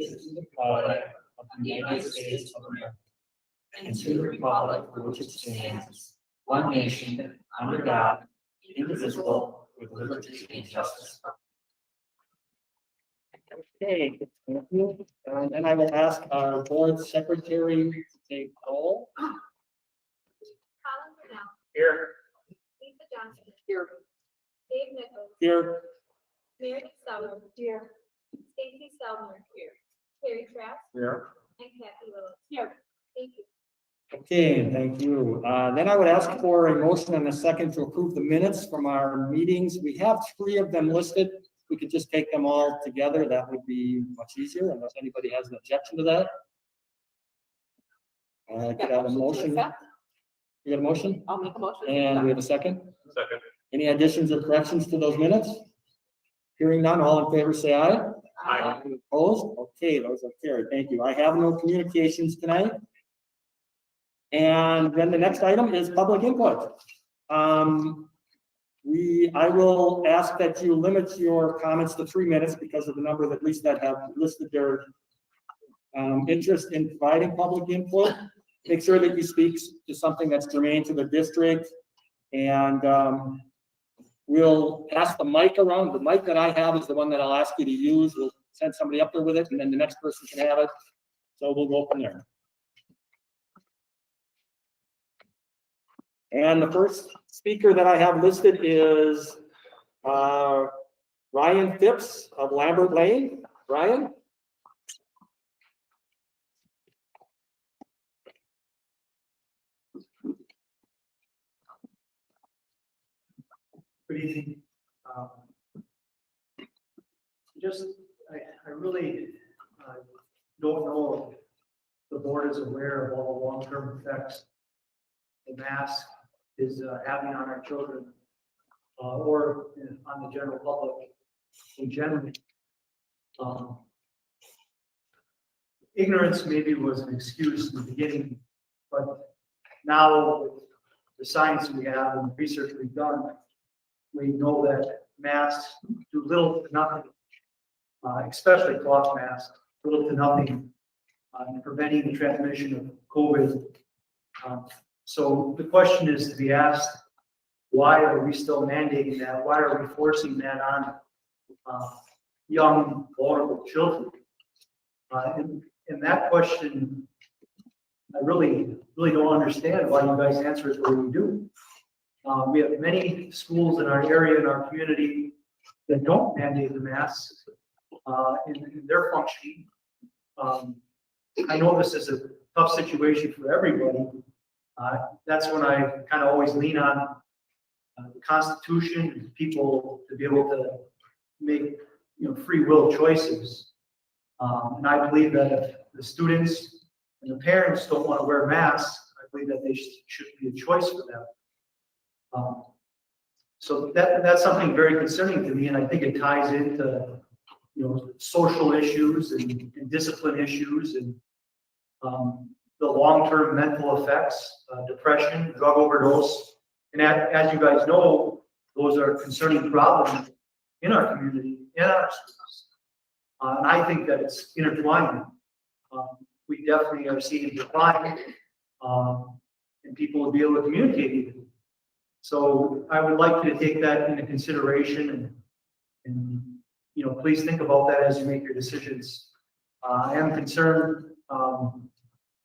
allegiance to the flag of the United States of America and to the republic for which it stands, one nation, under God, indivisible, with liberty and justice. Okay, thank you. And then I will ask our board secretary to take roll. Colin Brunel, Here. Lisa Johnson, Here. Dave Nichols, Here. Meredith Sauer, here, Stacy Selmer, here, Terry Trask, Here. and Kathy Willis, here. Thank you. Okay, thank you. Then I would ask for a motion and a second to approve the minutes from our meetings. We have 3 of them listed. We could just take them all together. That would be much easier unless anybody has an objection to that. Could I have a motion? You got a motion? I'll make a motion. And we have a second? Second. Any additions or corrections to those minutes? Hearing none, all in favor say aye. Aye. Opposed? Okay, those are carried. Thank you. I have no communications tonight. And then the next item is public input. I will ask that you limit your comments to 3 minutes because of the number that at least that have listed their interest in providing public input. Make sure that you speak to something that's germane to the district. And we'll pass the mic around. The mic that I have is the one that I'll ask you to use. We'll send somebody up there with it, and then the next person can have it. So we'll go from there. And the first speaker that I have listed is Ryan Phipps of Lambert Lane. Ryan? Good evening. I really don't know if the board is aware of all the long-term effects the mask is having on our children or on the general public in general. Ignorance maybe was an excuse in the beginning, but now with the science we have and the research we've done, we know that masks do little to nothing, especially cloth masks, little to nothing in preventing the transmission of COVID. So the question is to be asked, why are we still mandating that? Why are we forcing that on young, vulnerable children? And that question, I really don't understand why you guys answer it the way you do. We have many schools in our area, in our community, that don't mandate the masks, and they're functioning. I know this is a tough situation for everybody. That's when I kind of always lean on the Constitution and people to be able to make free will choices. And I believe that if the students and the parents don't want to wear masks, I believe that they should be a choice for them. So that's something very concerning to me, and I think it ties into social issues and discipline issues and the long-term mental effects, depression, drug overdose, and as you guys know, those are concerning problems in our community, in our schools. And I think that it's intertwined. We definitely are seeing a decline, and people will be able to communicate even. So I would like you to take that into consideration and please think about that as you make your decisions. I am concerned,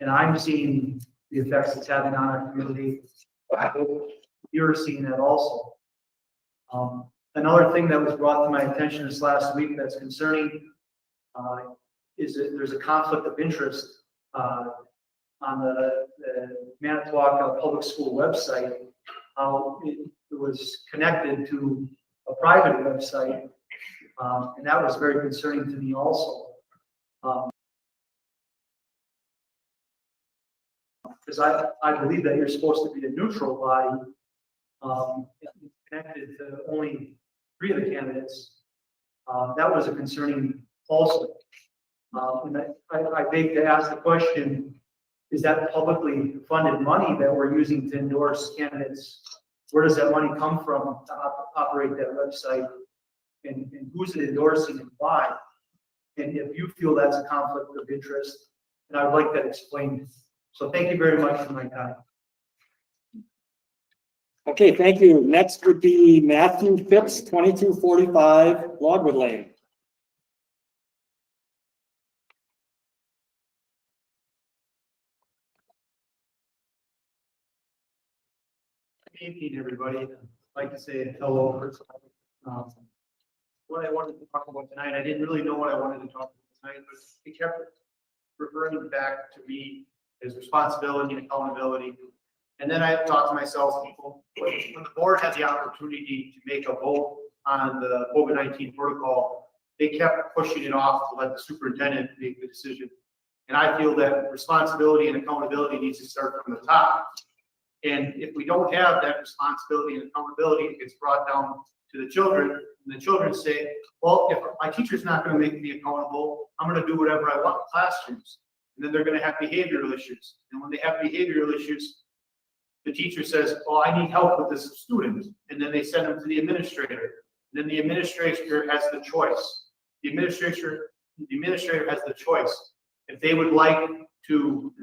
and I'm seeing the effects it's having on our community. I hope you're seeing that also. Another thing that was brought to my attention this last week that's concerning is that there's a conflict of interest on the Manitowoc Public School website. It was connected to a private website, and that was very concerning to me also. Because I believe that you're supposed to be a neutral body, connected to only 3 of the candidates. That was a concerning also. And I beg to ask the question, is that publicly funded money that we're using to endorse candidates? Where does that money come from to operate that website? And who's it endorsing and why? And if you feel that's a conflict of interest, and I'd like that explained. So thank you very much for my time. Okay, thank you. Next would be Matthew Phipps, 2245 Logwood Lane. Good evening, everybody. I'd like to say hello first. What I wanted to talk about tonight, I didn't really know what I wanted to talk about tonight, but it kept referring back to me as responsibility and accountability. And then I thought to myself, people, when the board had the opportunity to make a vote on the COVID-19 protocol, they kept pushing it off to let the superintendent make the decision. And I feel that responsibility and accountability needs to start from the top. And if we don't have that responsibility and accountability, it gets brought down to the children. And the children say, well, if my teacher's not going to make me accountable, I'm going to do whatever I want in classrooms. And then they're going to have behavioral issues. And when they have behavioral issues, the teacher says, oh, I need help with this student. And then they send them to the administrator. And then the administrator has the choice. The administrator has the choice. If they would like to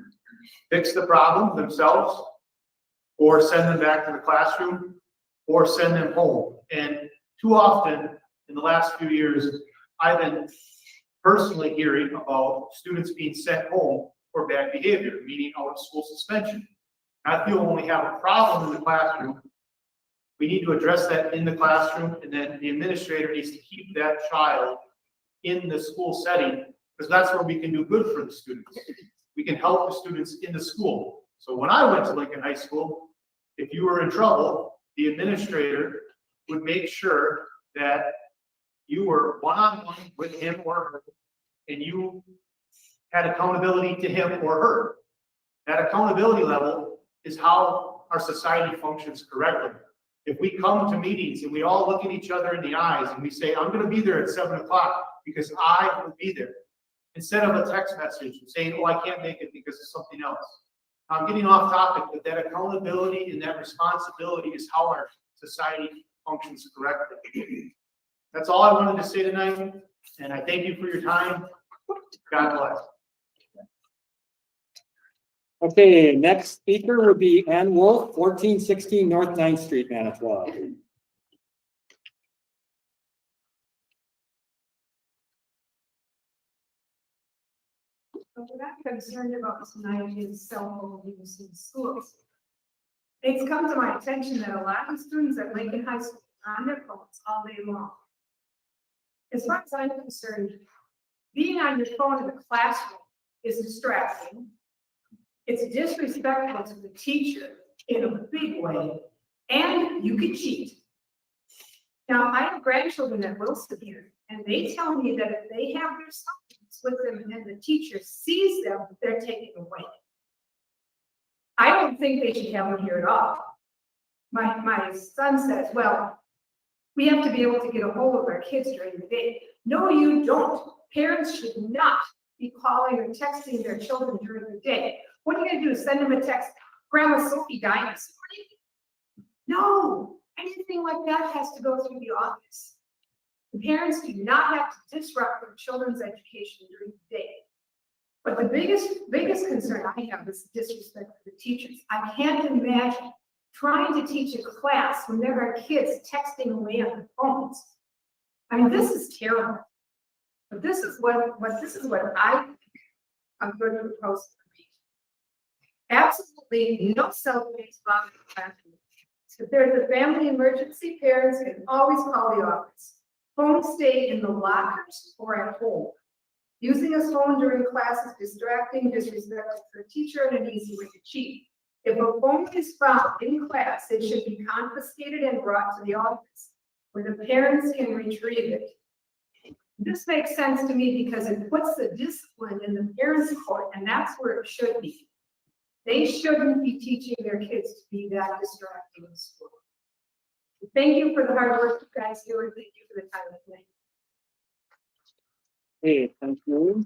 fix the problem themselves, or send them back to the classroom, or send them home. And too often, in the last few years, I've been personally hearing about students being sent home for bad behavior, meaning out of school suspension. I feel when we have a problem in the classroom, we need to address that in the classroom, and then the administrator needs to keep that child in the school setting, because that's where we can do good for the students. We can help the students in the school. So when I went to Lincoln High School, if you were in trouble, the administrator would make sure that you were one-on-one with him or her, and you had accountability to him or her. That accountability level is how our society functions correctly. If we come to meetings and we all look at each other in the eyes and we say, I'm going to be there at 7 o'clock because I will be there, instead of a text message saying, oh, I can't make it because of something else. I'm getting off topic, but that accountability and that responsibility is how our society functions correctly. That's all I wanted to say tonight, and I thank you for your time. God bless. Okay, next speaker would be Ann Wolf, 1416 North 9th Street, Manitowoc. What I'm concerned about tonight is cell phone use in schools. It's come to my attention that a lot of students at Lincoln High School are on their phones all day long. As far as I'm concerned, being on your phone in the classroom is distracting. It's disrespectful to the teacher in a big way, and you can cheat. Now, I have grandchildren at Wilson here, and they tell me that if they have their cell phones with them and the teacher sees them, they're taken away. I don't think they should have them here at all. My son says, well, we have to be able to get a hold of our kids during the day. No, you don't. Parents should not be calling or texting their children during the day. What are you going to do? Send them a text, Grandma Sophie died this morning? No, anything like that has to go through the office. The parents do not have to disrupt their children's education during the day. But the biggest concern I have is disrespect for the teachers. I can't imagine trying to teach a class when there are kids texting away on their phones. I mean, this is terrible. But this is what I think I'm going to propose to read. Absolutely no cell phones allowed in the classroom. If there's a family emergency, parents can always call the office. Phones stay in the lockers or at home. Using a phone during class is distracting, disrespectful for a teacher, and an easy way to cheat. If a phone is found in class, it should be confiscated and brought to the office, where the parents can retrieve it. This makes sense to me because it puts the discipline in the parents' court, and that's where it should be. They shouldn't be teaching their kids to be that distracting in school. Thank you for the hard work you guys do, and thank you for the time tonight. Hey, thank you.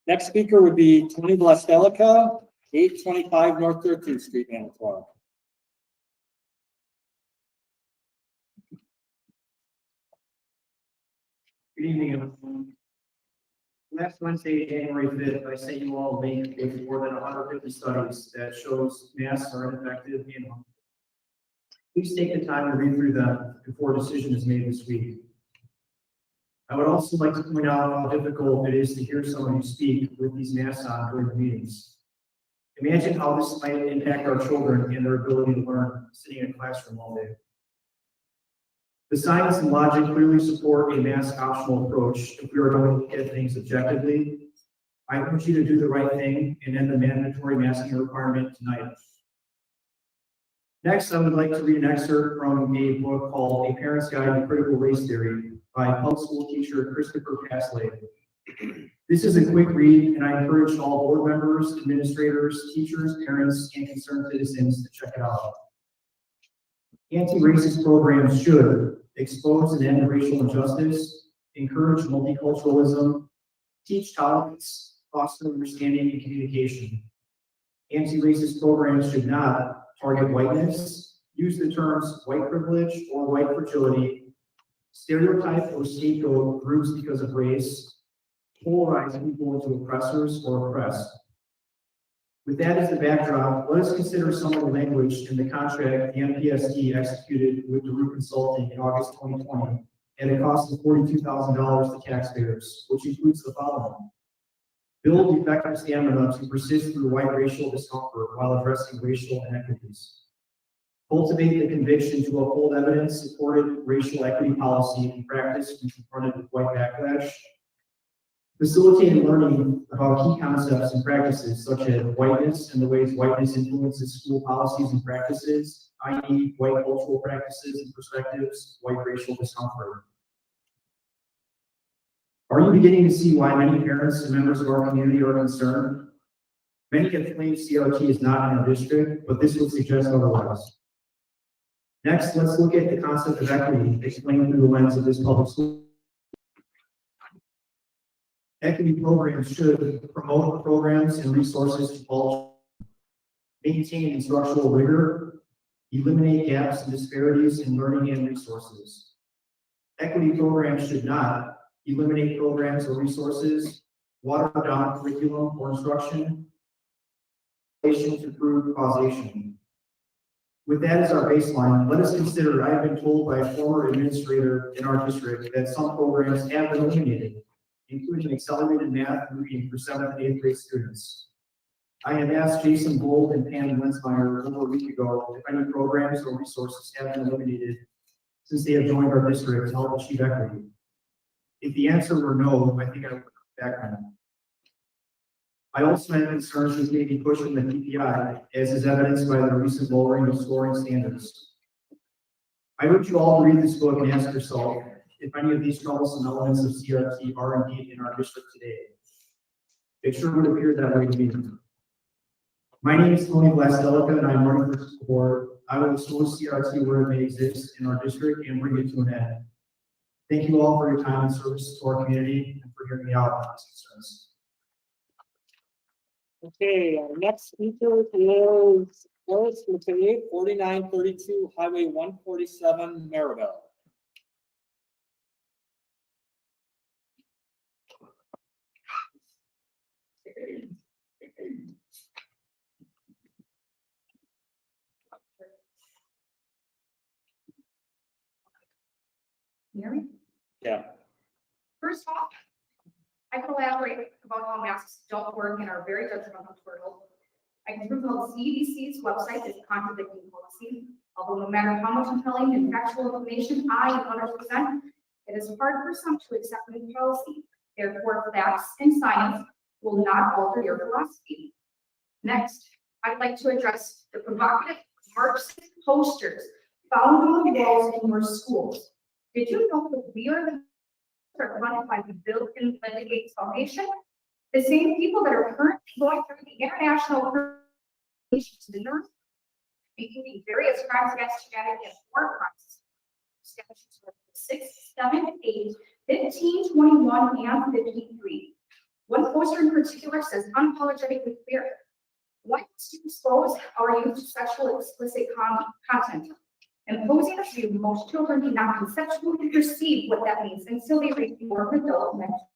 Next speaker would be Tony Blastelica, 825 North 13th Street, Manitowoc. Good evening, everyone. Last Wednesday, January 5th, I sent you all a link with more than 150 studies that shows masks are ineffective and harmful. Please take the time to read through them before a decision is made this week. I would also like to point out how difficult it is to hear someone who speak with these masks on during the meetings. Imagine how this might impact our children and their ability to learn sitting in a classroom all day. The science and logic clearly support a mask optional approach if we are going to look at things objectively. I urge you to do the right thing and end the mandatory masking requirement tonight. Next, I would like to read an excerpt from a book called A Parent's Guide to Critical Race Theory by public school teacher Christopher Pasley. This is a quick read, and I encourage all board members, administrators, teachers, parents, and concerned citizens to check it out. Anti-racist programs should expose and end racial injustice, encourage multiculturalism, teach tolerance, foster understanding and communication. Anti-racist programs should not target whiteness, use the terms white privilege or white fragility, stereotype or scapegoat groups because of race, polarize people into oppressors or oppressed. With that as the backdrop, let us consider some of the language in the contract the MPSD executed with DeRue Consulting in August 2020 at a cost of $42,000 to taxpayers, which includes the following. Build effective stamina to persist through white racial discomfort while addressing racial inequities. Cultivate the conviction to uphold evidence-supported racial equity policy and practice when confronted with white backlash. Facilitate learning about key concepts and practices such as whiteness and the ways whiteness influences school policies and practices, i.e. white cultural practices and perspectives, white racial discomfort. Are you beginning to see why many parents and members of our community are concerned? Many have claimed CRT is not in our district, but this would suggest otherwise. Next, let's look at the concept of equity explained through the lens of this public school. Equity programs should promote programs and resources to all, maintain instructional rigor, eliminate gaps and disparities in learning and resources. Equity programs should not eliminate programs or resources, water down curriculum or instruction, to prove causation. With that as our baseline, let us consider I have been told by a former administrator in our district that some programs have been eliminated, including accelerated math and reading for 7th and 8th grade students. I have asked Jason Gold and Pam Lensmeyer over a week ago if any programs or resources have been eliminated since they have joined our district to help achieve equity. If the answer were no, I think I would back on it. I also have concerns with maybe pushing the PPI, as is evidenced by the recent lowering of scoring standards. I urge you all to read this book and ask yourself if any of these troublesome elements of CRT are indeed in our district today. It sure would appear that way to me. My name is Tony Vlastelica, and I'm running for school board. I will expose CRT where it may exist in our district and bring it to an end. Thank you all for your time and service to our community and for hearing me out on these concerns. Okay, our next speaker is Forrest McKay, 4932 Highway 147, Maribel. Hear me? Yeah. First off, I can elaborate about how masks don't work and are very detrimental to our health. I can prove how the CDC's website is contradicting policy, although no matter how much compelling and factual information I and others present, it is hard for some to accept new policy. Therefore, facts and science will not alter your philosophy. Next, I'd like to address the provocative Marxist posters found on the walls in your schools. Did you know that we are the funded by the Bill and Melinda Gates Foundation? The same people that are currently going through the international to the north, including various crimes against humanity and war crimes. Statutes 6, 7, 8, 15, 21, and 53. One poster in particular says unapologetically clear. Why must you expose our youth to sexual explicit content? Imposing a view most children cannot conceptually perceive what that means until they reach more adult mental.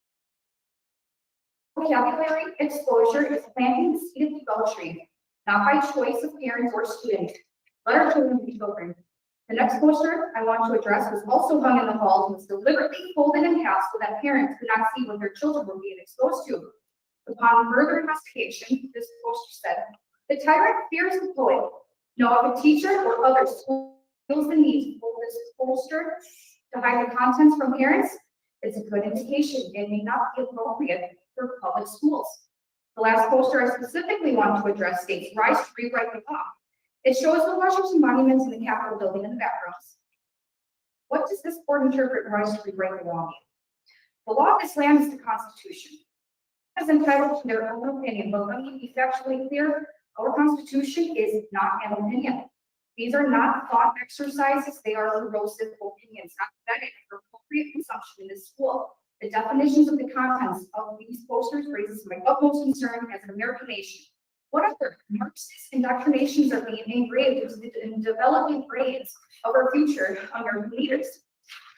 Vocabulary exposure is planting the seed of adultery, not by choice of parents or students. Let our children be children. The next poster I want to address was also hung in the halls and was deliberately folded in half so that parents could not see what their children were being exposed to. Upon further investigation, this poster said, "The tyrant fears the poet. Know if a teacher or others feels the need to hold this poster to hide the contents from parents, it's a good indication it may not be appropriate for public schools." The last poster I specifically want to address states rise to rewrite the law. It shows the Washington monuments in the Capitol building in the backgrounds. What does this board interpret rise to rewrite the law mean? The law of this land is the Constitution. It is entitled to their own opinion, but let me be factually clear, our Constitution is not an opinion. These are not thought exercises, they are corrosive opinions, not vetted for appropriate consumption in this school. The definitions of the contents of these posters raises my utmost concern as an American nation. What other Marxist indoctrinations are being engraved into the developing brains of our future American leaders?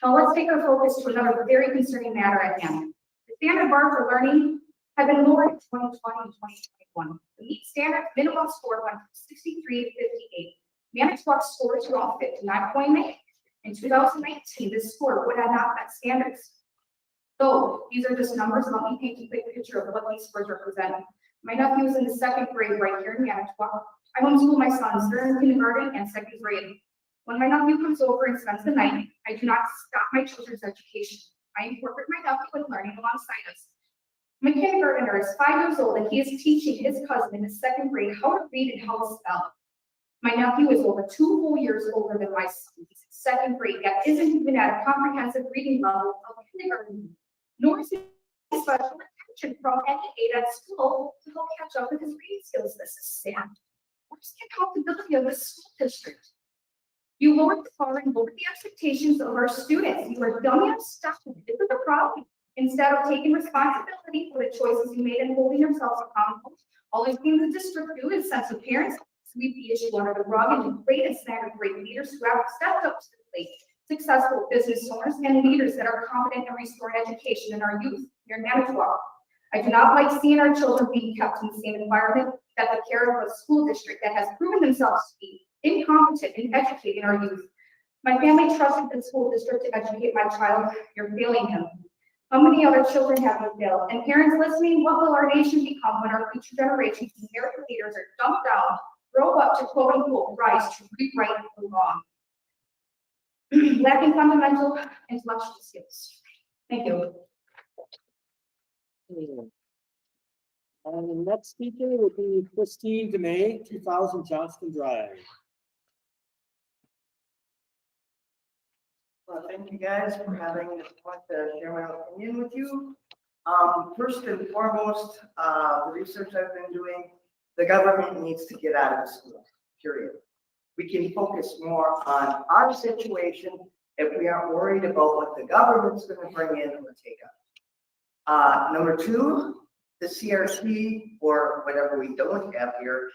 Now let's take our focus to another very concerning matter at hand. The standard bar for learning had been lowered in 2020 and 2021. The meet standard minimum score went from 63 to 58. Manitowoc's scores were all 59.8. In 2019, this score would have not met standards. So these are just numbers. Let me paint a quick picture of what these scores represent. My nephew is in the second grade right here in Manitowoc. I homeschool my sons. They're in kindergarten and second grade. When my nephew comes over and spends the night, I do not stop my children's education. I incorporate my nephew with learning alongside us. My kindergartner is 5 years old and he is teaching his cousin in the second grade how to read and how to spell. My nephew is over 2 whole years older than my son. He's in second grade, yet isn't even at a comprehensive reading level of kindergarten, nor is he special attention from any aid at school to help catch up with his reading skills. This is sad. Where's the accountability of the school district? You lowered the bar and lowered the expectations of our students. You are dumb and stuck. This is a problem. Instead of taking responsibility for the choices you made and holding yourselves accountable, all I've seen the district do is send some parents sweep the issue under the rug and degrade and slander great leaders who have stepped up to the plate. Successful business owners and leaders that are competent in restoring education in our youth here in Manitowoc. I do not like seeing our children being kept in the same environment that the care of a school district that has proven themselves to be incompetent in educating our youth. My family trusted the school district to educate my child. You're failing him. How many other children have you failed? And parents listening, what will our nation become when our future generations of American leaders are dumped down, grow up to quote unquote rise to rewrite the law? Lacking fundamental intellectual skills. Thank you. And the next speaker will be Christine DeMay, 2000 Johnston Drive. Well, thank you guys for having this point to share my opinion with you. First and foremost, the research I've been doing, the government needs to get out of the school, period. We can focus more on our situation if we aren't worried about what the government's going to bring in or take up. Number two, the CRT, or whatever we don't have here,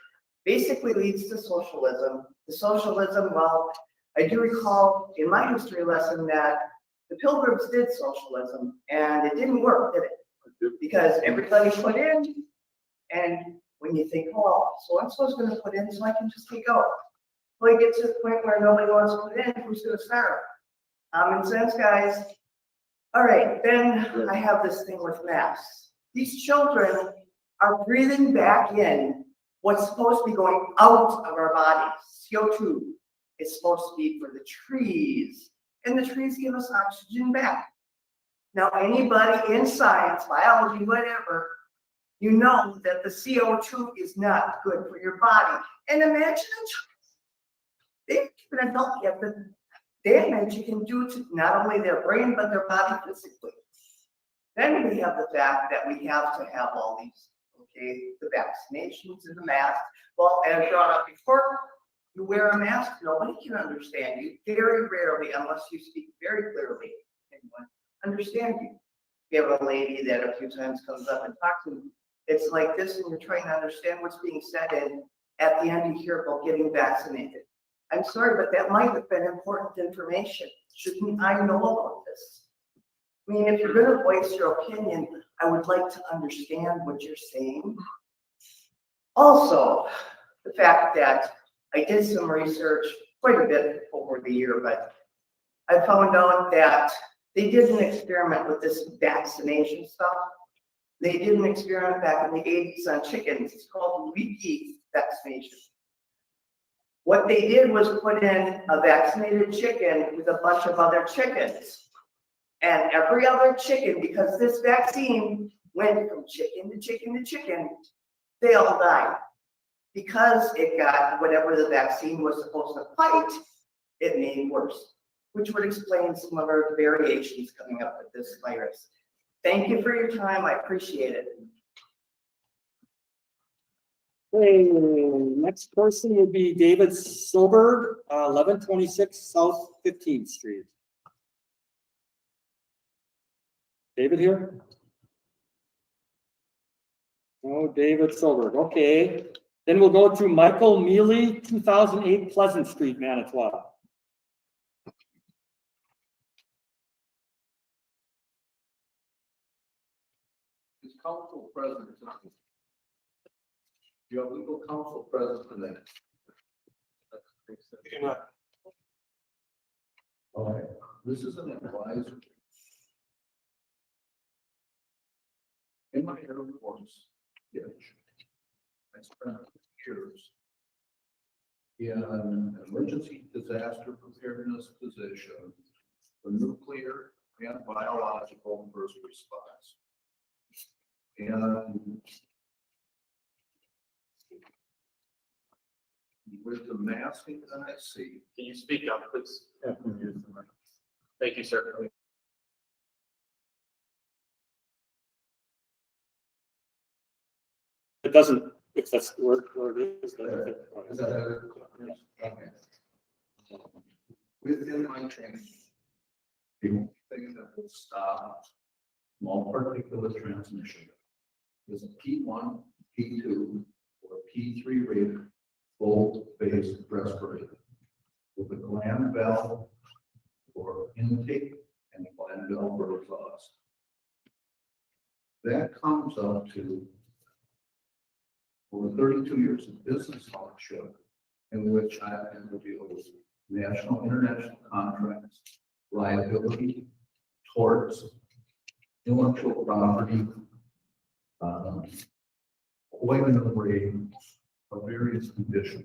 basically leads to socialism. The socialism, well, I do recall in my history lesson that the Pilgrims did socialism, and it didn't work, did it? Because everybody put in, and when you think, oh, so-and-so's going to put in, so I can just take out. Well, you get to the point where nobody wants to put in, who's going to start? Common sense, guys. All right, then I have this thing with masks. These children are breathing back in what's supposed to be going out of our bodies, CO2. It's supposed to be for the trees, and the trees give us oxygen back. Now, anybody in science, biology, whatever, you know that the CO2 is not good for your body. And imagine a child, they can adult yet the damage you can do to not only their brain, but their body physically. Then we have the fact that we have to have all these, okay, the vaccinations and the masks. Well, as brought up before, you wear a mask, nobody can understand you. Very rarely, unless you speak very clearly, anyone understand you. You have a lady that a few times comes up and talks to you. It's like this, and you're trying to understand what's being said, and at the end you hear about getting vaccinated. I'm sorry, but that might have been important information. Shouldn't I know about this? I mean, if you're gonna voice your opinion, I would like to understand what you're saying. Also, the fact that I did some research, quite a bit over the year, but I found out that they did an experiment with this vaccination stuff. They did an experiment back in the 80s on chickens. It's called leaky vaccination. What they did was put in a vaccinated chicken with a bunch of other chickens. And every other chicken, because this vaccine went from chicken to chicken to chicken, they all died. Because it got whatever the vaccine was supposed to fight, it made it worse, which would explain some of our variations coming up with this virus. Thank you for your time. I appreciate it. Okay, next person would be David Silberg, 1126 South 15th Street. David here? No, David Silberg. Okay. Then we'll go to Michael Mealy, 2008 Pleasant Street, Manitowoc. Is council present tonight? You have legal counsel present tonight? All right, this is an advisory. In my Air Force, yes, I spent years in an emergency disaster preparedness position for nuclear and biological first response. And with the masking that I see. Can you speak up, please? Thank you, sir. It doesn't, if that's where it is. Okay. Within my training, the only thing that will stop small particulate transmission is a P1, P2, or P3 rated full phase respirator with a gland valve for intake and gland valve for exhaust. That comes up to over 32 years of business ownership in which I have had to deal with national, international contracts, liability, torts, intellectual property, quite an array of various conditions.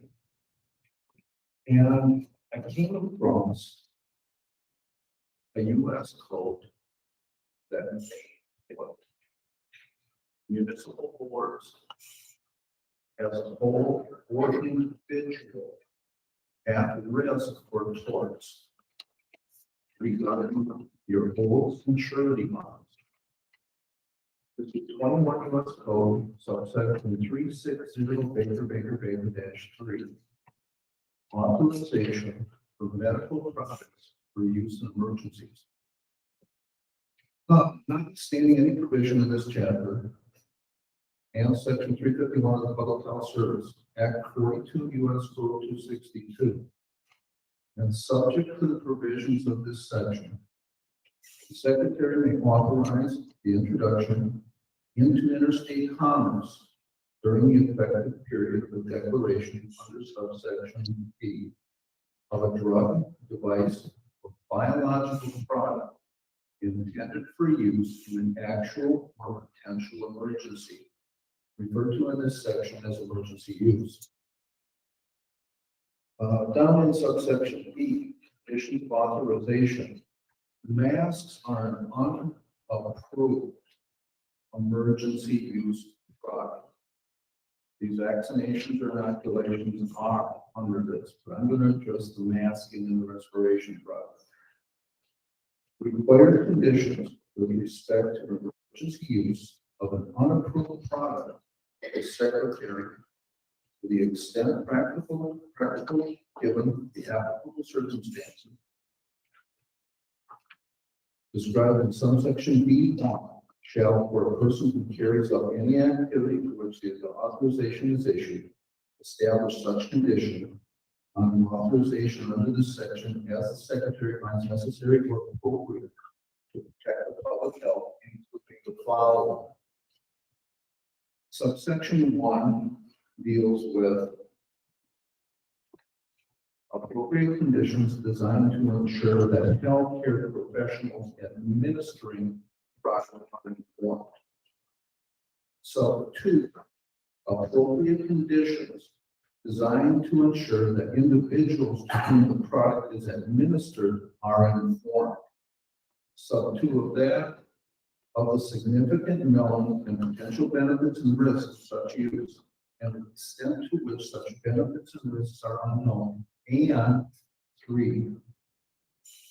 And I came across a U.S. code that municipal boards as a whole or individual at risk for torts regarding your holds and surety bonds. This is 21 U.S. Code, subsection 360 Baker-3. Authorization for medical products for use in emergencies. Notwithstanding any provision in this chapter and section 351 of the Public Health Service Act 42 U.S. Code 262, and subject to the provisions of this section, the Secretary may authorize the introduction into interstate commerce during the effective period of the declaration under subsection B of a drug, device, or biological product intended for use in an actual or potential emergency, referred to in this section as emergency use. Down in subsection B, condition of authorization, masks are an unapproved emergency use product. These vaccinations or inoculations are under this, but I'm going to address the masking and the respiration product. Required conditions with respect to emergency use of an unapproved product, the Secretary, to the extent practical given the applicable circumstances described in subsection B1, shall, for a person who carries out any activity for which the authorization is issued, establish such condition on authorization under this section as the secretary finds necessary or appropriate to protect the public health, including the following. Subsection 1 deals with appropriate conditions designed to ensure that healthcare professionals administering product are informed. Sub 2, appropriate conditions designed to ensure that individuals to whom the product is administered are informed. Sub 2 of that, of the significant known and potential benefits and risks of such use, and the extent to which such benefits and risks are unknown. And 3,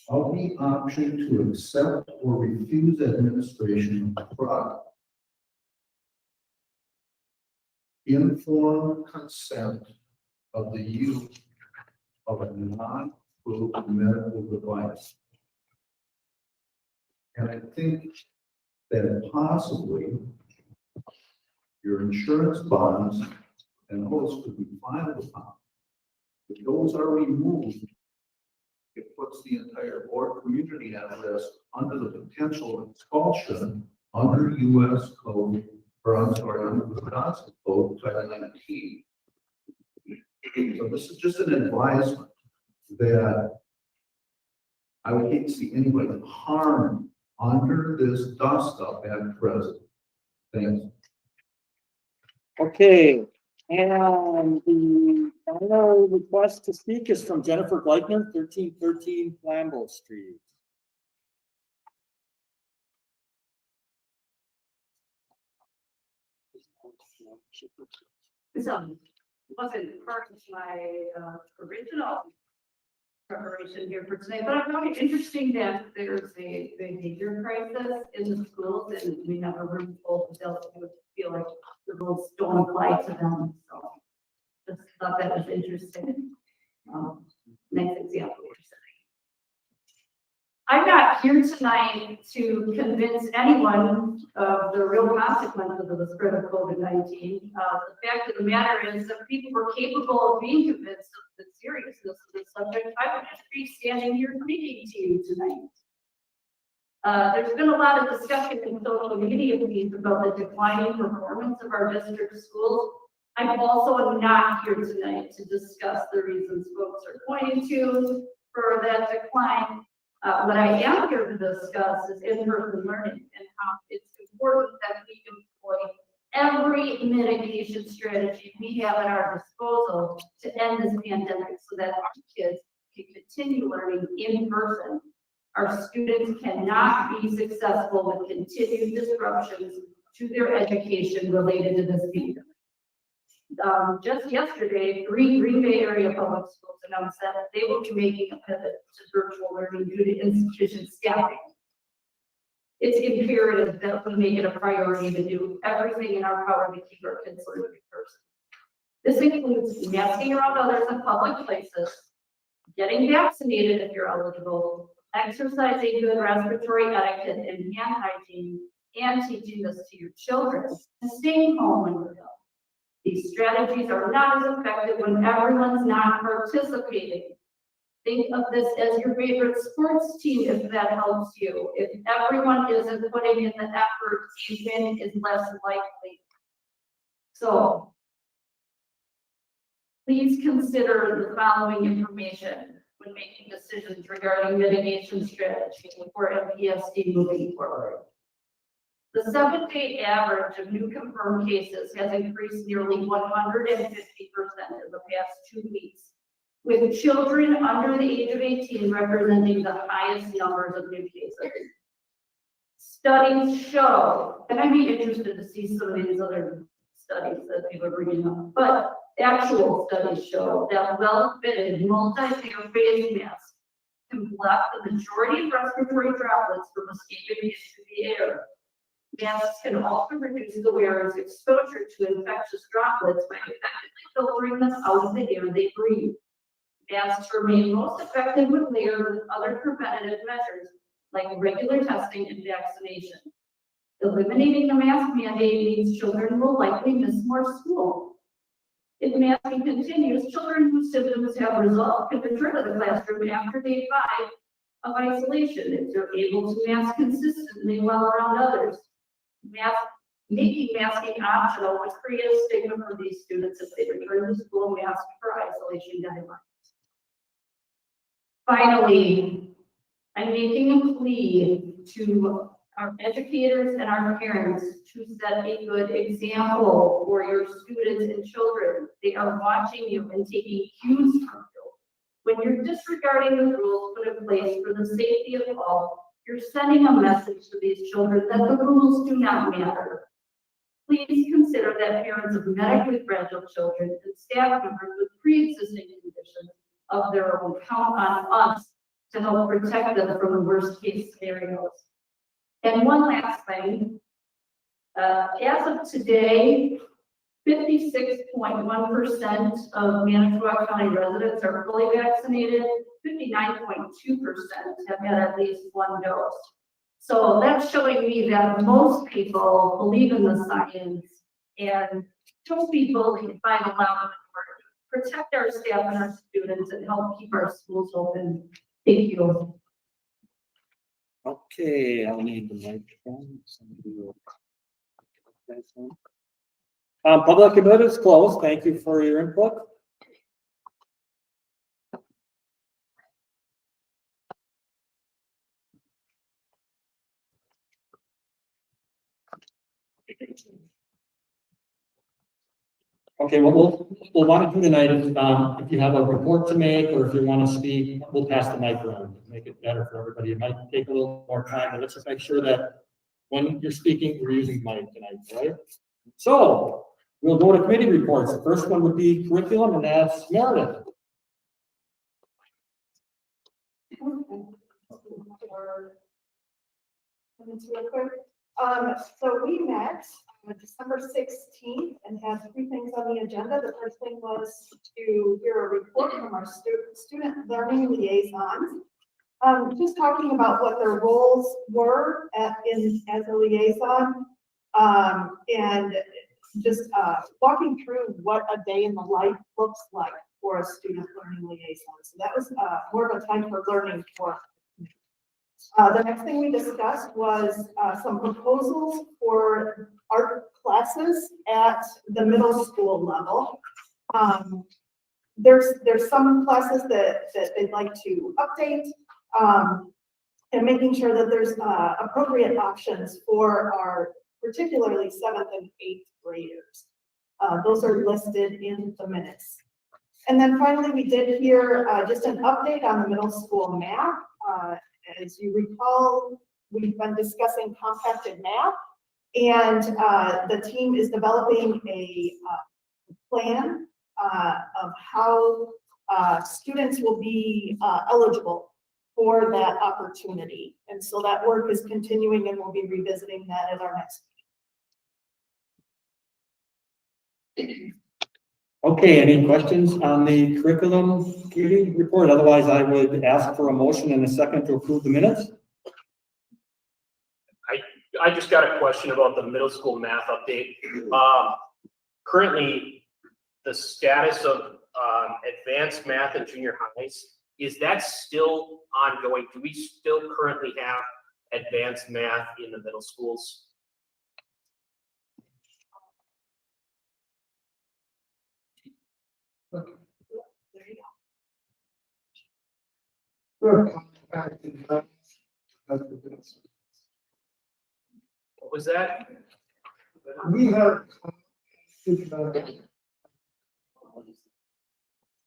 of the option to accept or refuse administration of the product. Informed consent of the use of a non-approved medical device. And I think that possibly your insurance bonds and those could be filed upon. If those are removed, it puts the entire board community at risk under the potential expulsion under U.S. code, or I'm sorry, under the Wisconsin code, Title 19. So this is just an advisement that I would hate to see anybody harmed under this dust up at present. Thanks. Okay, and the final request to speak is from Jennifer Gleitner, 1313 Flambeau Street. This wasn't part of my original preparation here for today, but I found it interesting that there's a behavior crisis in the schools and we have a room full of adults who feel like the rules don't apply to them. So just thought that was interesting. Nice example. I'm not here tonight to convince anyone of the real consequences of the spread of COVID-19. The fact of the matter is that people were capable of being convinced of the seriousness of the subject. I would just be standing here speaking to you tonight. There's been a lot of discussion in social media feeds about the declining performance of our district schools. I'm also not here tonight to discuss the reasons folks are pointing to for that decline. What I am here to discuss is in-person learning and how it's important that we employ every mitigation strategy we have at our disposal to end this pandemic so that our kids can continue learning in person. Our students cannot be successful with continued disruptions to their education related to this pandemic. Just yesterday, 3 Green Bay area public schools announced that they will be making a pivot to virtual learning due to insufficient staffing. It's imperative that we make it a priority to do everything in our power to keep our kids learning in person. This includes masking around others in public places, getting vaccinated if you're eligible, exercising good respiratory etiquette and hand hygiene, and teaching this to your children, and staying home when we're ill. These strategies are not as effective when everyone's not participating. Think of this as your favorite sports team if that helps you. If everyone isn't putting in the effort, win is less likely. So please consider the following information when making decisions regarding mitigation strategy for MPSD moving forward. The 7-day average of new confirmed cases has increased nearly 150% in the past 2 weeks, with children under the age of 18 representing the highest numbers of new cases. Studies show, and I'd be interested to see some of these other studies that people are bringing up, but actual studies show that well-fitted multi-layer face masks can block the majority of respiratory droplets from escaping into the air. Masks can also reduce the wearer's exposure to infectious droplets by effectively filtering them out of the air they breathe. Masks remain most effective when layered with other preventative measures like regular testing and vaccination. Eliminating the mask mandate means children will likely miss more school. If masking continues, children whose symptoms have resolved can return to the classroom after day 5 of isolation if they're able to mask consistently while around others. Making masking optional would create a stigma for these students if they return to school masked for isolation guidelines. Finally, I'm making a plea to our educators and our parents to set a good example for your students and children. They are watching you and taking cues from you. When you're disregarding the rules put in place for the safety of all, you're sending a message to these children that the rules do not matter. Please consider that parents of medically fragile children and staff members with pre-existing conditions of their own count on us to help protect them from the worst case scenarios. And one last thing, as of today, 56.1% of Manitowoc County residents are fully vaccinated, 59.2% have had at least one dose. So that's showing me that most people believe in the science and don't be bullied by the loud word. Protect our staff and our students and help keep our schools open. Thank you. Okay, I'll need the microphone. Somebody will- Public input is closed. Thank you for your input. Okay, what we'll want to do tonight is, if you have a report to make, or if you want to speak, we'll pass the mic around, make it better for everybody. It might take a little more time, but let's just make sure that when you're speaking, we're using mic tonight, right? So, we'll go to committee reports. The first one would be curriculum, and that's Meredith. So we met on December 16th and had 3 things on the agenda. The first thing was to hear a report from our student learning liaisons. Just talking about what their roles were as a liaison, and just walking through what a day in the life looks like for a student learning liaison. So that was more of a time for learning for. The next thing we discussed was some proposals for art classes at the middle school level. There's some classes that they'd like to update, and making sure that there's appropriate options for our particularly 7th and 8th graders. Those are listed in the minutes. And then finally, we did hear just an update on the middle school math. As you recall, we've been discussing compacted math, and the team is developing a plan of how students will be eligible for that opportunity. And so that work is continuing, and we'll be revisiting that at our next meeting. Okay, any questions on the curriculum committee report? Otherwise, I would ask for a motion and a second to approve the minutes. I just got a question about the middle school math update. Currently, the status of advanced math in junior highs, is that still ongoing? Do we still currently have advanced math in the middle schools? What was that? We have.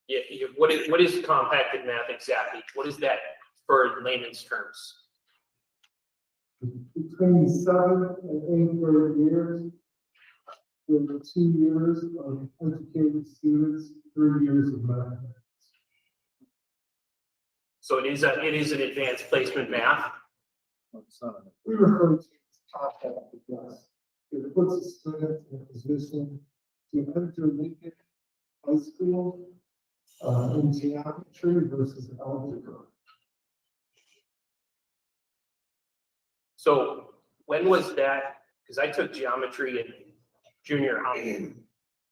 Yeah, what is compacted math exactly? What is that for layman's terms? Between 7th and 8th grade years, there were 2 years of educated students, 3 years of mathematics. So it is an advanced placement math. We refer to it as compacted math. It puts a student in a position to enter Lincoln High School in geometry versus algebra. So when was that? Because I took geometry in junior high.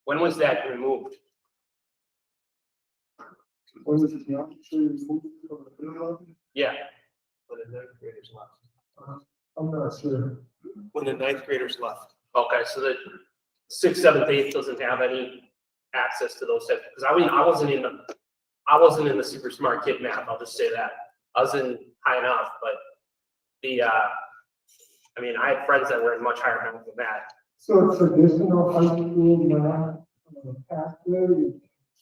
When was that removed? Or is it the option removed from the middle of it? Yeah. When the ninth graders left. I'm not sure. When the ninth graders left. Okay, so the sixth, seventh, eighth doesn't have any access to those types, because I mean, I wasn't in the super smart kid math, I'll just say that. I was in high enough, but I mean, I had friends that were in much higher math than that. So traditional high school math pathway,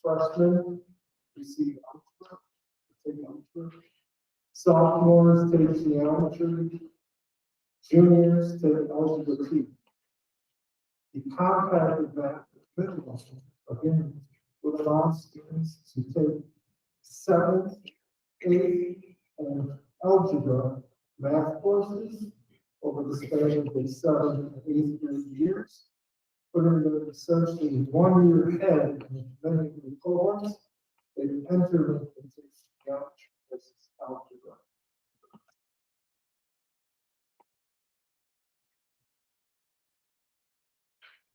freshmen receive algebra, take algebra. Sophomores take geometry, juniors take algebra 2. The compacted math middle, again, would allow students to take 7th, 8th, and algebra math courses over the span of the 7th and 8th grade years, putting them essentially 1 year ahead of many of the cohorts. They enter into geometry versus algebra.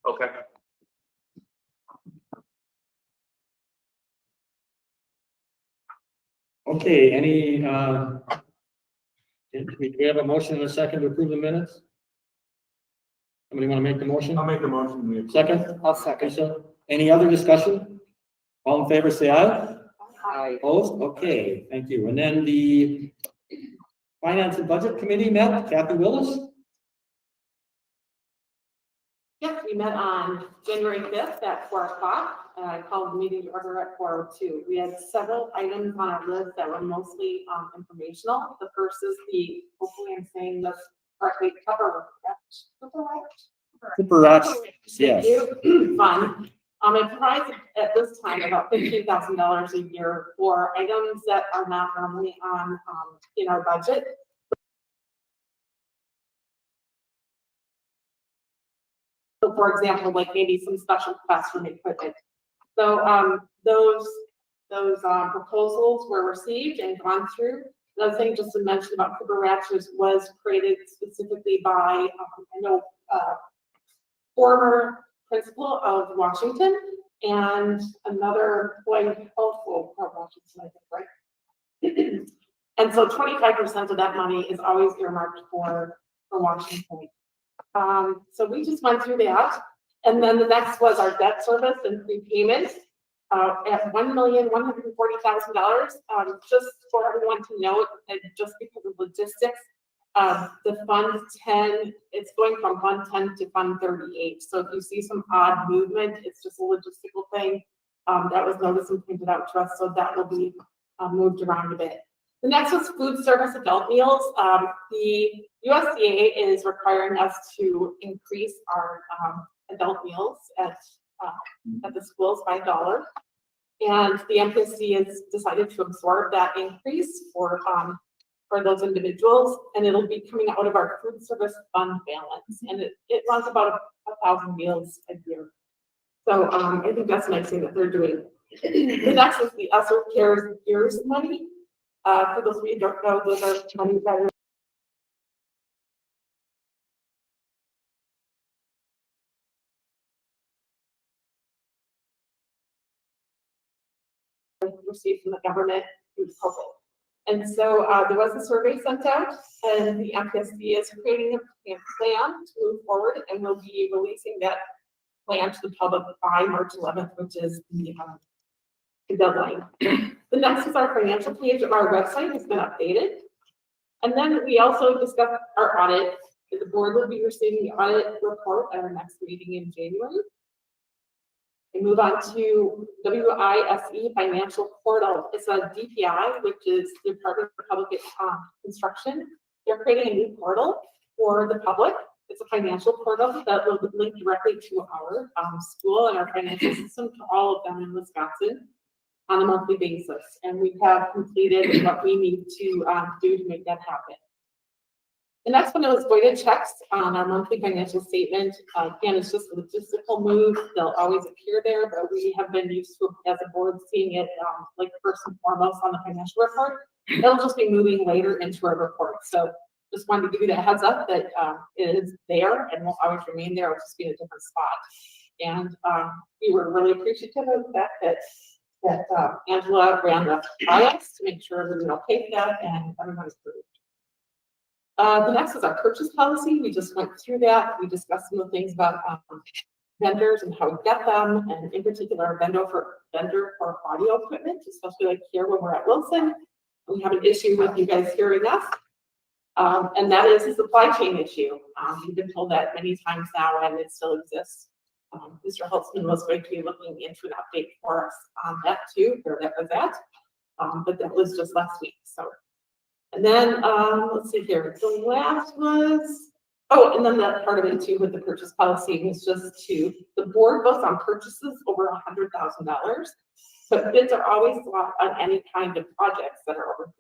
Okay. Okay, we have a motion and a second to approve the minutes? Somebody want to make the motion? I'll make the motion. Second? I'll second. Lisa, any other discussion? All in favor, say aye. Aye. Opposed? Okay, thank you. And then the Finance and Budget Committee met, Kathy Willis? Yes, we met on January 5th at 4 o'clock. I called the meeting to order at 4:02. We had several items on our list that were mostly informational. The first is hopefully I'm saying this correctly, cover. Yes. Fund. It provides at this time about $15,000 a year for items that are not normally on in our budget. So for example, like maybe some special classroom equipment. So those proposals were received and gone through. Another thing just to mention about Cooper Ratchers was created specifically by former principal of Washington and another boy also from Washington, I think, right? And so 25% of that money is always earmarked for Washington. So we just went through that. And then the next was our debt service and prepayment at $1,140,000. Just for everyone to note, and just because of logistics, the Fund 10, it's going from Fund 10 to Fund 38. So if you see some odd movement, it's just a logistical thing. That was noticed and pointed out to us, so that will be moved around a bit. The next was food service adult meals. The USDA is requiring us to increase our adult meals at the schools by $1. And the MPSC has decided to absorb that increase for those individuals, and it'll be coming out of our food service fund balance. And it runs about 1,000 meals a year. So I think that's a nice thing that they're doing. The next is the ESSER Cares Years money. For those of you who don't know, those are money that are received from the government through COVID. And so there was a survey sent out, and the MPSC is creating a plan to move forward, and we'll be releasing that plan to the public by March 11th, which is the deadline. The next is our financial page of our website has been updated. And then we also discussed our audit. The board will be receiving the audit report at our next meeting in January. We move on to WISE Financial Portal. It's a DPI, which is the Department of Public Instruction. They're creating a new portal for the public. It's a financial portal that will link directly to our school and our financial system, to all of them in Wisconsin on a monthly basis. And we have completed what we need to do to make that happen. The next one is voided checks on our monthly financial statement. Again, it's just a logistical move. They'll always appear there, but we have been used to, as a board, seeing it like first and foremost on the financial report. It'll just be moving later into our report. So just wanted to give you that heads up that it is there and will always remain there. It'll just be in a different spot. And we were really appreciative of the fact that that Angela ran the by us to make sure everyone okay with that and everyone's approved. The next is our purchase policy. We just went through that. We discussed some of the things about vendors and how we get them, and in particular, vendor for audio equipment, especially like here when we're at Wilson. We have an issue with you guys hearing us. And that is a supply chain issue. We've been told that many times now, and it still exists. Mr. Holtzman was going to be looking into an update for us on that too, where that was at. But that was just last week, so. And then, let's see here, the last was, oh, and then that part of it too with the purchase policy was just the board votes on purchases over $100,000, but bids are always locked on any kind of projects that are over.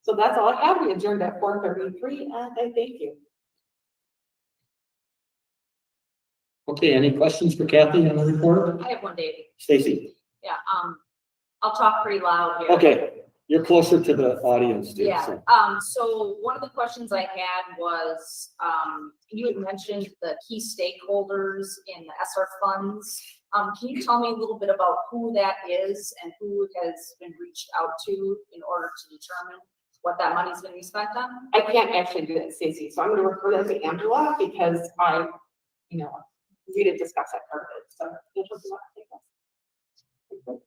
So that's all I have. We adjourned at 4:33, and I thank you. Okay, any questions for Kathy on the report? I have one, Dave. Stacy? Yeah, I'll talk pretty loud here. Okay, you're closer to the audience, dude. Yeah, so. so one of the questions I had was, you had mentioned the key stakeholders in the ESSER funds. Can you tell me a little bit about who that is and who has been reached out to in order to determine what that money is going to be spent on? I can't actually do that, Stacey, so I'm going to refer that to Angela because we didn't discuss that part of it. So Angela, do you want to take this?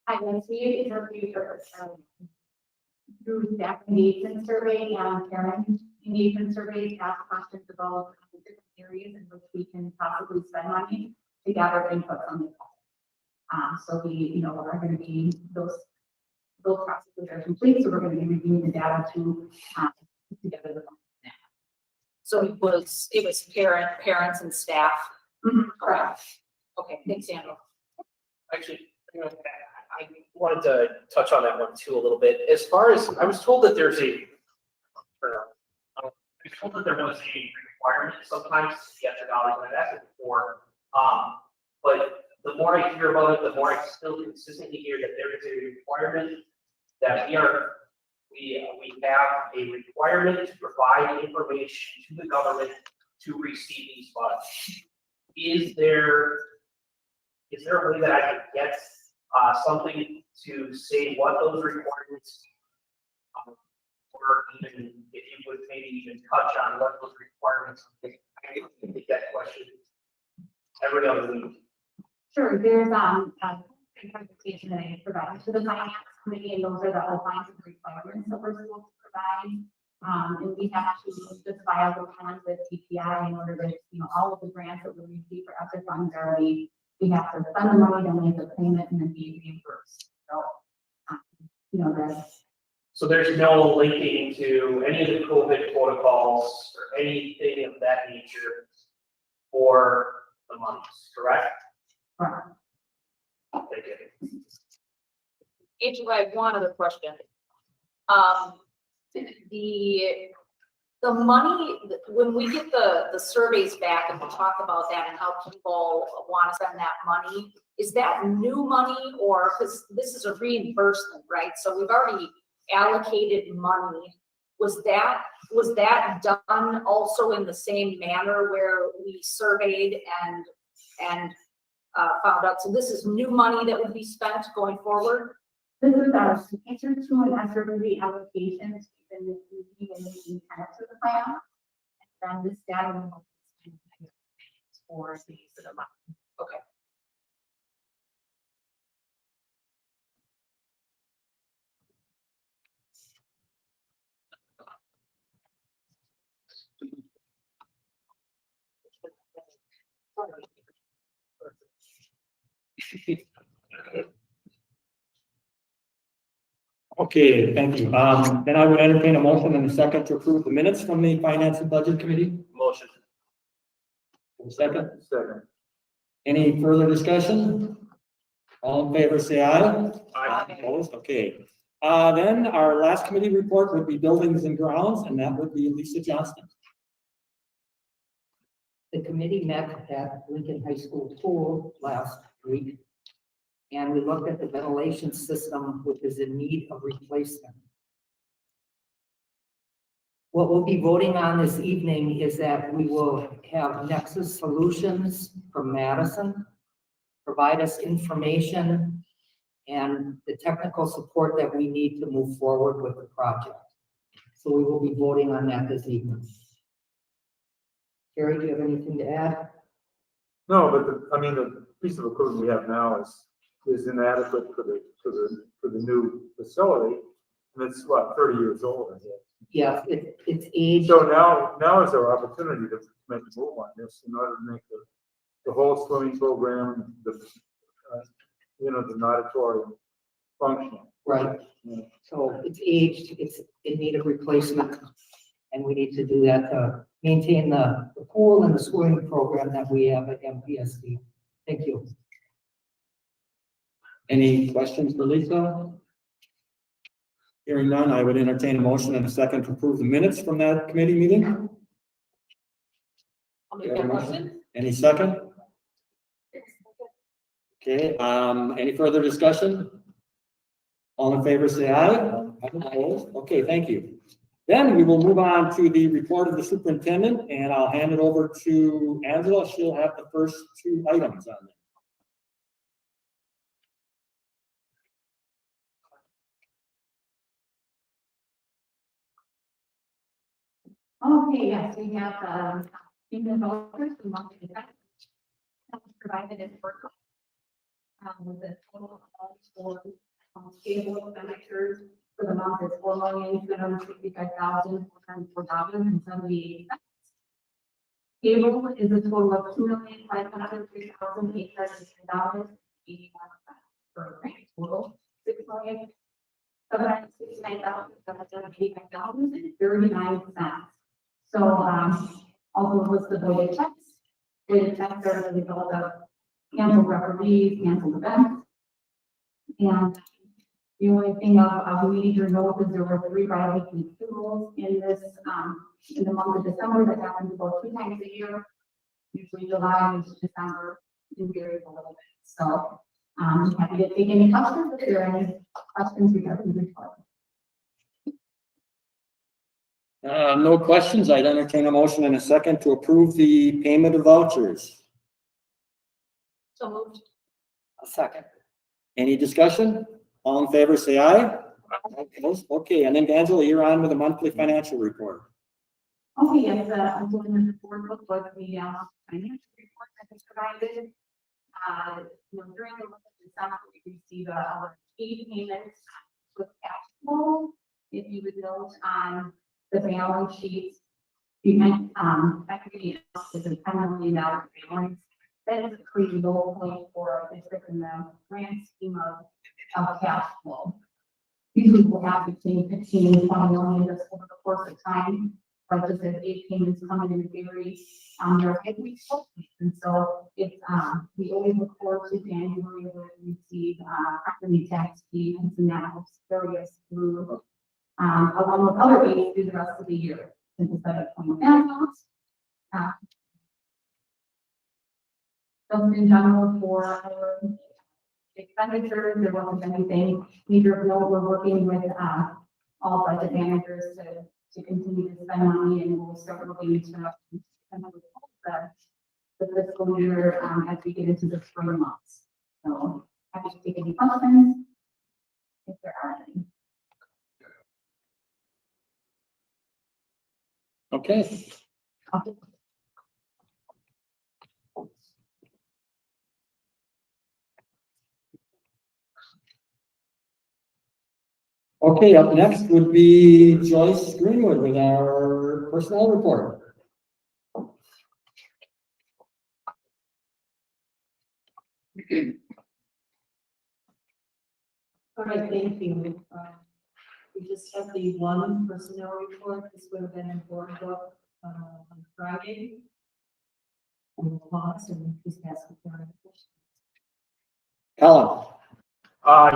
I went to interview through staff engagement survey and parent engagement survey, ask questions about different areas in which we can possibly spend money to gather input from the public. So we, are going to be those processes are complete. So we're going to be reviewing the data to put together the plan. So it was parents and staff. Correct. Okay, thanks, Angela. Actually, I wanted to touch on that one too a little bit. As far as, I was told that there was a requirement sometimes to get the dollars, and I've asked it before. But the more I hear about it, the more I still consistently hear that there is a requirement that we have a requirement to provide information to the government to receive these funds. Is there a way that I can get something to say what those requirements or even if you would maybe even touch on what those requirements are? I didn't get that question every other week. Sure, there's a presentation that I provided to the finance committee, and those are the outlines of requirements that we're supposed to provide. And we have to just file the plans with TPI in order to, all of the grants that we receive for ESSER funds are we have to spend the money, then we have to claim it, and then be reimbursed. So, that's. So there's no linking to any of the COVID protocols or anything of that nature for the monies, correct? Correct. Thank you. Angela, I have one other question. The money, when we get the surveys back and we talk about that and how people want to spend that money, is that new money or, because this is a reimbursement, right? So we've already allocated money. Was that done also in the same manner where we surveyed and found out? So this is new money that would be spent going forward? This is our answer to an ESSER allocations in the making tenets of the plan. And then this data will for the use of the money. Okay. Okay, thank you. Then I would entertain a motion in a second to approve the minutes from the Finance and Budget Committee. Motion. Second. Any further discussion? All in favor, say aye. Aye. Opposed? Okay. Then our last committee report would be Buildings and Grounds, and that would be Lisa Johnston. The committee met at Lincoln High School pool last week, and we looked at the ventilation system, which is in need of replacement. What we'll be voting on this evening is that we will have Nexus Solutions from Madison provide us information and the technical support that we need to move forward with the project. So we will be voting on that this evening. Carrie, do you have anything to add? No, but the piece of equipment we have now is inadequate for the new facility. And it's what, 30 years old, I guess. Yeah, it's aged. So now is our opportunity to make a move on this in order to make the whole swimming program, the auditorium functional. Right. Yeah. So it's aged, it's in need of replacement. And we need to do that to maintain the pool and the swimming program that we have at MPSD. Thank you. Any questions for Lisa? Hearing none, I would entertain a motion and a second to approve the minutes from that committee meeting. I'll make that motion. Any second? Okay, any further discussion? All in favor, say aye. Opposed? Okay, thank you. Then we will move on to the report of the superintendent, and I'll hand it over to Angela. She'll have the first two items on there. Okay, yes, we have, in the vouchers, the monthly effect. That was provided in work. With the total for, stable expenditures for the month is $4,265,404.78. Cable is a total of $2,503,860.81 for a grand total, $6,769,785.39. So, also was the voted checks. Voted checks are the result of canceled referees, canceled events. And the only thing we need to note is there were 3 biweekly funerals in this, in the month of December that happens about 2 times a year. Usually July and December do vary a little bit. So, happy to take any questions if there are any questions regarding the report. No questions. I'd entertain a motion in a second to approve the payment of vouchers. So moved. A second. Any discussion? All in favor, say aye. Opposed? Okay, and then Angela, you're on with the monthly financial report. Okay, yes, I'm doing the board book was the financial report that was provided. During the month of December, we received our aid payments with cash flow. If you would note on the balance sheet, you might equity is a $10 million balance. That is a pretty low point for a district in the grand scheme of cash flow. Usually we'll have between 15 and 20 million just over the course of time. But just as aid payments come in very rapidly, and so it's we always look forward to January where we receive property tax payments, and that helps carry us through along with other aids through the rest of the year. Since instead of 20 balance, just in general for our expenditures, there wasn't anything major. We're working with all budget managers to continue to spend money, and we'll start looking to the fiscal year as we get into the spring months. So happy to take any questions if there are any. Okay. Okay, up next would be Joyce Greenwood with our personnel report. All right, thank you. We just have the one personnel report. This would have been in board book on Friday. And we'll pause and just ask if there are any questions. Helen.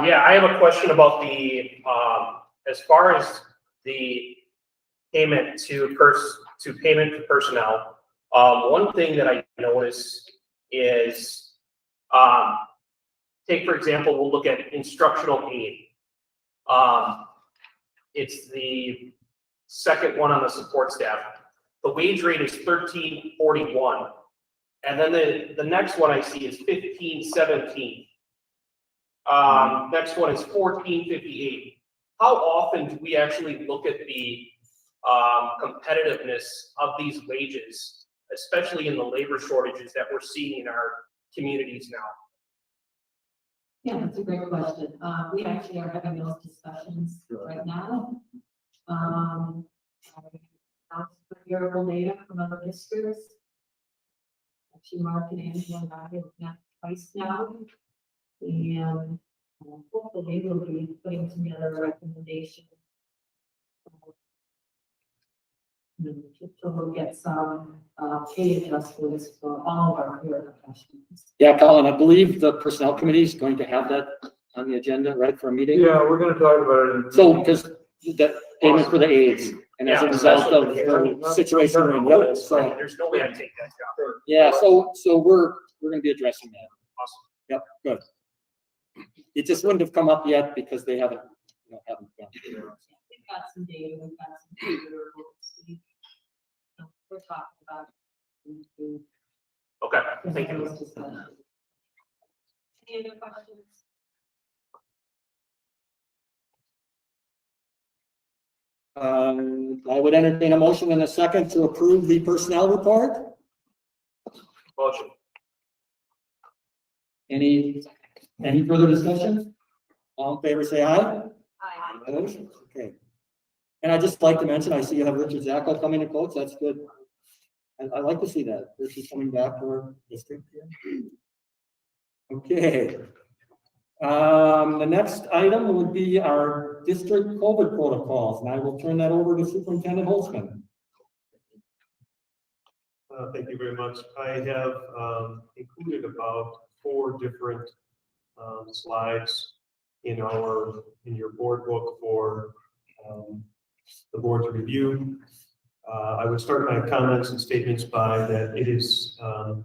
Yeah, I have a question about the, as far as the payment to payment to personnel. One thing that I notice is, take for example, we'll look at instructional aid. It's the second one on the support staff. The wage rate is $13.41. And then the next one I see is $15.17. Next one is $14.58. How often do we actually look at the competitiveness of these wages, especially in the labor shortages that we're seeing in our communities now? Yeah, that's a great question. We actually are having those discussions right now. Comparable data from other districts. Actually, Mark and Angela and I have met twice now. And hopefully they will be putting together a recommendation. So we'll get some pay adjustments for all of our career professionals. Yeah, Colin, I believe the personnel committee is going to have that on the agenda, right, for a meeting? Yeah, we're gonna talk about it. So, because the payment for the aides, and as a Yeah, result of especially the situation we're in, yep, so, There's no way I'd take that job. yeah, so we're gonna be addressing that. Awesome. Yep, good. It just wouldn't have come up yet because they haven't gone through it. We've got some data, we've got some figures, we're talking about it. Okay, thank you. Any other questions? I would entertain a motion in a second to approve the personnel report. Motion. Any further discussion? All in favor, say aye. Aye. Opposed? Okay. And I'd just like to mention, I see you have Richard Zacco coming to coach, that's good. I like to see that, Richard coming back to our district here. Okay. The next item would be our district COVID protocols, and I will turn that over to Superintendent Holtzman. Thank you very much. I have included about 4 different slides in your board book for the board to review. I would start my comments and statements by that it is an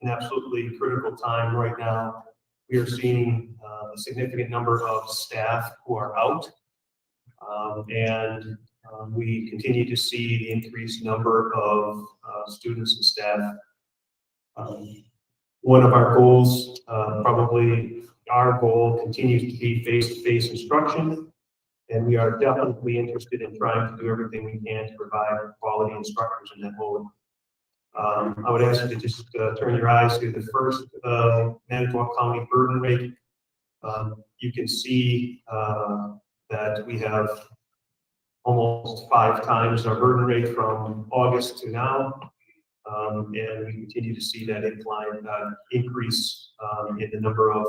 absolutely critical time right now. We are seeing a significant number of staff who are out, and we continue to see the increased number of students and staff. One of our goals, probably our goal, continues to be face-to-face instruction, and we are definitely interested in trying to do everything we can to provide quality instructors in that mode. I would ask you to just turn your eyes to the first Manitowoc County burden rate. You can see that we have almost 5 times our burden rate from August to now. And we continue to see that increase in the number of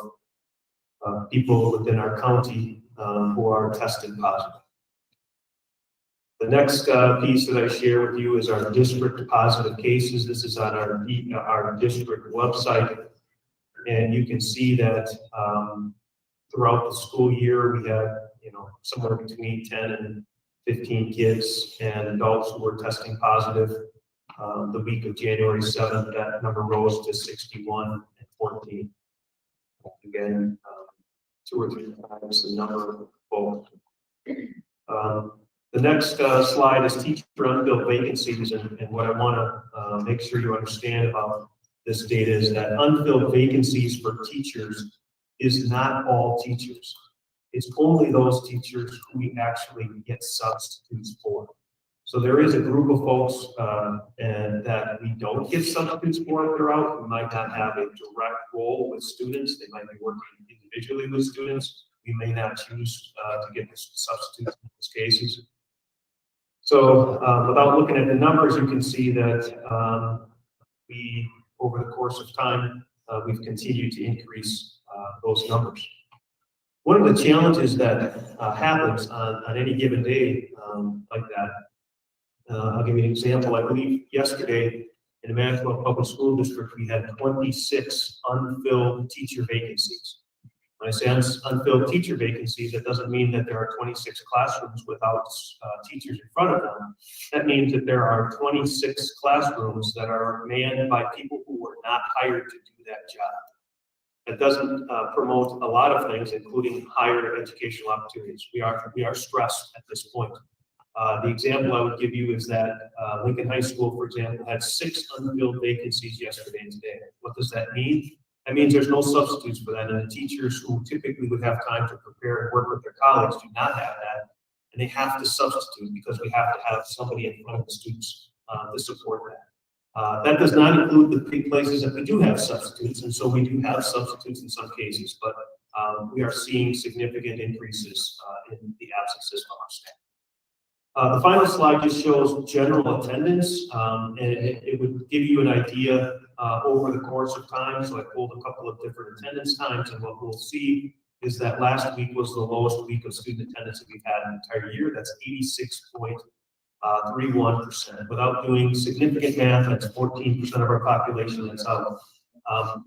people within our county who are tested positive. The next piece that I share with you is our district positive cases. This is on our district website. And you can see that throughout the school year, we had somewhere between 10 and 15 kids and adults who were testing positive. The week of January 7th, that number rose to 61 and 14. Again, 2 or 3 times the number of both. The next slide is teacher unfilled vacancies, and what I want to make sure you understand about this data is that unfilled vacancies for teachers is not all teachers. It's only those teachers who we actually get substitutes for. So there is a group of folks and that we don't get substitutes for if they're out, who might not have a direct role with students. They might be working individually with students. We may not choose to get substitutes in those cases. So without looking at the numbers, you can see that we, over the course of time, we've continued to increase those numbers. One of the challenges that happens on any given day like that, I'll give you an example. I believe yesterday in the Manitowoc Public School District, we had 26 unfilled teacher vacancies. When I say unfilled teacher vacancies, it doesn't mean that there are 26 classrooms without teachers in front of them. That means that there are 26 classrooms that are manned by people who were not hired to do that job. That doesn't promote a lot of things, including higher educational opportunities. We are stressed at this point. The example I would give you is that Lincoln High School, for example, had 6 unfilled vacancies yesterday and today. What does that mean? That means there's no substitutes for that, and the teachers who typically would have time to prepare and work with their colleagues do not have that, and they have to substitute because we have to have somebody in front of the students to support that. That does not include the places that we do have substitutes, and so we do have substitutes in some cases, but we are seeing significant increases in the absences from our staff. The final slide just shows general attendance, and it would give you an idea over the course of time. So I pulled a couple of different attendance times, and what we'll see is that last week was the lowest week of student attendance that we've had in the entire year. That's 86.31%. Without doing significant math, that's 14% of our population that's out.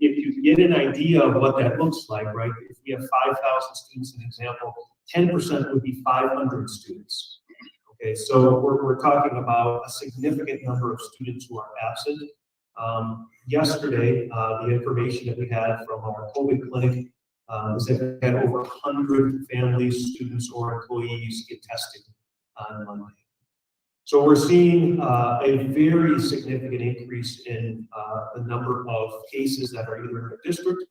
If you get an idea of what that looks like, right? If we have 5,000 students, an example, 10% would be 500 students. Okay, so we're talking about a significant number of students who are absent. Yesterday, the information that we had from our COVID clinic is that we had over 100 families, students, or employees get tested on Monday. So we're seeing a very significant increase in the number of cases that are either in our district.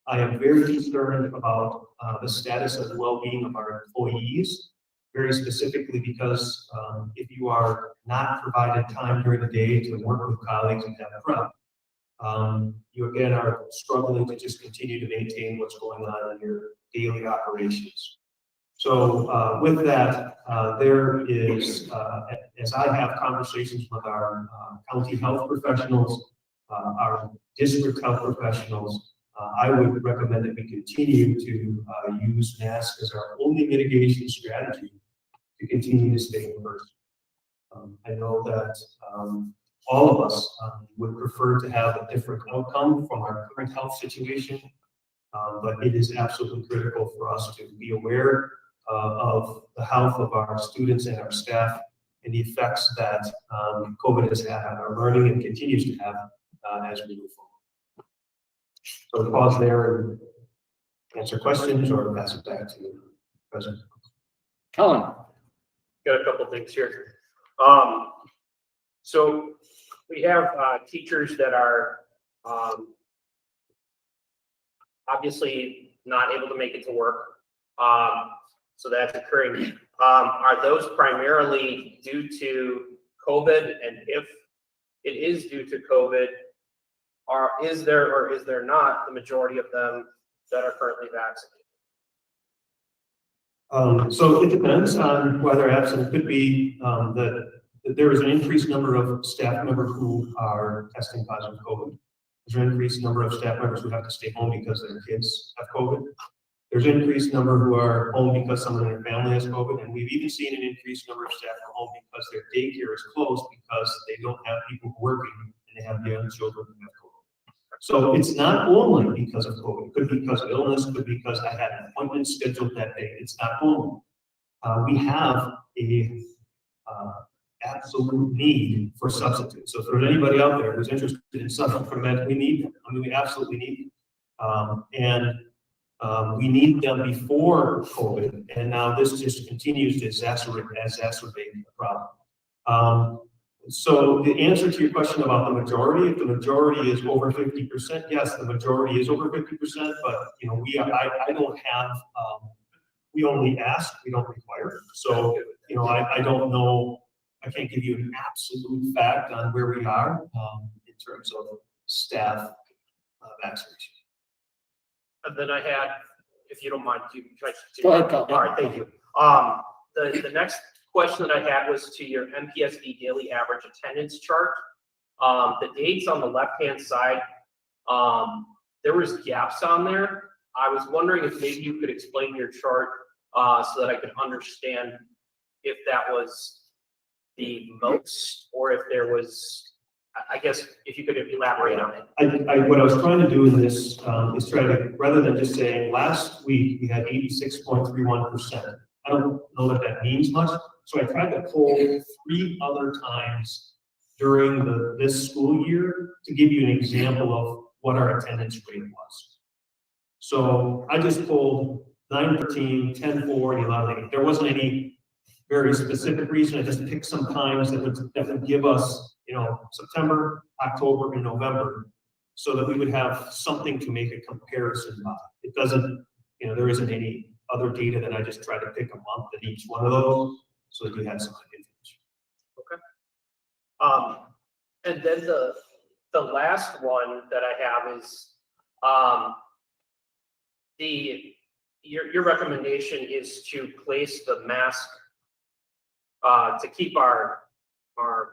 I am very concerned about the status of the well-being of our employees, very specifically because if you are not provided time during the day to work with colleagues and have prep, you again are struggling to just continue to maintain what's going on in your daily operations. So with that, there is, as I have conversations with our county health professionals, our district health professionals, I would recommend that we continue to use masks as our only mitigation strategy to continue to stay in person. I know that all of us would prefer to have a different outcome from our current health situation, but it is absolutely critical for us to be aware of the health of our students and our staff and the effects that COVID has had on our learning and continues to have as we move forward. So I'll pause there and answer questions or pass it back to you, President. Colin. Got a couple things here. So we have teachers that are obviously not able to make it to work. So that's occurring. Are those primarily due to COVID? And if it is due to COVID, is there or is there not the majority of them that are currently vaccinated? So it depends on whether absent. It could be that there is an increased number of staff members who are testing positive COVID. There's an increased number of staff members who have to stay home because their kids have COVID. There's an increased number who are home because someone in their family has COVID. And we've even seen an increased number of staff at home because their daycare is closed because they don't have people working and they have young children who have COVID. So it's not only because of COVID. It could be because of illness, it could be because I had an appointment scheduled that day. It's not only. We have a absolute need for substitutes. So if there's anybody out there who's interested in substitute for med, we need them. I mean, we absolutely need them. We need them before COVID, and now this just continues to exacerbate the problem. So the answer to your question about the majority, if the majority is over 50%, yes, the majority is over 50%, but you know, I don't have, we only ask, we don't require. So, you know, I don't know, I can't give you an absolute fact on where we are in terms of staff vaccination. And then I had, if you don't mind, Go ahead, Cal. All right, thank you. The next question that I had was to your MPSD daily average attendance chart. The dates on the left-hand side, there was gaps on there. I was wondering if maybe you could explain your chart so that I could understand if that was the most or if there was, I guess, if you could elaborate on it. What I was trying to do in this is try to, rather than just saying last week we had 86.31%. I don't know that that means much. So I tried to pull 3 other times during this school year to give you an example of what our attendance rate was. So I just pulled 9, 13, 10, 4, and 11. There wasn't any very specific reason. I just picked some times that would give us, September, October, and November, so that we would have something to make a comparison by. It doesn't, there isn't any other data that I just try to pick a month at each one of those, so that we have some information. Okay. And then the last one that I have is, your recommendation is to place the mask, to keep our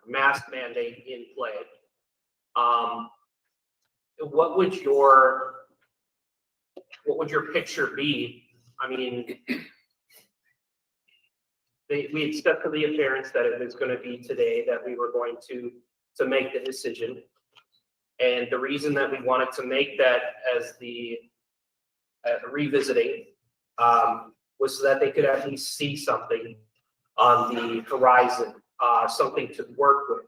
mask mandate in play. What would your picture be? I mean, we accepted the appearance that it was going to be today that we were going to make the decision. And the reason that we wanted to make that as the revisiting was so that they could at least see something on the horizon, something to work with.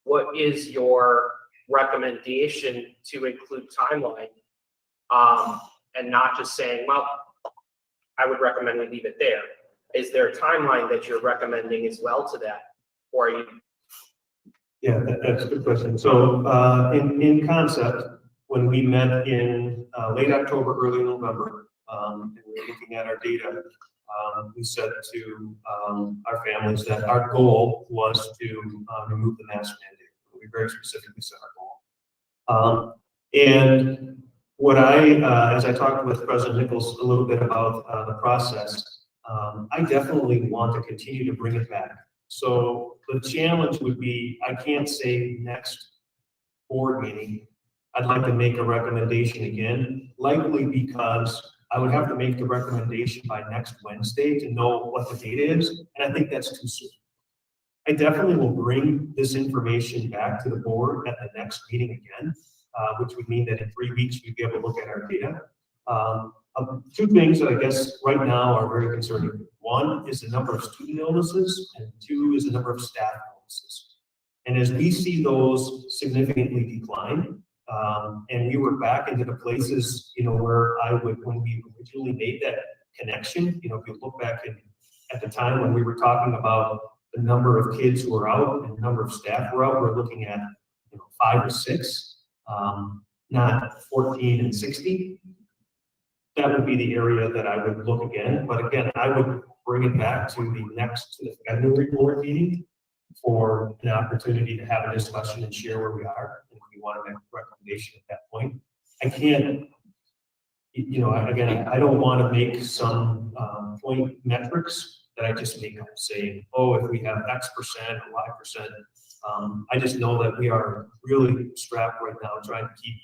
What is your recommendation to include timeline, and not just saying, well, I would recommend we leave it there? Is there a timeline that you're recommending as well to that? Or are you? Yeah, that's a good question. So in concept, when we met in late October, early November, and we were looking at our data, we said to our families that our goal was to remove the mask mandate. We very specifically set our goal. And what as I talked with President Nichols a little bit about the process, I definitely want to continue to bring it back. So the challenge would be, I can't say next board meeting, I'd like to make a recommendation again, likely because I would have to make the recommendation by next Wednesday to know what the data is, and I think that's too soon. I definitely will bring this information back to the board at the next meeting again, which would mean that in 3 weeks, we'd be able to look at our data. Two things that I guess right now are very concerning. One is the number of student illnesses, and two is the number of staff illnesses. And as we see those significantly decline, and we were back into the places, where when we originally made that connection, if you look back at the time when we were talking about the number of kids who are out and the number of staff who are out, we're looking at 5 or 6, not 14 and 60. That would be the area that I would look again. But again, I would bring it back to the February board meeting for an opportunity to have a discussion and share where we are. If we want to make a recommendation at that point, I can't, again, I don't want to make some point metrics that I just make up saying, oh, if we have X percent or Y percent. I just know that we are really strapped right now trying to keep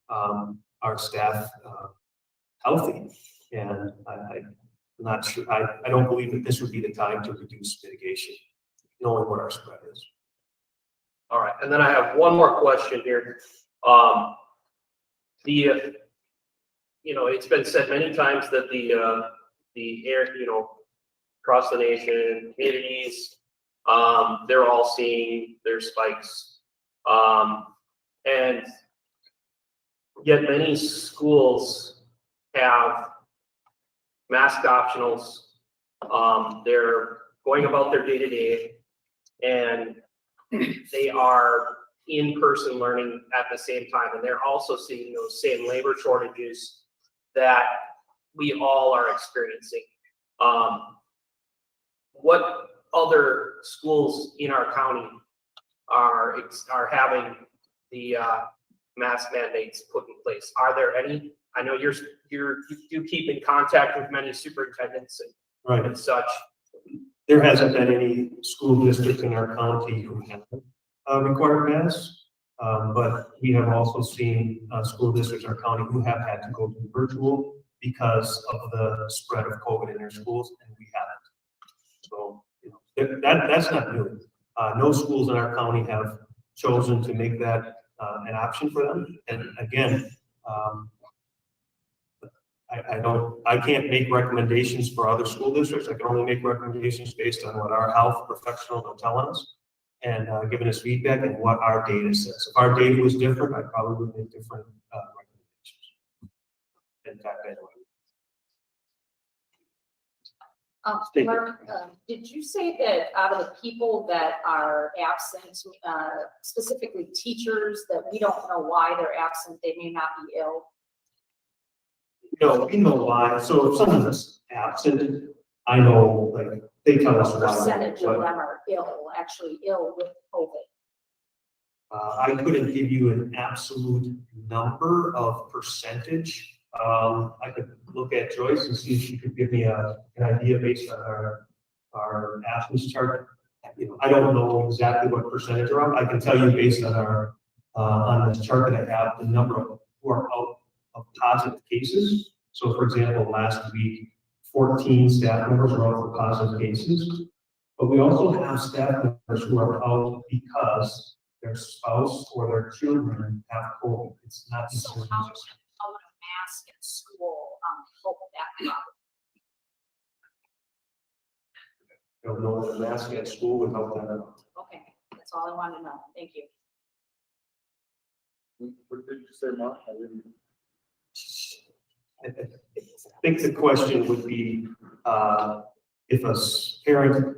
our staff healthy. And I'm not sure, I don't believe that this would be the time to reduce mitigation, knowing what our spread is. All right, and then I have one more question here. It's been said many times that the air, across the nation, communities, they're all seeing their spikes. And yet many schools have mask optionals. They're going about their day-to-day, and they are in-person learning at the same time. And they're also seeing those same labor shortages that we all are experiencing. What other schools in our county are having the mask mandates put in place? Are there any? I know you do keep in contact with many superintendents and such. There hasn't been any school district in our county who have required masks, but we have also seen school districts in our county who have had to go to virtual because of the spread of COVID in their schools, and we haven't. So that's not new. No schools in our county have chosen to make that an option for them. And again, I can't make recommendations for other school districts. I can only make recommendations based on what our health professionals are telling us and giving us feedback and what our data says. If our data was different, I probably would make different recommendations. In fact, anyway. Stacy. Mark, did you say that out of the people that are absent, specifically teachers, that we don't know why they're absent, they may not be ill? No, we know why. So if someone's absent, I know, like, they tell us why. Percentage of but, them are ill, actually ill with COVID. I couldn't give you an absolute number of percentage. I could look at Joyce and see if she could give me an idea based on our absence chart. You know, I don't know exactly what percentage are up. I can tell you based on on the chart that I have, the number of who are out of positive cases. So for example, last week, 14 staff members were out for positive cases. But we also have staff members who are out because their spouse or their children have COVID. It's not. So how would a mask in school help that problem? I don't know if the mask at school would help that out. Okay, that's all I wanted to know. Thank you. What did you say, Mark? I didn't. I think the question would be, if a parent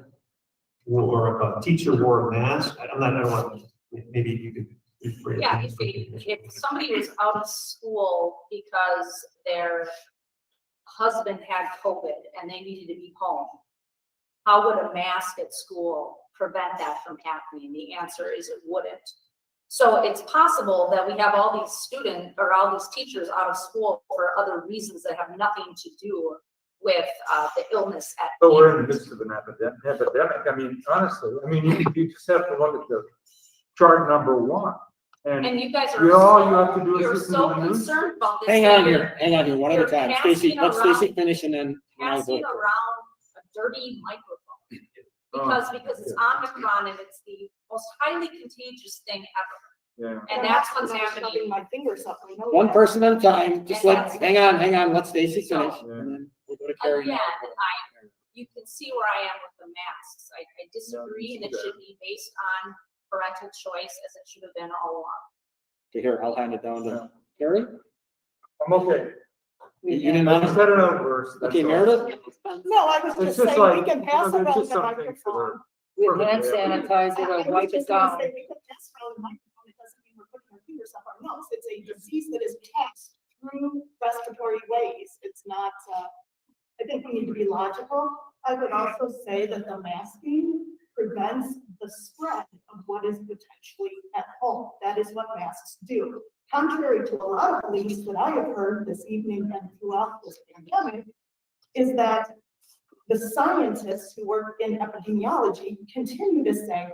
or if a teacher wore a mask, I don't want, maybe you could rephrase. Yeah, if somebody was out of school because their husband had COVID and they needed to be home, how would a mask at school prevent that from happening? The answer is it wouldn't. So it's possible that we have all these students or all these teachers out of school for other reasons that have nothing to do with the illness at But we're hand. in the midst of an epidemic. I mean, honestly, I mean, you just have to look at the chart number one. And you guys are all you have to do is you're listen so to the news. concerned about this. Hang on here, one at a You're time. passing Stacy, let around- Stacy finish and then. I'll Passing vote. around a dirty microphone. Oh. Because it's Omicron and it's the most highly contagious thing ever. Yeah. And that's what's when I was happening. shoving my fingers up my nose. One person at a time, just let, hang on, let Stacy So- finish. And then we'll go to Carrie. Again, you can see where I am with the masks. I disagree and it should be based on parental choice as it should have been all along. Okay, here, I'll hand it down to Carrie. I'm okay. You didn't I mind? just had an outburst. that's Okay, all. Meredith? No, I was It's just just saying, like, we can pass you know, around just the something microphone. for Hand the- sanitizer I or was wipe it just gonna down. say, we can pass around the microphone, it doesn't mean we're putting our fingers up our nose, it's a disease that is passed through respiratory ways, it's not, I think we need to be logical. I would also say that the masking prevents the spread of what is potentially at home, that is what masks do. Contrary to a lot of beliefs that I have heard this evening and throughout this pandemic, is that the scientists who work in epidemiology continue to say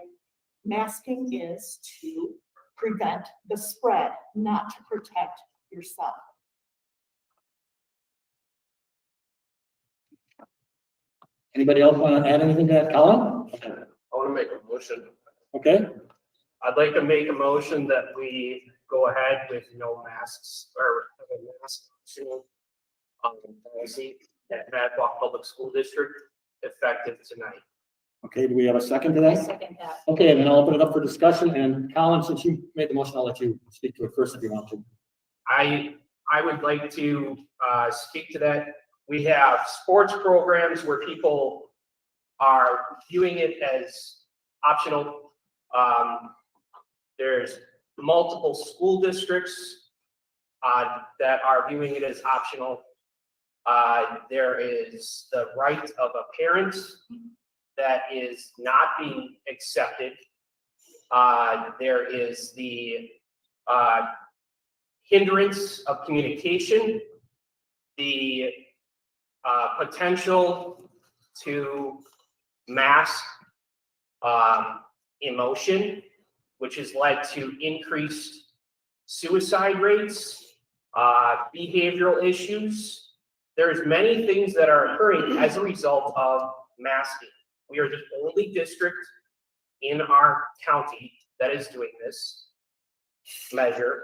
masking is to prevent the spread, not to protect yourself. Anybody else want to add anything to that, Colin? I want to make a motion. Okay, I'd like to make a motion that we go ahead with no masks or have a mask policy at Madwalk Public School District effective tonight. okay, do we have a second to I that? second that. Okay, and then I'll open it up for discussion, and Colin, since you made the motion, I'll let you speak to it first if you want to. I would like to speak to that. We have sports programs where people are viewing it as optional. There's multiple school districts that are viewing it as optional. There is the right of a parent that is not being accepted. There is the hindrance of communication, the potential to mask emotion, which has led to increased suicide rates, behavioral issues. There's many things that are occurring as a result of masking. We are the only district in our county that is doing this measure.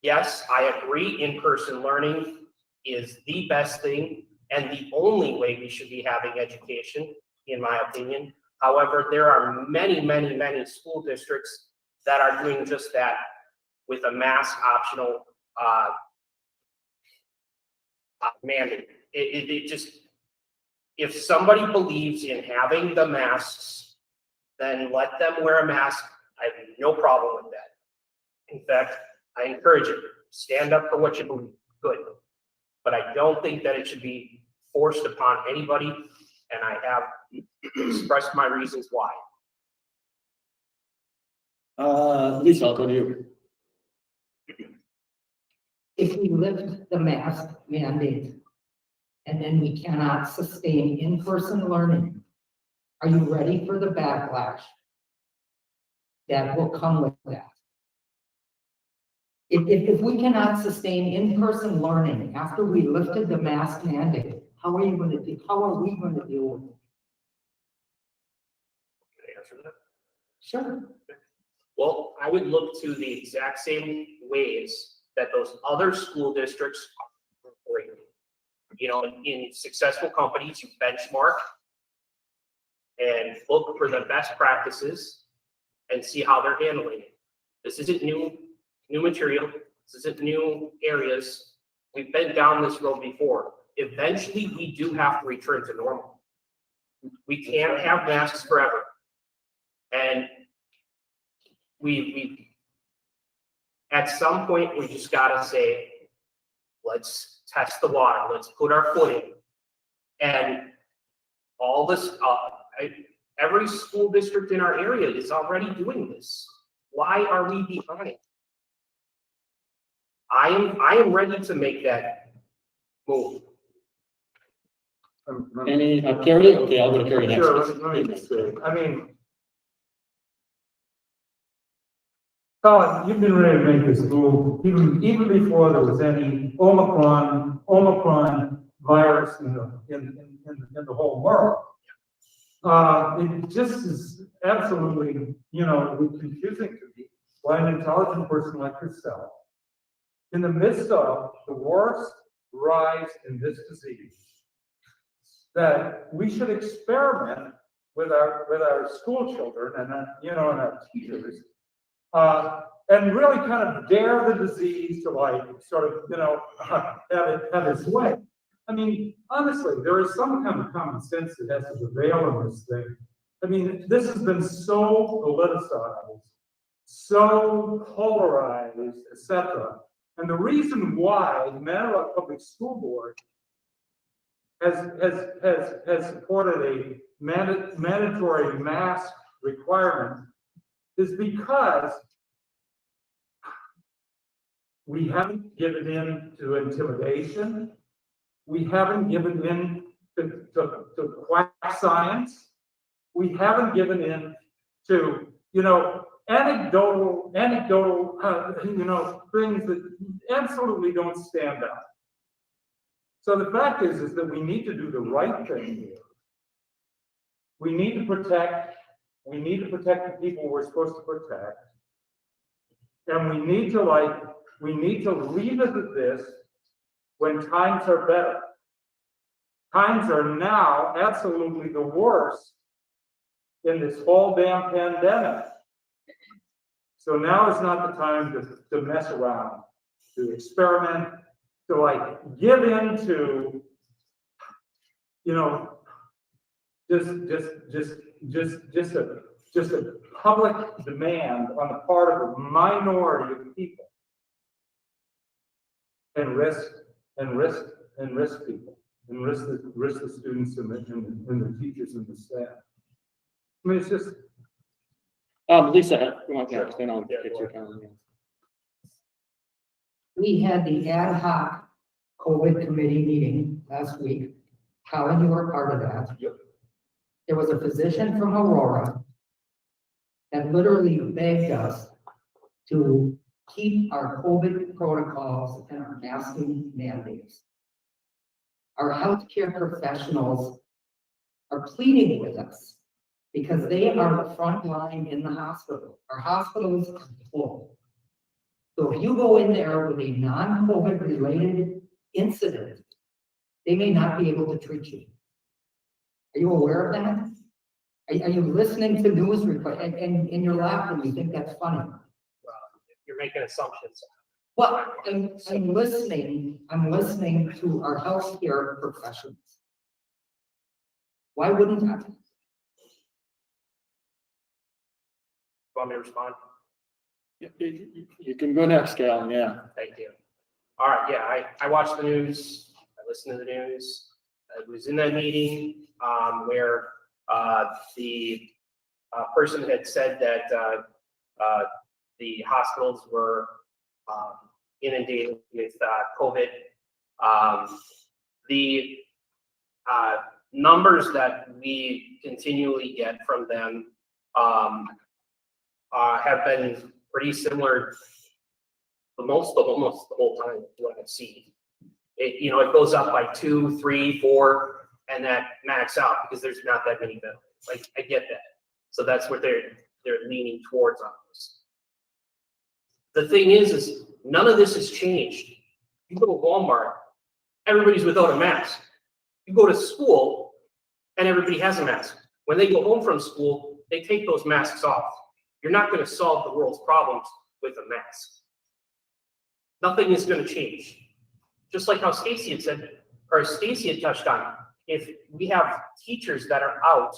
Yes, I agree, in-person learning is the best thing and the only way we should be having education, in my opinion. However, there are many, many, many school districts that are doing just that with a mask optional mandate. It just, if somebody believes in having the masks, then let them wear a mask. I have no problem with that. In fact, I encourage it. Stand up for what you believe. Good. But I don't think that it should be forced upon anybody, and I have expressed my reasons why. Lisa, I'll go to you. If we lift the mask mandate and then we cannot sustain in-person learning, are you ready for the backlash that will come with that? If we cannot sustain in-person learning after we lifted the mask mandate, how are we going to deal with it? Can I answer that? Sure. Well, I would look to the exact same ways that those other school districts are operating. You know, in successful companies, you benchmark and look for the best practices and see how they're handling it. This isn't new material. This isn't new areas. We've been down this road before. Eventually, we do have to return to normal. We can't have masks forever. And we at some point, we just gotta say, let's test the water. Let's put our foot in. And all this, every school district in our area is already doing this. Why are we behind? I am ready to make that move. Any, Carrie? Okay, I'll go to Carrie next. Sure, let me just say, I mean, Colin, you've been ready to make this move even before there was any Omicron virus in the whole world. It just is absolutely, confusing to me why an intelligent person like yourself, in the midst of the worst rise in this disease, that we should experiment with our school children and and our teachers, and really kind of dare the disease to have its way. I mean, honestly, there is some kind of common sense that has to prevail in this thing. I mean, this has been so politicized, so polarized, etc. And the reason why the Manitowoc Public School Board has supported a mandatory mask requirement is because we haven't given in to intimidation. We haven't given in to quack science. We haven't given in to, anecdotal, things that absolutely don't stand out. So the fact is that we need to do the right thing here. We need to protect the people we're supposed to protect. And we need to revisit this when times are better. Times are now absolutely the worst in this whole damn pandemic. So now is not the time to mess around, to experiment, to give in to, just a public demand on the part of a minority of people, and risk people, and risk the students and the teachers and the staff. I mean, it's just. Lisa, you want to then I'll get your comment. We had the ad hoc COVID committee meeting last week. Colin, you were part of that. Yep. There was a physician from Aurora that literally begged us to keep our COVID protocols and our masking mandates. Our healthcare professionals are pleading with us because they are the front line in the hospital. Our hospitals are full. So if you go in there with a non-COVID related incident, they may not be able to treat you. Are you aware of that? Are you listening to news reports and you're laughing, you think that's funny? Well, you're making assumptions. Well, I'm listening to our healthcare professionals. Why wouldn't I? Want me to respond? You can go next, Cal, yeah. Thank you. All right, yeah, I watched the news, I listened to the news. I was in that meeting, where, the, person had said that, the hospitals were, inundated with, COVID. The, numbers that we continually get from them, have been pretty similar almost the whole time to what I've seen. It, you know, it goes up by 2, 3, 4, and that max out because there's not that many ventilators. Like, I get that. So that's what they're leaning towards on this. The thing is none of this has changed. You go to Walmart, everybody's without a mask. You go to school, and everybody has a mask. When they go home from school, they take those masks off. You're not going to solve the world's problems with a mask. Nothing is going to change. Just like how Stacy had said, or Stacy had touched on, if we have teachers that are out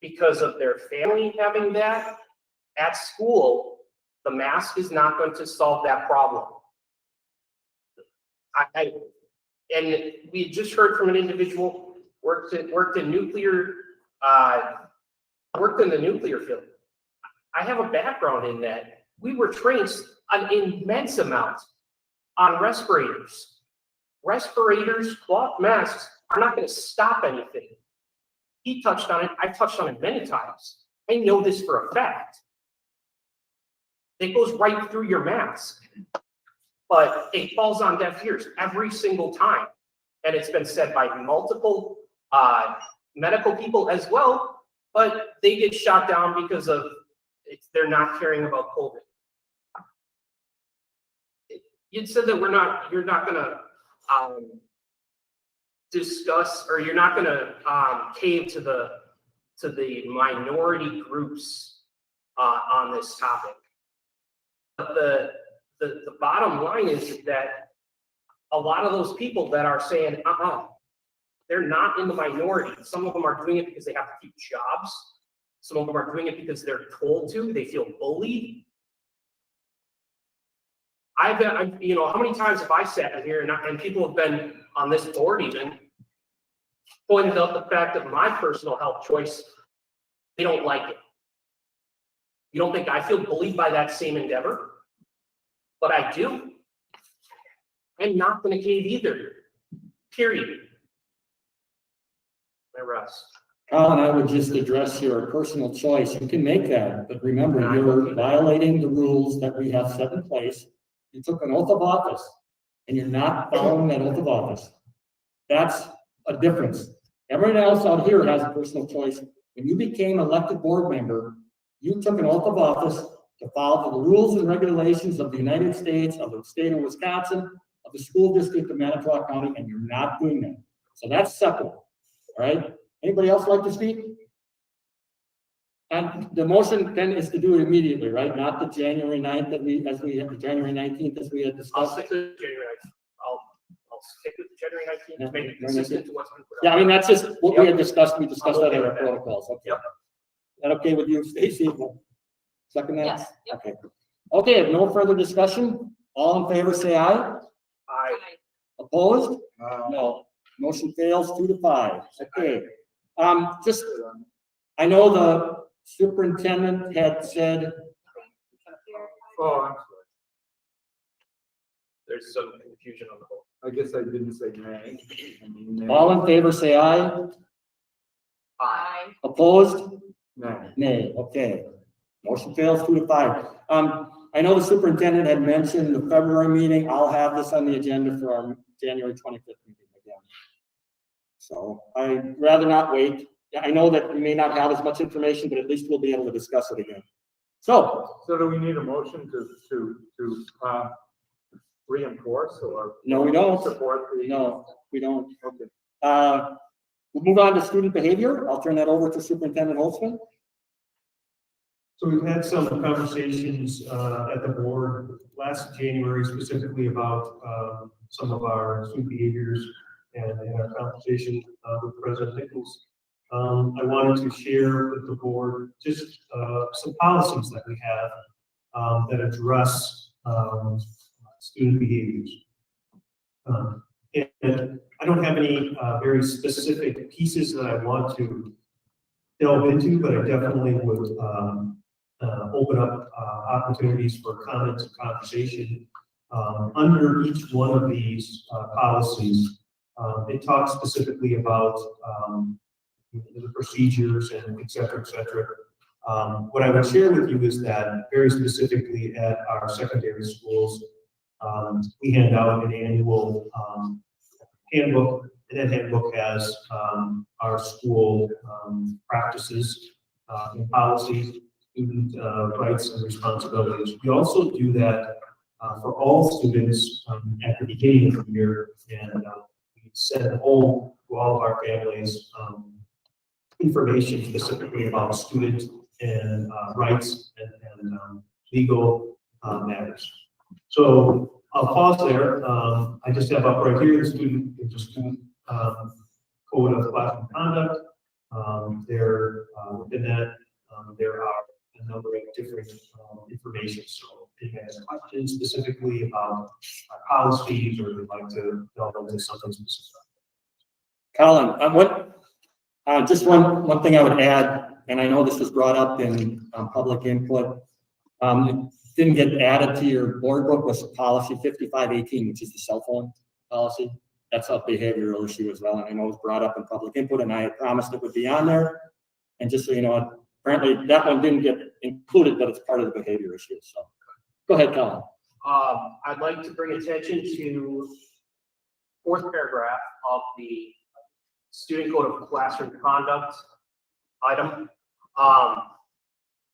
because of their family having that at school, the mask is not going to solve that problem. And we just heard from an individual worked in the nuclear field. I have a background in that. We were trained an immense amount on respirators. Respirators, cloth masks are not going to stop anything. He touched on it. I've touched on it many times. I know this for a fact. It goes right through your mask, but it falls on deaf ears every single time. And it's been said by multiple medical people as well, but they get shot down because of they're not caring about COVID. You said that you're not going to discuss, or you're not going to cave to the minority groups on this topic. But the bottom line is that a lot of those people that are saying, they're not in the minority. Some of them are doing it because they have to keep jobs. Some of them are doing it because they're told to. They feel bullied. You know, how many times have I sat in here and people have been on this board even pointed out the fact that my personal health choice, they don't like it. You don't think I feel bullied by that same endeavor? But I do. I'm not going to cave either. Period. I rest. Colin, I would just address your personal choice. You can make that, but remember, you're violating the rules that we have set in place. You took an oath of office, and you're not following that oath of office. That's a difference. Everyone else out here has a personal choice. When you became elected board member, you took an oath of office to follow the rules and regulations of the United States, of the state of Wisconsin, of the school district of Manitowoc County, and you're not doing that. So that's separate, all right? Anybody else like to speak? And the motion then is to do it immediately, right? Not the January 9th the January 19th as we had discussed. I'll stick to January 19th. I'll stick with January 19th to make it consistent to what's been put out. Yeah, I mean, that's just what we had discussed. We discussed that in our protocols. Okay. Yep. Is that okay with you, Stacy? Second that? Yes. Yep. Okay. Okay, if no further discussion, all in favor, say aye. Aye. Opposed? No. Motion fails 2-5. Okay. Just, I know the superintendent had said. Oh, I'm sorry. There's some confusion on the whole. I guess I didn't say nay. I mean, nay. All in favor, say aye. Aye. Opposed? Nay. Nay. Okay. Motion fails 2-5. I know the superintendent had mentioned the February meeting. I'll have this on the agenda for our January 25th meeting again. So I'd rather not wait. I know that we may not have as much information, but at least we'll be able to discuss it again. So do we need a motion to reinforce or? No, we don't. Support the? No, we don't. Okay. We'll move on to student behavior. I'll turn that over to Superintendent Holtzman. So we've had some conversations at the board last January specifically about some of our student behaviors and in our conversation with President Nichols, I wanted to share with the board just some policies that we have that address student behaviors. And I don't have any very specific pieces that I want to delve into, but I definitely would open up opportunities for comments and conversation. Under each one of these policies, it talks specifically about the procedures and et cetera, et cetera. What I would share with you is that very specifically at our secondary schools, we hand out an annual handbook, and that handbook has our school practices and policies, student rights and responsibilities. We also do that for all students at the beginning of the year, and we send home to all of our families information specifically about student and rights and legal matters. So I'll pause there. I just have up right here the student code of classroom conduct. Within that, there are a number of different information. So if you have questions specifically about our policies, or would like to delve into something specific. Colin, just one thing I would add, and I know this was brought up in public input, it didn't get added to your board book, was policy 5518, which is the cell phone policy. That's a behavioral issue as well, and I know it was brought up in public input, and I had promised it would be on there. And just so you know, apparently that one didn't get included, but it's part of the behavior issue. So go ahead, Colin. I'd like to bring attention to fourth paragraph of the student code of classroom conduct item.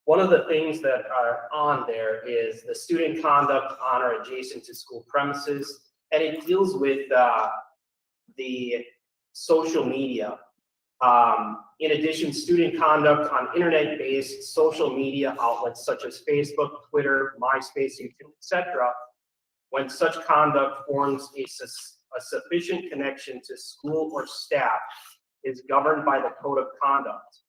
One of the things that are on there is the student conduct on or adjacent to school premises, and it deals with the social media. In addition, student conduct on internet-based social media outlets such as Facebook, Twitter, MySpace, YouTube, etc., when such conduct forms a sufficient connection to school or staff, is governed by the code of conduct.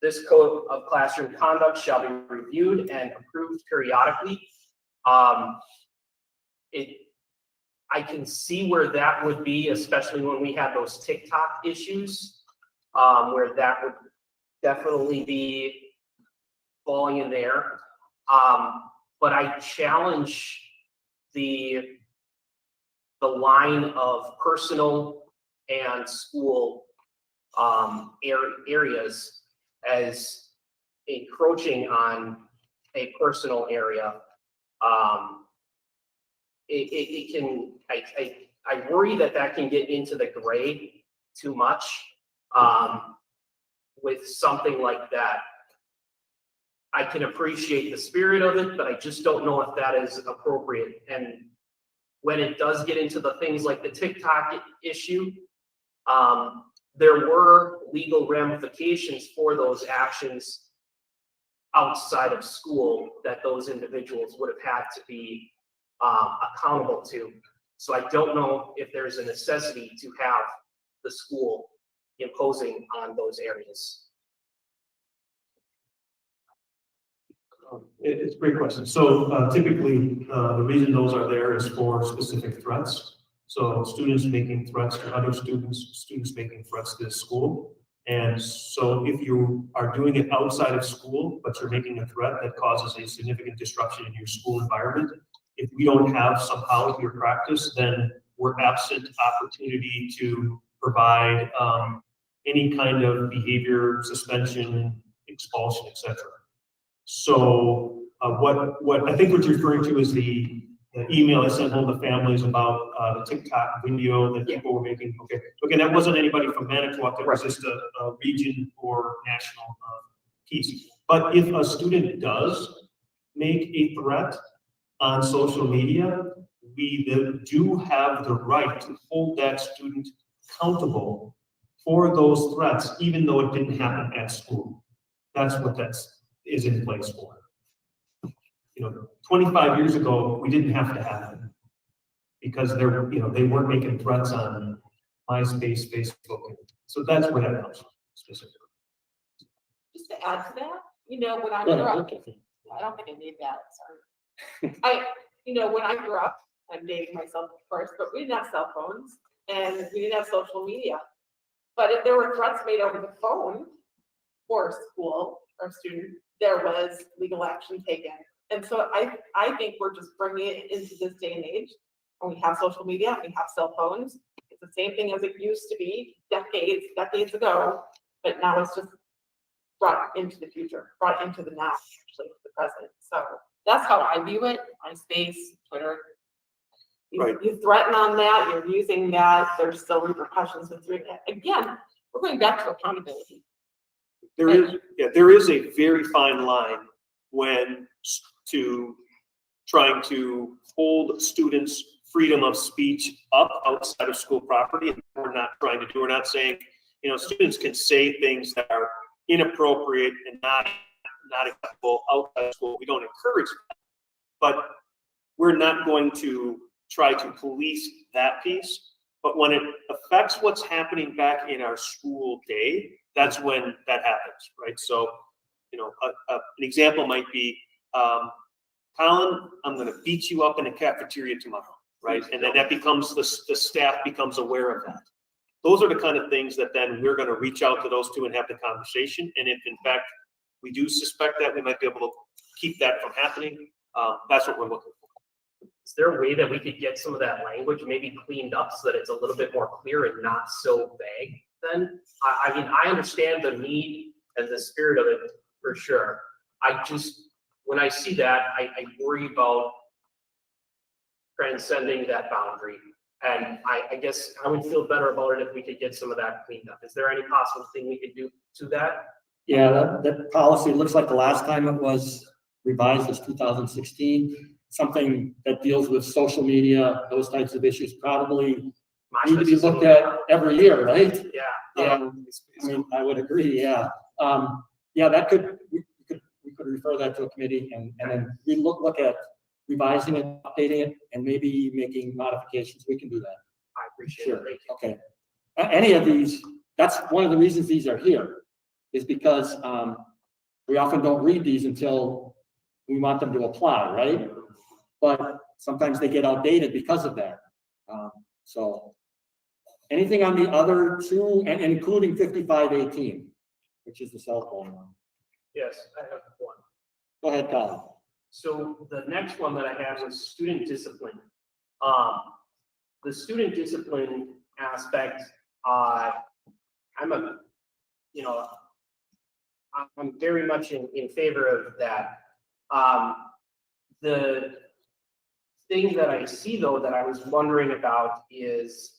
This code of classroom conduct shall be reviewed and approved periodically. I can see where that would be, especially when we have those TikTok issues, where that would definitely be falling in there. But I challenge the line of personal and school areas as encroaching on a personal area. I worry that can get into the gray too much with something like that. I can appreciate the spirit of it, but I just don't know if that is appropriate. And when it does get into the things like the TikTok issue, there were legal ramifications for those actions outside of school that those individuals would have had to be accountable to. So I don't know if there's a necessity to have the school imposing on those areas. It's a great question. So typically, the reason those are there is for specific threats. So students making threats to other students making threats to the school. And so if you are doing it outside of school, but you're making a threat that causes a significant disruption in your school environment, if we don't have some policy or practice, then we're absent opportunity to provide any kind of behavior, suspension, expulsion, etc. So what I think what you're referring to is the email I sent home to families about the TikTok video that people were making. Okay, so again, that wasn't anybody from Manitowoc, it was just a region or national piece. But if a student does make a threat on social media, we do have the right to hold that student accountable for those threats, even though it didn't happen at school. That's what that is in place for. 25 years ago, we didn't have to have it. because they're, you know, they weren't making threats on MySpace, Facebook. So that's where that comes from specifically. Just to add to that, you know, when I grew up, I don't think I need that, sorry. When I grew up, I'm dating myself, of course, but we didn't have cell phones and we didn't have social media. But if there were threats made over the phone for a school or student, there was legal action taken. And so I think we're just bringing it into this day and age. When we have social media, we have cell phones. It's the same thing as it used to be decades ago, but now it's just brought into the future, brought into the now, actually, the present. So that's how I view it. MySpace, Twitter. You threaten on that, you're using that, there's still repercussions with it. Again, we're going back to accountability. There is a very fine line when to trying to hold students' freedom of speech up outside of school property. And we're not trying to do, we're not saying, you know, students can say things that are inappropriate and not acceptable outside of school. We don't encourage that, but we're not going to try to police that piece. But when it affects what's happening back in our school day, that's when that happens, right? So, you know, an example might be, Colin, I'm going to beat you up in the cafeteria tomorrow, right? And then that becomes, the staff becomes aware of that. Those are the kind of things that then we're going to reach out to those two and have the conversation. And if in fact we do suspect that, we might be able to keep that from happening. That's what we're looking for. Is there a way that we could get some of that language maybe cleaned up so that it's a little bit more clear and not so vague then? I mean, I understand the need and the spirit of it for sure. I just, when I see that, I worry about transcending that boundary. And I guess I would feel better about it if we could get some of that cleaned up. Is there any possible thing we could do to that? Yeah, that policy looks like the last time it was revised was 2016. Something that deals with social media, those types of issues probably need to be looked at every year, right? Yeah. Yeah, I mean, I would agree, yeah. That we could refer that to a committee and then we look at revising it, updating it, and maybe making modifications. We can do that. I appreciate it. Thank you. Okay. Any of these, that's one of the reasons these are here, is because we often don't read these until we want them to apply, right? But sometimes they get outdated because of that. So anything on the other two, and including 5518, which is the cell phone one. Yes, I have one. Go ahead, Colin. So the next one that I had was student discipline. The student discipline aspect, I'm very much in favor of that. The thing that I see though that I was wondering about is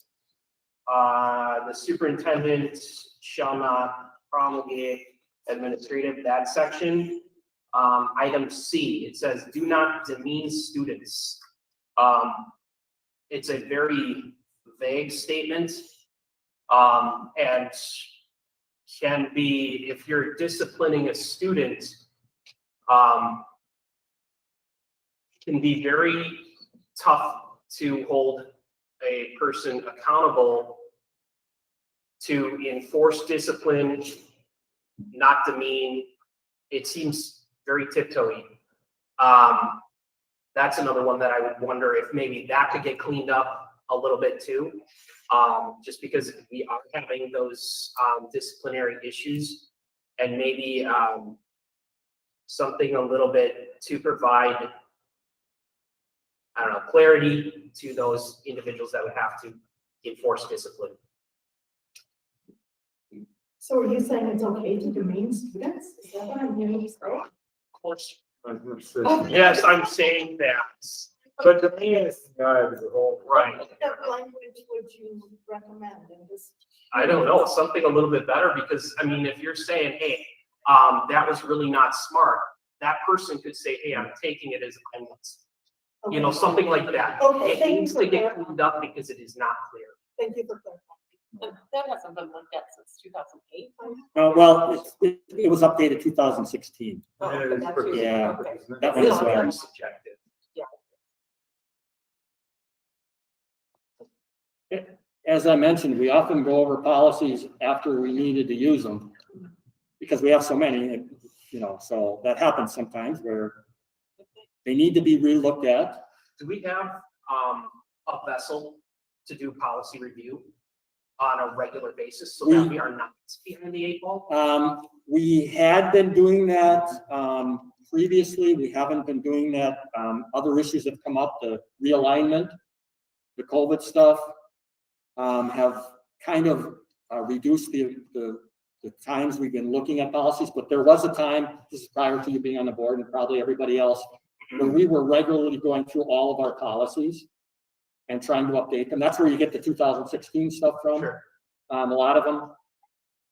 the superintendent shall not promulgate administrative, that section. Item C, it says, do not demean students. It's a very vague statement. And can be, if you're disciplining a student, can be very tough to hold a person accountable to enforce discipline, not demean. It seems very tiptoey. That's another one that I would wonder if maybe that could get cleaned up a little bit too. Just because we are having those disciplinary issues, and maybe something a little bit to provide, I don't know, clarity to those individuals that would have to enforce discipline. So are you saying it's okay to demean students? Is that what I'm hearing you say? Of course. Yes, I'm saying that. But the thing is, right. What language would you recommend in this? I don't know, something a little bit better, because I mean, if you're saying, hey, that was really not smart, that person could say, hey, I'm taking it as a kindness. You know, something like that. Okay, It needs to get cleaned up because it is not clear. Thank you for clarifying. That hasn't been looked at since 2008. Well, it was updated 2016. Oh, Yeah, that's true. Yeah. Okay. That one is Very very subjective. Yeah. as I mentioned, we often go over policies after we needed to use them because we have so many, you know, so that happens sometimes where they need to be relooked at. Do we have, a vessel to do policy review on a regular basis so that we are not behind the eight ball? We had been doing that, previously. We haven't been doing that. Other issues have come up, the realignment, the COVID stuff, have kind of reduced the times we've been looking at policies, but there was a time, this is prior to you being on the board and probably everybody else, when we were regularly going through all of our policies and trying to update them. That's where you get the 2016 stuff from. Sure. A lot of them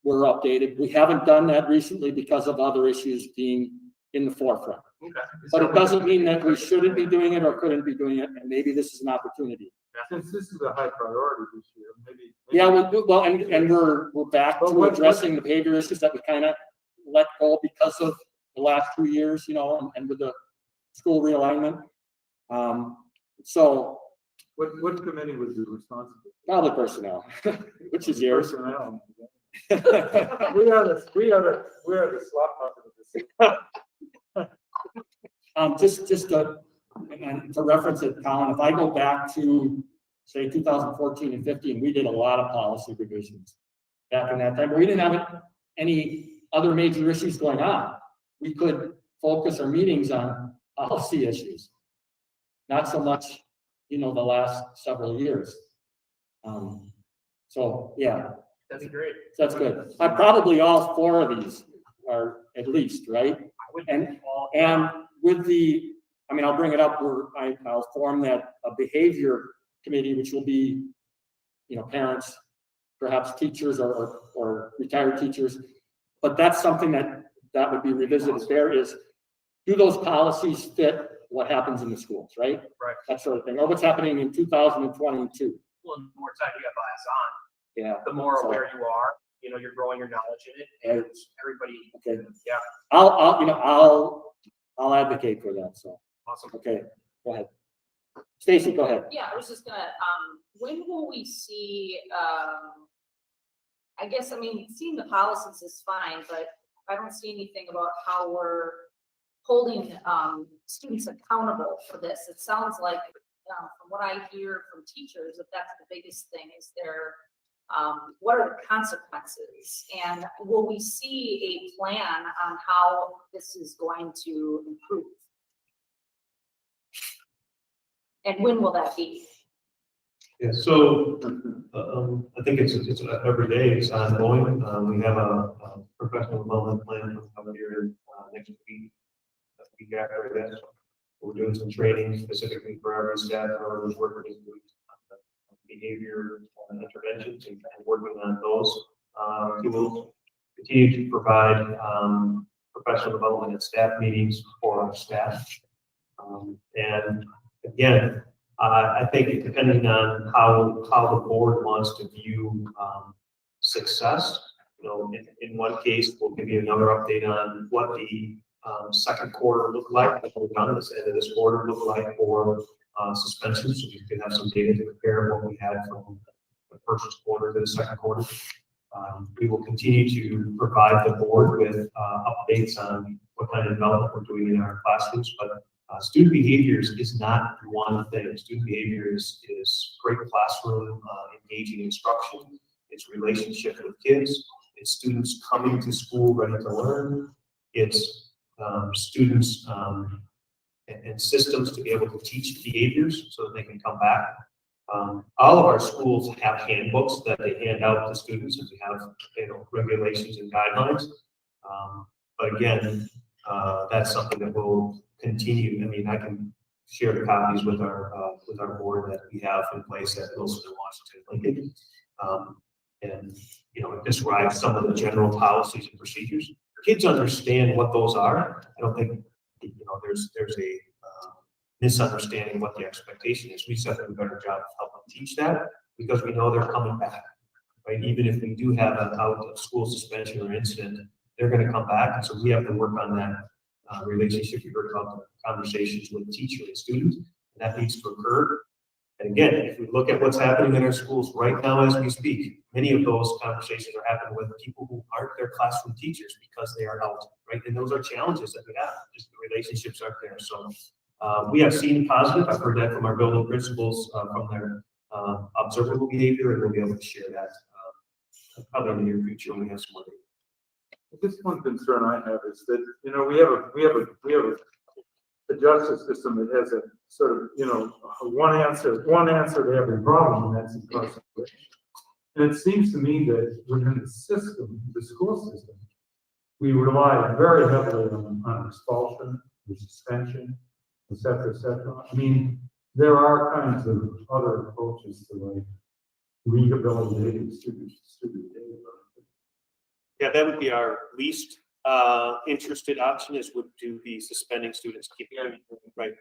were updated. We haven't done that recently because of other issues being in the forefront. Okay. But it doesn't mean that we shouldn't be doing it or couldn't be doing it, and maybe this is an opportunity. Since this is a high priority this year, maybe. Yeah, well, and we're back But to what- addressing the behavior issues that we kind of let go because of the last 2 years, you know, and with the school realignment. So What committee would be responsible? probably personnel, which is yours. Personnel. We are the slop bucket of this. Just to reference it, Colin, if I go back to, say, 2014 and 15, we did a lot of policy revisions back in that time. We didn't have any other major issues going on. We could focus our meetings on policy issues, not so much, you know, the last several years. So, yeah, That'd be great. that's good. Probably all 4 of these are at least, right? And with the, I mean, I'll bring it up where I'll form that a behavior committee, which will be, you know, parents, perhaps teachers or retired teachers. But that's something that would be revisited there is, do those policies fit what happens in the schools, right? Right. That sort of thing, or what's happening in 2022. Well, the more time you have eyes on, Yeah. the more So- aware you are, you know, you're growing your knowledge in it, and everybody, Okay. yeah, I'll advocate for that, so, awesome. okay, go ahead. Stacy, go ahead. Yeah, I was just gonna, when will we see, I guess, I mean, seeing the policies is fine, but I don't see anything about how we're holding, students accountable for this. It sounds like, from what I hear from teachers, that that's the biggest thing is what are the consequences? And will we see a plan on how this is going to improve? And when will that be? Yeah, so, I think it's every day, it's ongoing. We have a professional development plan coming here next week. The week after that, we're doing some training specifically for our staff, or those workers doing behavior interventions and working on those. We will continue to provide professional development and staff meetings for our staff. And again, I think depending on how the board wants to view success, you know, in one case, we'll give you another update on what the second quarter looked like, what we've done this end of this quarter looked like for suspensions, so we can have some data to compare what we had from the first quarter to the second quarter. We will continue to provide the board with updates on what kind of development we're doing in our classrooms, but student behaviors is not one thing. Student behavior is great classroom engaging instruction. It's relationship with kids. It's students coming to school ready to learn. It's students and systems to be able to teach behaviors so that they can come back. All of our schools have handbooks that they hand out to students, and we have, you know, regulations and guidelines. But again, that's something that will continue. I mean, I can share the copies with our board that we have in place at Wilson and Washington, Lincoln. And, you know, it describes some of the general policies and procedures. Kids understand what those are. I don't think, you know, there's a misunderstanding what the expectation is. We set them a better job of helping teach that because we know they're coming back, right? Even if we do have an out of school suspension or incident, they're going to come back. And so we have to work on that relationship. We heard about the conversations with teacher and student, and that needs to occur. And again, if we look at what's happening in our schools right now as we speak, many of those conversations are happening with people who aren't their classroom teachers because they are out, right? And those are challenges that we have, just the relationships aren't there. So we have seen positive, I've heard that from our building principals, from their observable behavior, and we'll be able to share that probably in the near future when we have some more data. Just one concern I have is that, you know, we have a justice system that has a sort of, you know, one answer to every problem, and that's incarceration. And it seems to me that within the system, the school system, we rely very heavily on expulsion, or suspension, et cetera, et cetera. I mean, there are kinds of other approaches to like rehabilitating student behavior. Yeah, that would be our least interested option would be suspending students, keeping them, right?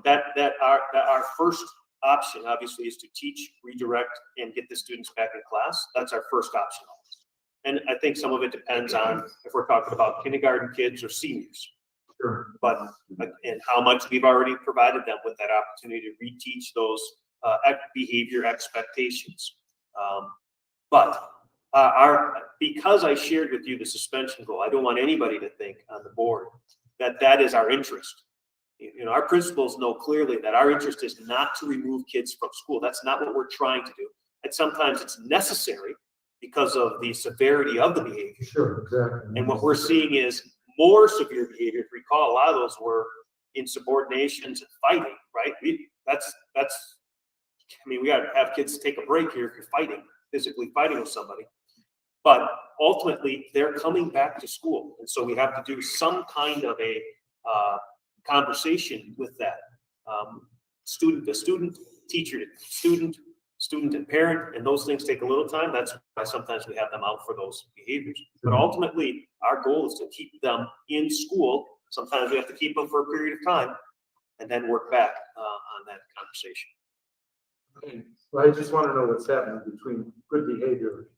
That our first option obviously is to teach, redirect, and get the students back in class. That's our first option. And I think some of it depends on if we're talking about kindergarten kids or seniors. Sure. But and how much we've already provided them with that opportunity to reteach those behavior expectations. Because I shared with you the suspension goal, I don't want anybody to think on the board that is our interest. You know, our principals know clearly that our interest is not to remove kids from school. That's not what we're trying to do. And sometimes it's necessary because of the severity of the behavior. Sure, exactly. And what we're seeing is more severe behavior. If you recall, a lot of those were insubordinations and fighting, right? I mean, we got to have kids take a break here if you're fighting, physically fighting with somebody. But ultimately, they're coming back to school. And so we have to do some kind of a conversation with that student to student, teacher to student, student and parent, and those things take a little time. That's why sometimes we have them out for those behaviors. But ultimately, our goal is to keep them in school. Sometimes we have to keep them for a period of time and then work back on that conversation. Well, I just want to know what's happening between good behavior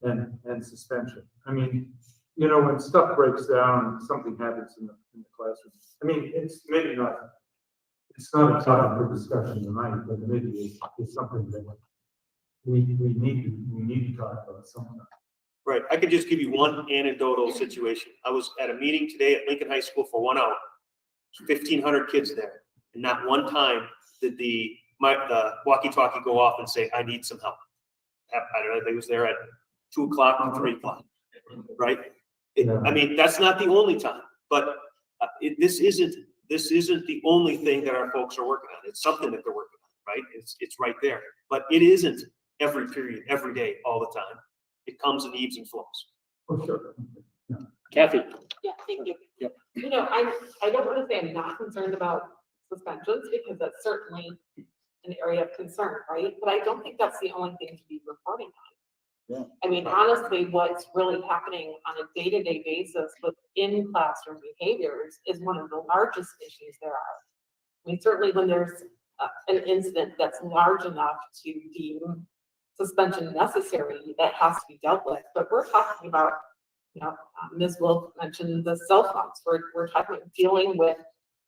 and suspension. I mean, you know, when stuff breaks down and something happens in the classroom, I mean, it's not a topic for discussion tonight, but maybe it's something that we need to talk about sometime. Right. I could just give you one anecdotal situation. I was at a meeting today at Lincoln High School for 1 hour, 1,500 kids there, and not one time did the walkie-talkie go off and say, "I need some help." I don't know. They was there at 2 o'clock and 3 o'clock, right? I mean, that's not the only time, but this isn't the only thing that our folks are working on. It's something that they're working on, right? It's right there, but it isn't every period, every day, all the time. It comes in ebbs and flows. Oh, sure. Kathy? Yeah, thank you. Yep. You know, I don't want to say I'm not concerned about suspensions because that's certainly an area of concern, right? But I don't think that's the only thing to be reporting on. Yeah. I mean, honestly, what's really happening on a day-to-day basis within classroom behaviors is one of the largest issues there are. I mean, certainly when there's an incident that's large enough to deem suspension necessary, that has to be dealt with. But we're talking about, you know, Ms. Wolf mentioned the cell phones. We're talking dealing with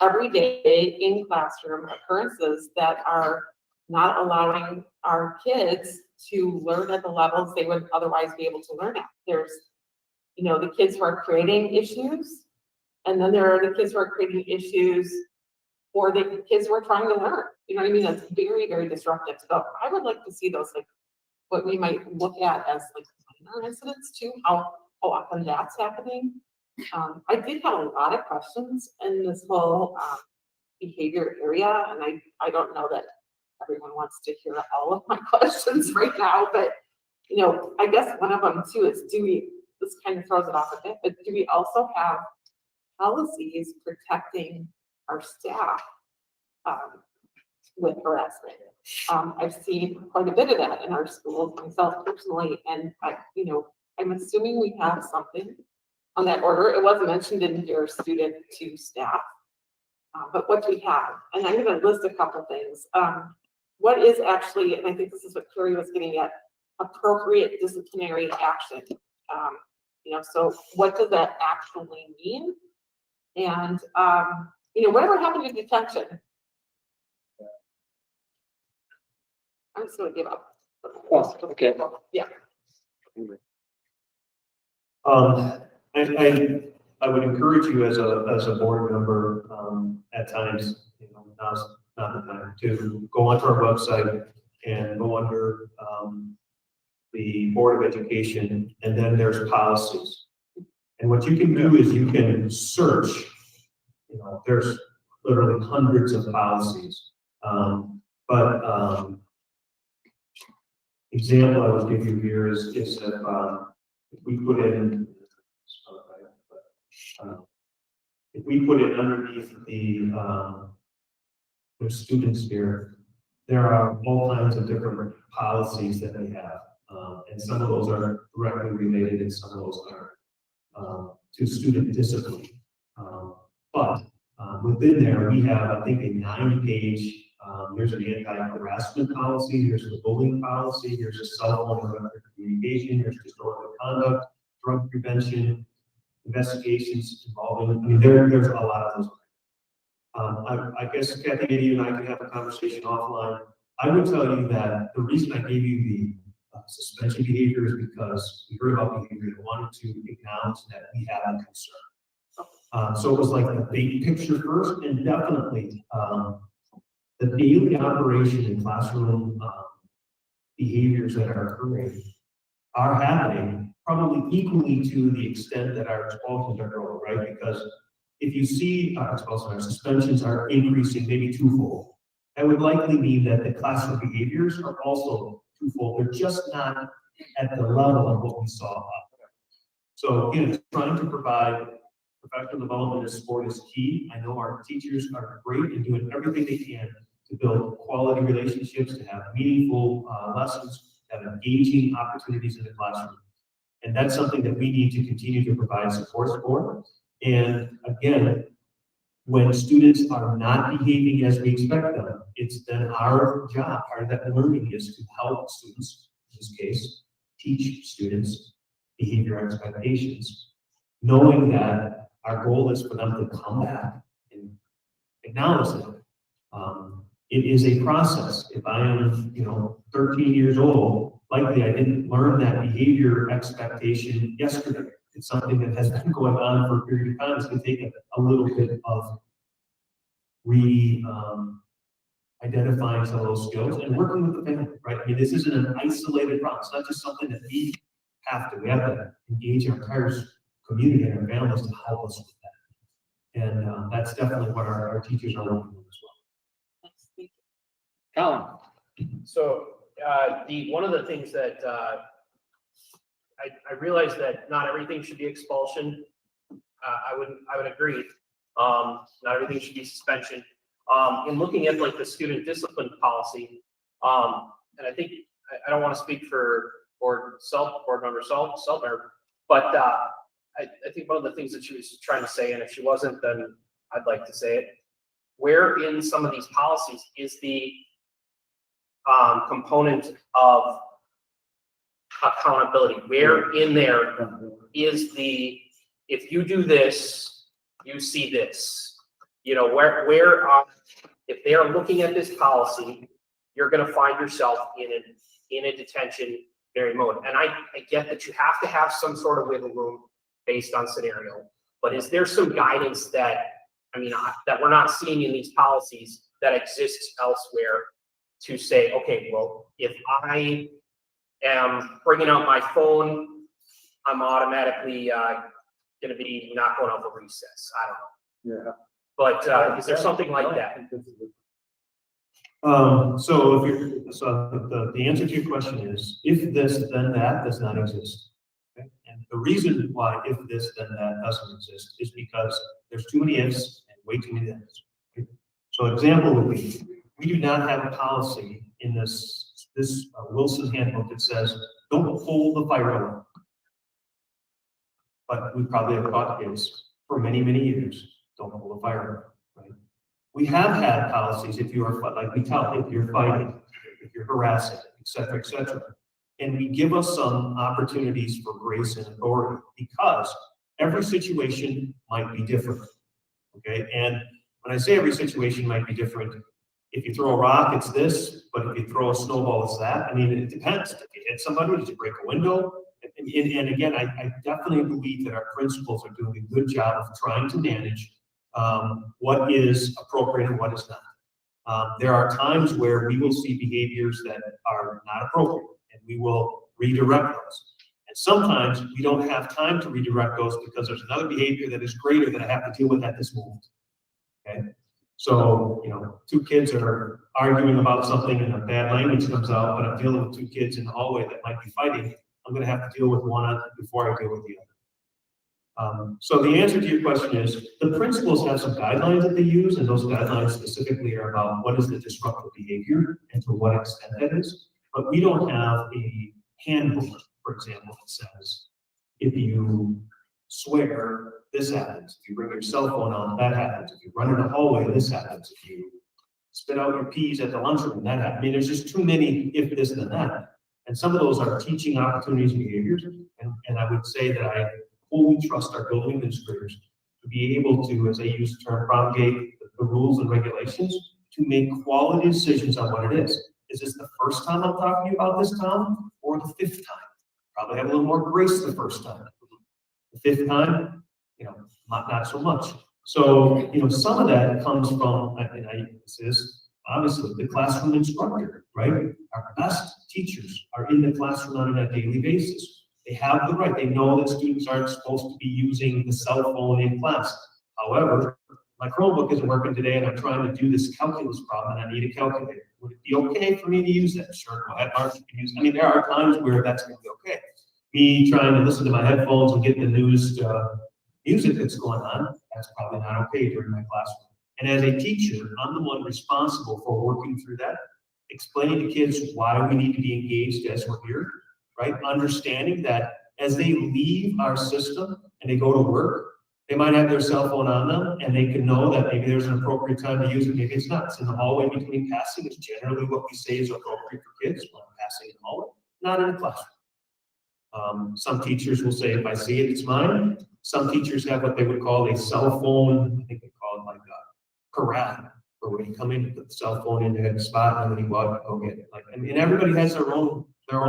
everyday in classroom occurrences that are not allowing our kids to learn at the levels they would otherwise be able to learn at. There's, you know, the kids who are creating issues, and then there are the kids who are creating issues for the kids who are trying to learn. You know what I mean? That's very, very disruptive. So I would like to see those, like, what we might look at as like minor incidents too, how often that's happening. I did have a lot of questions in this whole behavior area, and I don't know that everyone wants to hear all of my questions right now, but you know, I guess one of them too is, this kind of throws it off a bit, but do we also have policies protecting our staff with harassment? I've seen quite a bit of that in our schools myself personally, and you know, I'm assuming we have something on that order. It wasn't mentioned in your student to staff, but what do we have? And I'm going to list a couple things. What is actually, and I think this is what Carrie was getting at, appropriate disciplinary action. You know, so what does that actually mean? And you know, whatever happened to detention? I'm just gonna give up. Oh, okay. Yeah. I would encourage you as a board member, at times, you know, now's not the time to go onto our website and go under, the Board of Education, and then there's policies. And what you can do is you can search, you know, there's literally hundreds of policies. Example I would give you here is that, if we put in, if we put it underneath the students here, there are all kinds of different policies that we have. And some of those are directly related and some of those are to student discipline. Within there, we have, I think, a 9-page, there's an anti-harassment policy, there's the bullying policy, there's a cell phone and record communication, there's historical conduct, drug prevention, investigations involving, I mean, there's a lot of those. I guess Kathy, maybe you and I can have a conversation offline. I would tell you that the reason I gave you the suspension behavior is because we heard about behavior and wanted to acknowledge that we have a concern. So it was like the big picture first, and definitely the daily operation in classroom behaviors that are occurring are happening probably equally to the extent that our expulsions are growing, right? Because if you see our expulsions, our suspensions are increasing maybe twofold, that would likely mean that the classroom behaviors are also twofold. They're just not at the level of what we saw up there. So again, trying to provide professional development in sport is key. I know our teachers are great in doing everything they can to build quality relationships, to have meaningful lessons, have engaging opportunities in the classroom. And that's something that we need to continue to provide support for. And again, when students are not behaving as we expect them, it's then our job, part of that learning is to help students, in this case, teach students behavior expectations, knowing that our goal is for them to come back and acknowledge them. It is a process. If I am, 13 years old, likely I didn't learn that behavior expectation yesterday. It's something that has been going on for a period of time. It's going to take a little bit of identifying some of those skills and working with the family, right? I mean, this isn't an isolated problem. It's not just something that we have to engage our entire community and our families to help us with that. And that's definitely what our teachers are working on as well. Colin. So one of the things that I realize that not everything should be expulsion. I would agree. Not everything should be suspension. In looking at like the student discipline policy, and I think I don't want to speak for board member Seltner, but I think one of the things that she was trying to say, and if she wasn't, then I'd like to say it. Where in some of these policies is the component of accountability? Where in there is the, if you do this, you see this? Where if they are looking at this policy, you're going to find yourself in a detention mode. And I get that you have to have some sort of wiggle room based on scenario, but is there some guidance that we're not seeing in these policies that exists elsewhere to say, okay, well, if I am bringing out my phone, I'm automatically going to be not going out for recess. I don't know. Yeah. But is there something like that? So the answer to your question is, if this, then that does not exist. Okay? And the reason why if this, then that doesn't exist is because there's too many ifs and way too many thens. Okay? So example would be, we do not have a policy in this Wilson handbook that says, don't pull the fire alarm. But we probably have taught kids for many, many years, don't pull the fire alarm, right? We have had policies if you are, like we tell, if you're fighting, if you're harassing, et cetera, and we give us some opportunities for grace and authority because every situation might be different, okay? And when I say every situation might be different, if you throw a rock, it's this, but if you throw a snowball, it's that. I mean, it depends. If you hit somebody, did you break a window? And again, I definitely believe that our principals are doing a good job of trying to manage what is appropriate and what is not. There are times where we will see behaviors that are not appropriate, and we will redirect those. And sometimes we don't have time to redirect those because there's another behavior that is greater that I have to deal with at this moment. Okay? So, you know, two kids are arguing about something and a bad language comes out, but I'm dealing with two kids in the hallway that might be fighting. I'm going to have to deal with one before I deal with the other. So the answer to your question is the principals have some guidelines that they use, and those guidelines specifically are about what is the disruptive behavior and to what extent that is. But we don't have a handbook, for example, that says if you swear, this happens. If you bring your cell phone on, that happens. If you run in the hallway, this happens. If you spit out your peas at the lunchroom, that happens. I mean, there's just too many if this and that. And some of those are teaching opportunities and behaviors. And I would say that I fully trust our building administrators to be able to, as they use the term, promulgate the rules and regulations to make quality decisions on what it is. Is this the first time I'm talking to you about this, Tom, or the fifth time? Probably have a little more grace the first time. The fifth time, you know, not so much. So, you know, some of that comes from, and I say this, obviously, the classroom instructor, right? Our best teachers are in the classroom on a daily basis. They have the right. They know that students aren't supposed to be using the cell phone in class. However, my Chromebook isn't working today and I'm trying to do this calculus problem and I need a calculator. Would it be okay for me to use that? Sure, go ahead, Mark, you can use it. I mean, there are times where that's going to be okay. Me trying to listen to my headphones and get the news music that's going on, that's probably not okay during my classroom. And as a teacher, I'm the one responsible for working through that, explaining to kids why we need to be engaged as we're here, right? Understanding that as they leave our system and they go to work, they might have their cell phone on them and they can know that maybe there's an appropriate time to use it, maybe it's not. It's in the hallway between passing. It's generally what we say is appropriate for kids when passing in the hallway, not in the classroom. Some teachers will say, if I see it, it's mine. Some teachers have what they would call a cell phone, I think they call it like a corral, where when you come in, you put the cell phone in the spot, and then you go out and go get it. Like, I mean, everybody has their own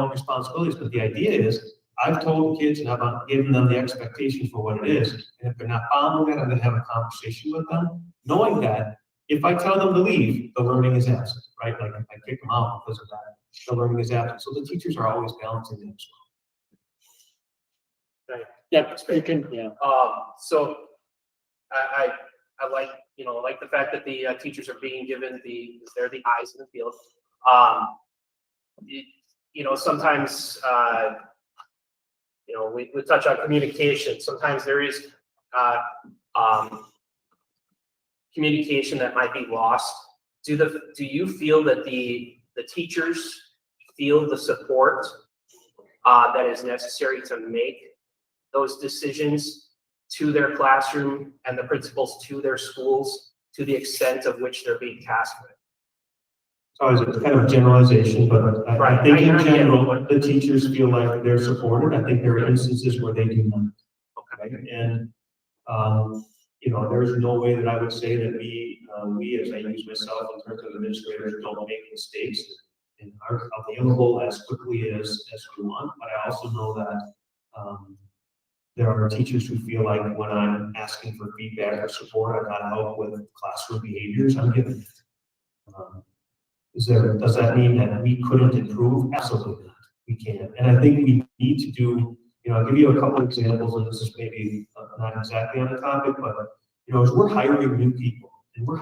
responsibilities, but the idea is, I've told the kids and I've given them the expectation for what it is, and if they're not following it, I'm going to have a conversation with them, knowing that if I tell them to leave, the learning is absent, right? Like if I kick them out because of that, the learning is absent. So the teachers are always balancing it as well. Right. Yeah, you can, yeah. So I like, you know, like the fact that the teachers are being given they're the eyes in the field. You know, sometimes, you know, we touch on communication. Sometimes there is communication that might be lost. Do you feel that the teachers feel the support that is necessary to make those decisions to their classroom and the principals to their schools to the extent of which they're being tasked with? So it's kind of a generalization, but I think in general, the teachers feel like they're supported. I think there are instances where they do not. Okay. And, you know, there's no way that I would say that we, as I use myself in terms of administrators, don't make mistakes and are available as quickly as we want. But I also know that, there are teachers who feel like when I'm asking for feedback or support, I gotta help with classroom behaviors, I'm giving it. Does that mean that we couldn't improve? Absolutely not. We can. And I think we need to do, you know, I'll give you a couple of examples, and this is maybe not exactly on the topic, but, you know, as we're hiring new people, and we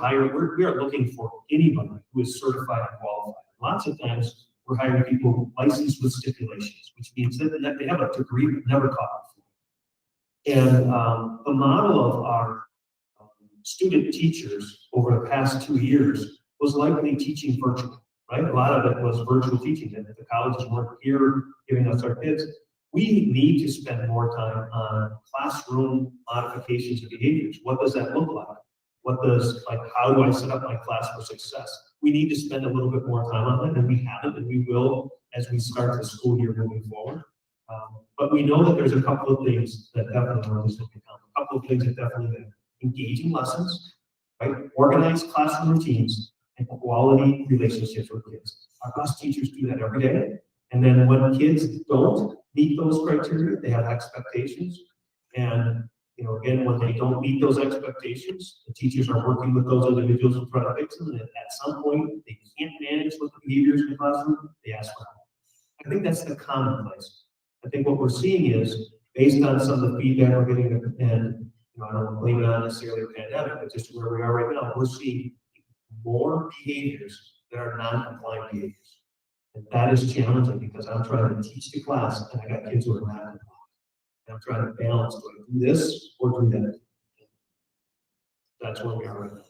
are looking for anybody who is certified and qualified. Lots of times, we're hiring people licensed with stipulations, which means that they have a degree but never taught before. And the model of our student teachers over the past 2 years was likely teaching virtually, right? A lot of it was virtual teaching, and the colleges weren't here giving us our kids. We need to spend more time on classroom modifications of behaviors. What does that look like? How do I set up my class for success? We need to spend a little bit more time on that, and we haven't, and we will as we start the school year moving forward. But we know that there's a couple of things that definitely are a couple of things that definitely engaging lessons, right? Organized classroom routines and quality relationships with kids. Our best teachers do that every day. And then when kids don't meet those criteria, they have expectations. And, you know, again, when they don't meet those expectations, the teachers are working with those individuals to try to fix them. And at some point, they can't manage what the behaviors in the classroom, they ask for help. I think that's the commonplace. I think what we're seeing is, based on some of the feedback we're getting, and, you know, I don't blame it on necessarily the pandemic, but just where we are right now, we're seeing more behaviors that are non-compliant behaviors. And that is challenging because I'm trying to teach the class and I got kids who are not compliant. And I'm trying to balance, do I do this or do that? That's where we are right now.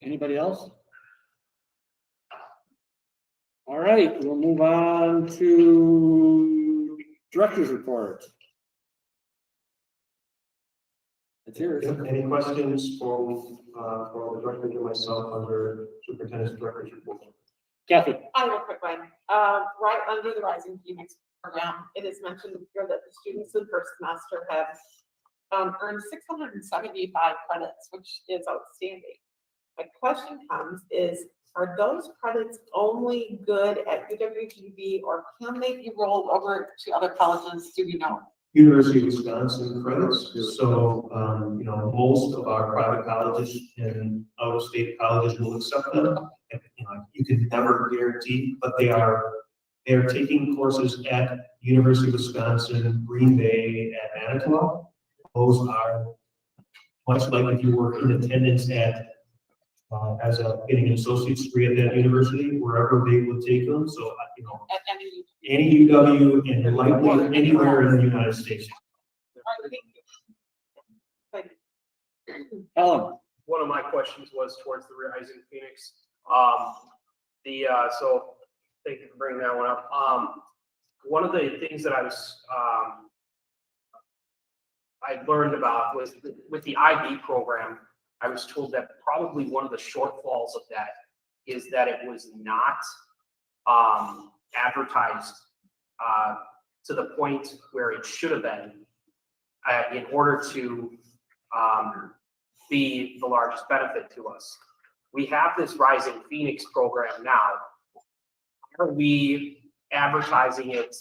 Anybody else? All right, we'll move on to director's report. It's yours. Any questions for the director and myself under superintendent's director's report? Kathy. I have a quick one. Right under the Rising Phoenix program, it is mentioned here that the students in first semester have earned 675 credits, which is outstanding. My question comes is, are those credits only good at UWGB or can they be rolled over to other colleges? Do we know? University of Wisconsin credits. So, you know, most of our private colleges and out-of-state colleges will accept them. And, you know, you can never guarantee, but they are taking courses at University of Wisconsin, Green Bay, at Manitowoc. Those are much like if you were in attendance at getting an associate's degree at that university, wherever they would take them. So, you know, At any UW and likely anywhere in the United States. Ellen. One of my questions was towards the Rising Phoenix. So thank you for bringing that one up. One of the things that I learned about was with the IB program. I was told that probably one of the shortfalls of that is that it was not advertised to the point where it should have been in order to be the largest benefit to us. We have this Rising Phoenix program now. Are we advertising it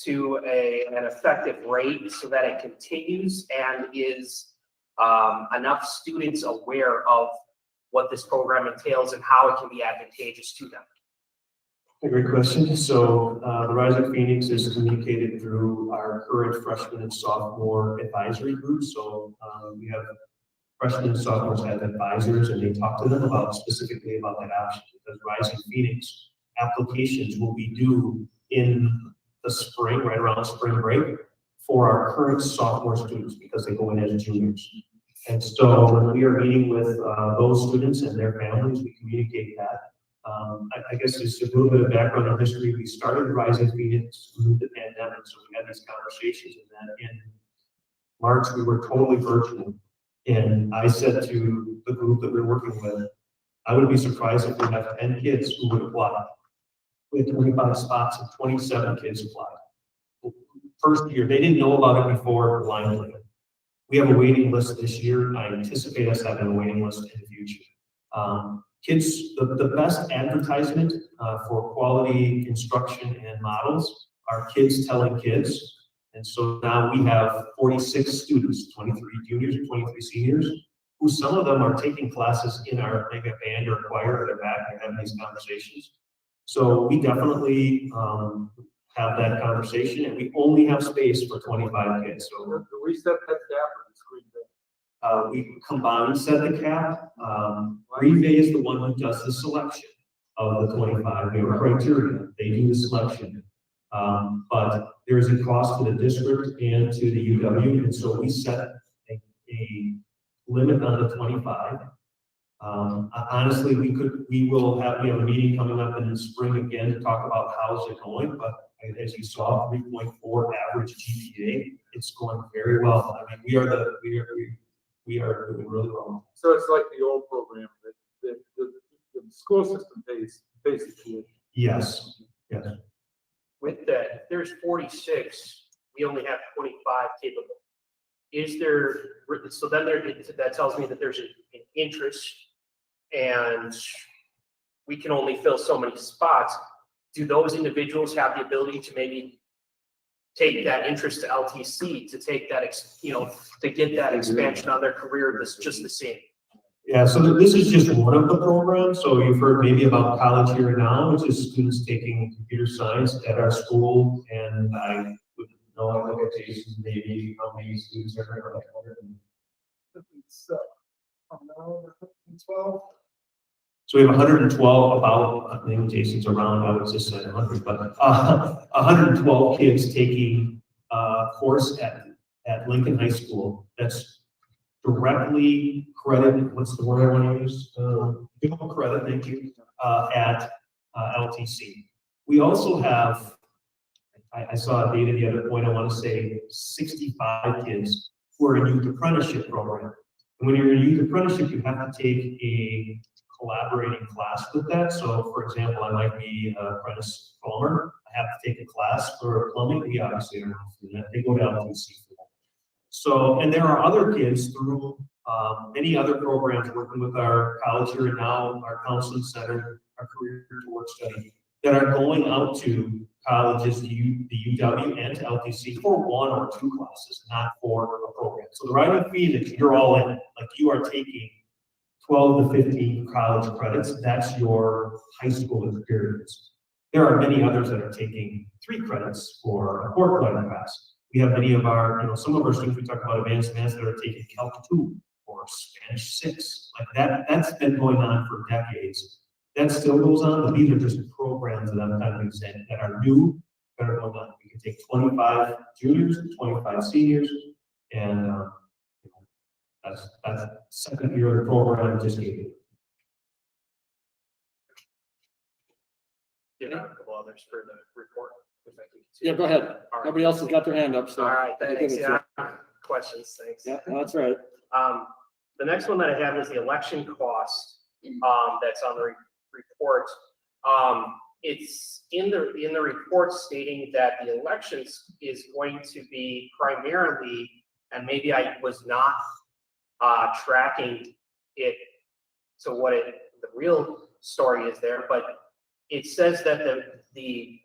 to an effective rate so that it continues and is enough students aware of what this program entails and how it can be advantageous to them? A great question. So the Rising Phoenix is communicated through our current freshman and sophomore advisory group. So we have freshmen and sophomores have advisors and they talk to them specifically about that option, because Rising Phoenix applications will be due in the spring, right around spring break, for our current sophomore students because they go in as juniors. And so when we are meeting with those students and their families, we communicate that. I guess just a little bit of background on history. We started Rising Phoenix through the pandemic, so we had these conversations, and then in March we were totally virtual. And I said to the group that we're working with, I would be surprised if we have 10 kids who would apply. We had 25 spots and 27 kids applied. First year, they didn't know about it before blindly. We have a waiting list this year. I anticipate us having a waiting list in the future. Kids, the best advertisement for quality instruction and models are kids telling kids. And so now we have 46 students, 23 juniors and 23 seniors, who some of them are taking classes in our mega band or choir at the back and having these conversations. So we definitely have that conversation, and we only have space for 25 kids. So we set that cap for the screen day. we combine set the cap. Green Bay is the one who does the selection of the 25. We have criteria. They do the selection. But there's a cost to the district and to the UW, and so we set a limit on the 25. Honestly, we have a meeting coming up in the spring again to talk about how's it going, but as you saw, 3.4 average GPA, it's going very well. I mean, we are doing really well. So it's like the old program that the school system pays basically. Yes, yes. With that, if there's 46, we only have 25 capable. Is there, so then that tells me that there's an interest and we can only fill so many spots. Do those individuals have the ability to maybe take that interest to LTC, to take that, to get that expansion on their career that's just the same? Yeah, so this is just one of the programs. So you've heard maybe about College Here Now, which is students taking computer science at our school. And I would know, I look at Jason, maybe how many students are there, like 12. So we have 112, about, maybe Jason's around, I would just say 100, but 112 kids taking a course at Lincoln High School that's directly credited, what's the word I want to use? Dual credit, thank you, at LTC. We also have, I saw data the other point, I want to say 65 kids who are in youth apprenticeship program. And when you're in youth apprenticeship, you have to take a collaborating class with that. So for example, I might be an apprentice plumber. I have to take a class for plumbing. We obviously don't have to do that. They go to LTC for that. So, and there are other kids through many other programs working with our College Here Now, our counseling center, our career to work study, that are going out to colleges, the UW and to LTC for 1 or 2 classes, not for a program. So the writing fee that you're all in, like you are taking 12 to 15 college credits, that's your high school experience. There are many others that are taking 3 credits for a 4 credit class. We have many of our, some of our students, we talk about advanced math that are taking Calc 2 or Spanish 6. Like that's been going on for decades. That still goes on, but these are just programs that I'm kind of saying that are new, that are going on. We can take 25 juniors, 25 seniors, and that's second year of the program I just gave you. You have a couple others for the report. Yeah, go ahead. All right. Nobody else has got their hand up, so. All right, I'll give thanks. it to Yeah, questions, thanks. you. Yeah, that's right. The next one that I have is the election cost, that's on the report. It's in the report stating that the elections is going to be primarily, and maybe I was not tracking it to what the real story is there, but it says that the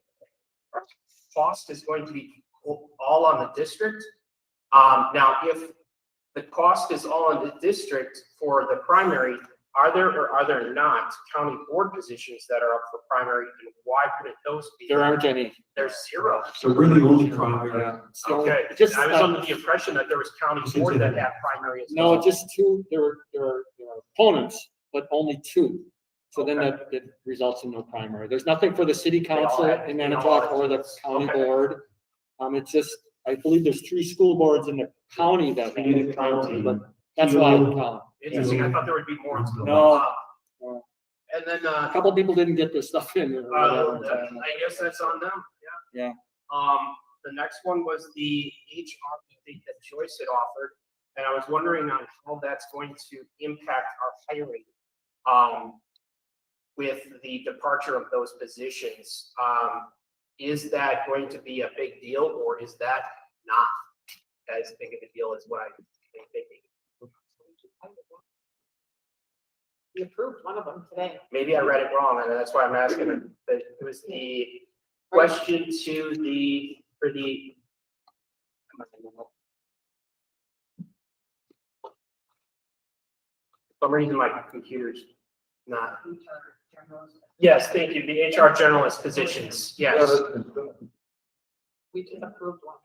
cost is going to be all on the district. Now, if the cost is all on the district for the primary, are there or are there not county board positions that are up for primary, and why wouldn't those be? There aren't any. There's 0. So we're the only primary. So Okay, just, I was under the impression that there was county board that had primary as well. no, just 2. There are opponents, but only 2. So then that results in no primary. There's nothing for the city council in Manitowoc or the county board. It's just, I believe there's 3 school boards in the county that need a county, but that's why I would count. Interesting, I thought there would be more. No. And then, A couple people didn't get their stuff in. or whatever. I guess that's on them, yeah. Yeah. The next one was the HR update that Joyce had offered, and I was wondering on how that's going to impact our hiring. With the departure of those positions, is that going to be a big deal, or is that not as big of a deal as what I'm thinking? We approved one of them today. Maybe I read it wrong, and that's why I'm asking it. But it was the question for some reason my computer's not. Yes, thank you. The HR generalist positions, yes. We just approved one.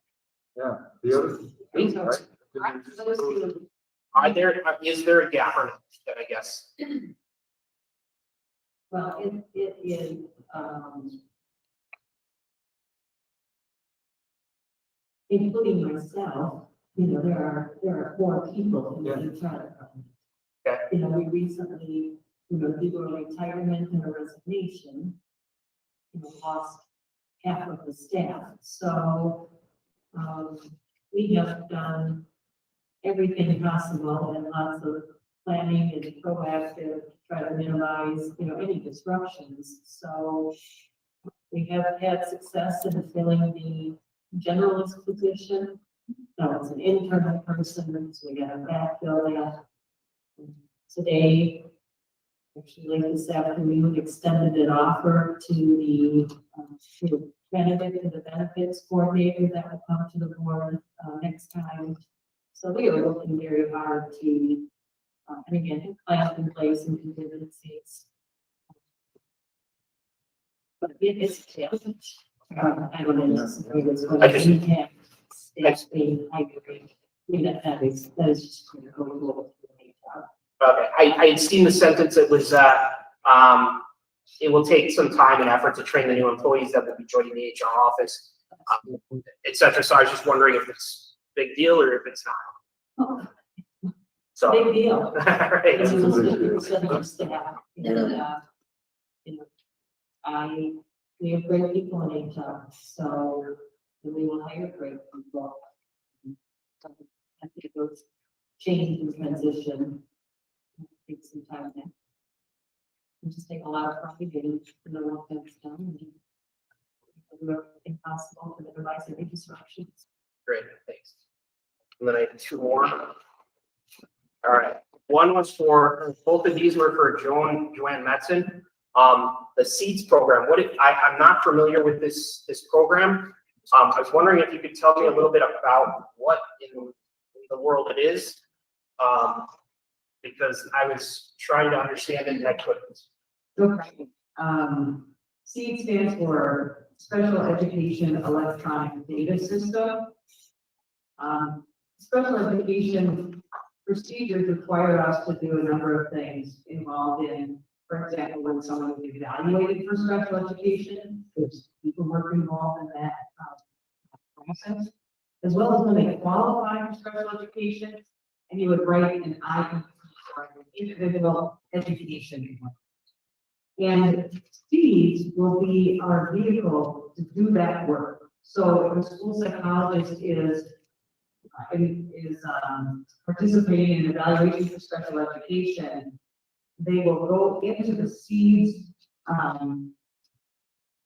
Yeah, the other. Is there a gap or not, I guess? Well, it is, including myself, there are 4 people in the HR department. Okay. We recently, due to a retirement and a resignation, lost half of the staff. So, we have done everything possible and lots of planning and proactive, try to minimize, any disruptions. So we have had success in filling the generalist position. No, it's an internal person, so we got to backfill that. Today, Actually, like this afternoon, extended an offer to the candidate to the benefits coordinator that will come to the board next time. So we are looking very hard to, and again, plans in place and contingencies. But it is a challenge. I don't know. We can't stay hydrated. That is just critical. Okay, I had seen the sentence that was, it will take some time and effort to train the new employees that will be joining the HR office, et cetera. So I was just wondering if it's a big deal or if it's not. So. Big deal. Right. We have great people in HR, so we will hire great people. I think those change and transition takes some time now. We just take a lot of pride in the work that's done and do everything possible to minimize any disruptions. Great, thanks. And then I have two more. All right, one was for, both of these were for Joanne Metzen. The SEEDS program, I'm not familiar with this program. I was wondering if you could tell me a little bit about what in the world it is. Because I was trying to understand it and I couldn't. Okay. SEED stands for Special Education Electronic Data System. Special education procedures require us to do a number of things involved in, for example, when someone is evaluated for special education, there's people work involved in that process, as well as when they qualify for special education, and you would write an IEP, individual education. And SEEDS will be our vehicle to do that work. So if a school psychologist is participating in evaluation for special education, they will go into the SEEDS, I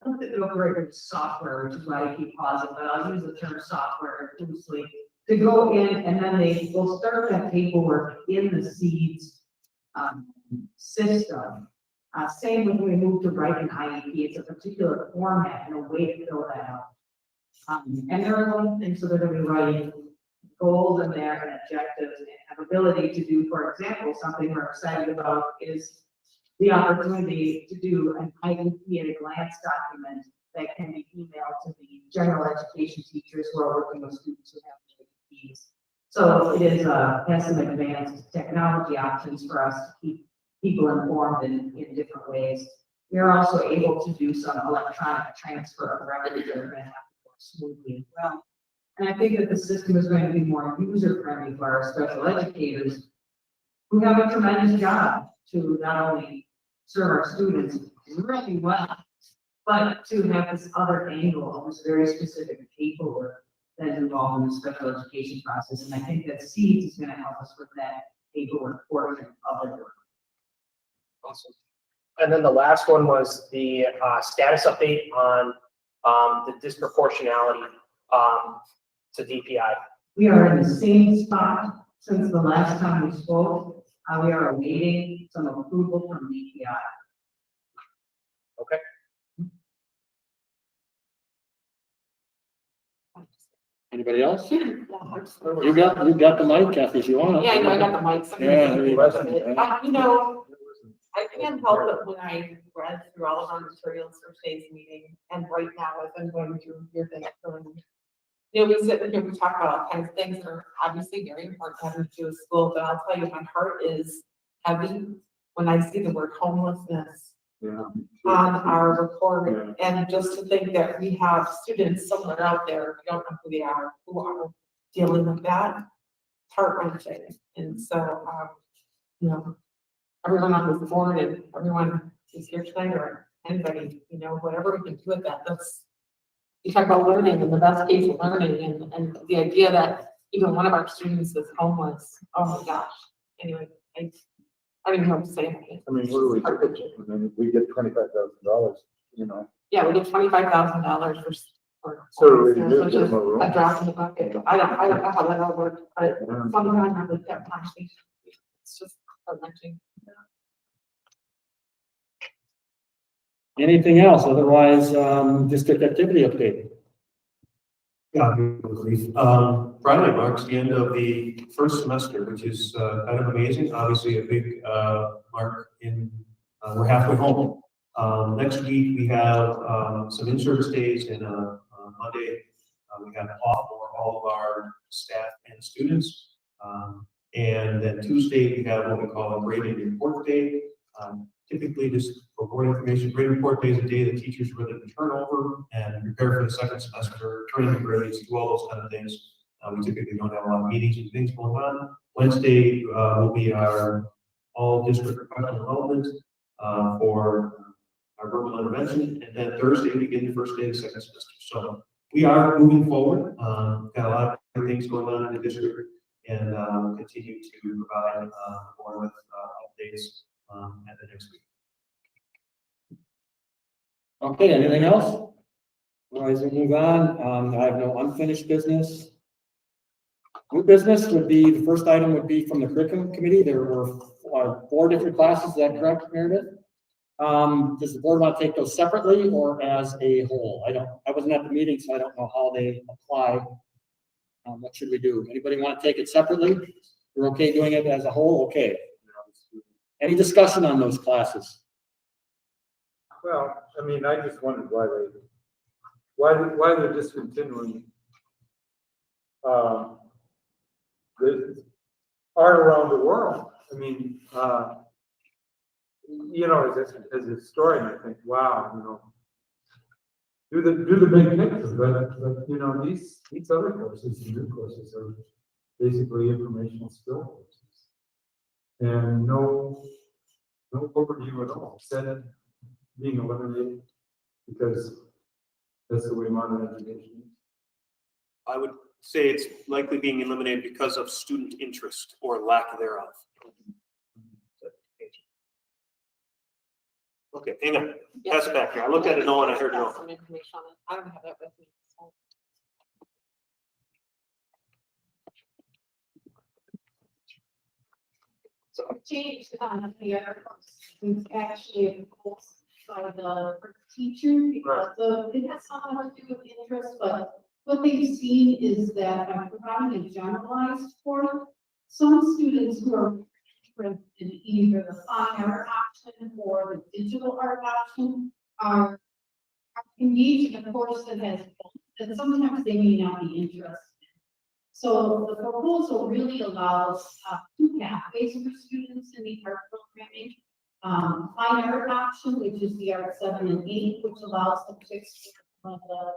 don't think they'll operate software, which is why I keep pausing, but I'll use the term software loosely, to go in and then they will start that paperwork in the SEEDS system. Same when we move to write an IEP, it's a particular format and a way to fill that out. And there are a lot of things that they're going to be writing goals in there and objectives and have ability to do, for example, something we're excited about is the opportunity to do an IEP at a glance document that can be emailed to the general education teachers who are working with students who have IEPs. So it is has some advanced technology options for us to keep people informed in different ways. We are also able to do some electronic transfer of records that are going to have to work smoothly as well. And I think that the system is going to be more user-friendly for our special educators who have a tremendous job to not only serve our students really well, but to have this other angle of this very specific paperwork that is involved in the special education process. And I think that SEEDS is going to help us with that paperwork portion of the work. Awesome. And then the last one was the status update on the disproportionality to DPI. We are in the same spot since the last time we spoke. We are awaiting some approval from DPI. Okay. Anybody else? You got the mic, Kathy, if you want. Yeah, I know, I got the mic. Yeah, there you go. You know, I can't help it when I read through all of our materials for today's meeting, and right now, as I'm going through your thing, you know, we sit here, we talk about all kinds of things that are obviously very important having to do with school, but I'll tell you, my heart is heavy when I see the word homelessness on our report, and just to think that we have students somewhere out there, we don't know who they are, who are dealing with that, it's heart-wrenching. And so, you know, everyone on this board and everyone who's here tonight, or anybody, you know, whatever we can do with that, you talk about learning and the best case of learning, and the idea that even one of our students is homeless. Oh my gosh. Anyway, I don't even know what to say. I mean, what do we do? I mean, we get $25,000, you know. Yeah, we get $25,000 for. So we do so get just more room. a drop in the bucket. I don't know how that all works, but somehow I have that conversation. It's just heart-wrenching. Anything else? Otherwise, district activity update. Yeah, brief. Friday marks the end of the first semester, which is kind of amazing. Obviously, a big mark in we're halfway home. Next week we have some in-service days, and Monday we have off for all of our staff and students. And then Tuesday we have what we call a grading report day. Typically, just for board information, grade report day is a day that teachers really turn over and prepare for the second semester, turn in the grades, do all those kind of things. We typically don't have a lot of meetings and things going on. Wednesday will be our all district professional development for our verbal intervention, and then Thursday we begin the first day of the second semester. So we are moving forward. Got a lot of things going on in the district, and continue to provide more with updates at the next week. Okay, anything else? Otherwise, we'll move on. I have no unfinished business. New business would be, the first item would be from the curriculum committee. There were 4 different classes, is that correct, Meredith? Does the board want to take those separately or as a whole? I wasn't at the meeting, so I don't know how they apply. What should we do? Anybody want to take it separately? You're okay doing it as a whole? Okay. Any discussion on those classes? Well, I mean, I just wondered why they're discontinuing the art around the world. I mean, you know, as a historian, I think, wow, you know, do the big picture, but you know, these other courses, the new courses, are basically informational skill courses, and no overview at all. Instead, being eliminated because that's the way modern education is. I would say it's likely being eliminated because of student interest or lack thereof. Okay, hang on. Pass it back here. I looked at it, no, and I heard no. Some information on it. I don't have that with me. So. So I've changed the articles. It's actually imposed by the teacher because it has something to do with interest, but what they've seen is that by providing a generalized form, some students who are interested in either the fine art option or the digital art option are engaged in a course that has both, that sometimes they may not be interested in. So the proposal really allows 2 pathways for students in the art programming. Fine art option, which is the art 7 and 8, which allows them to explore the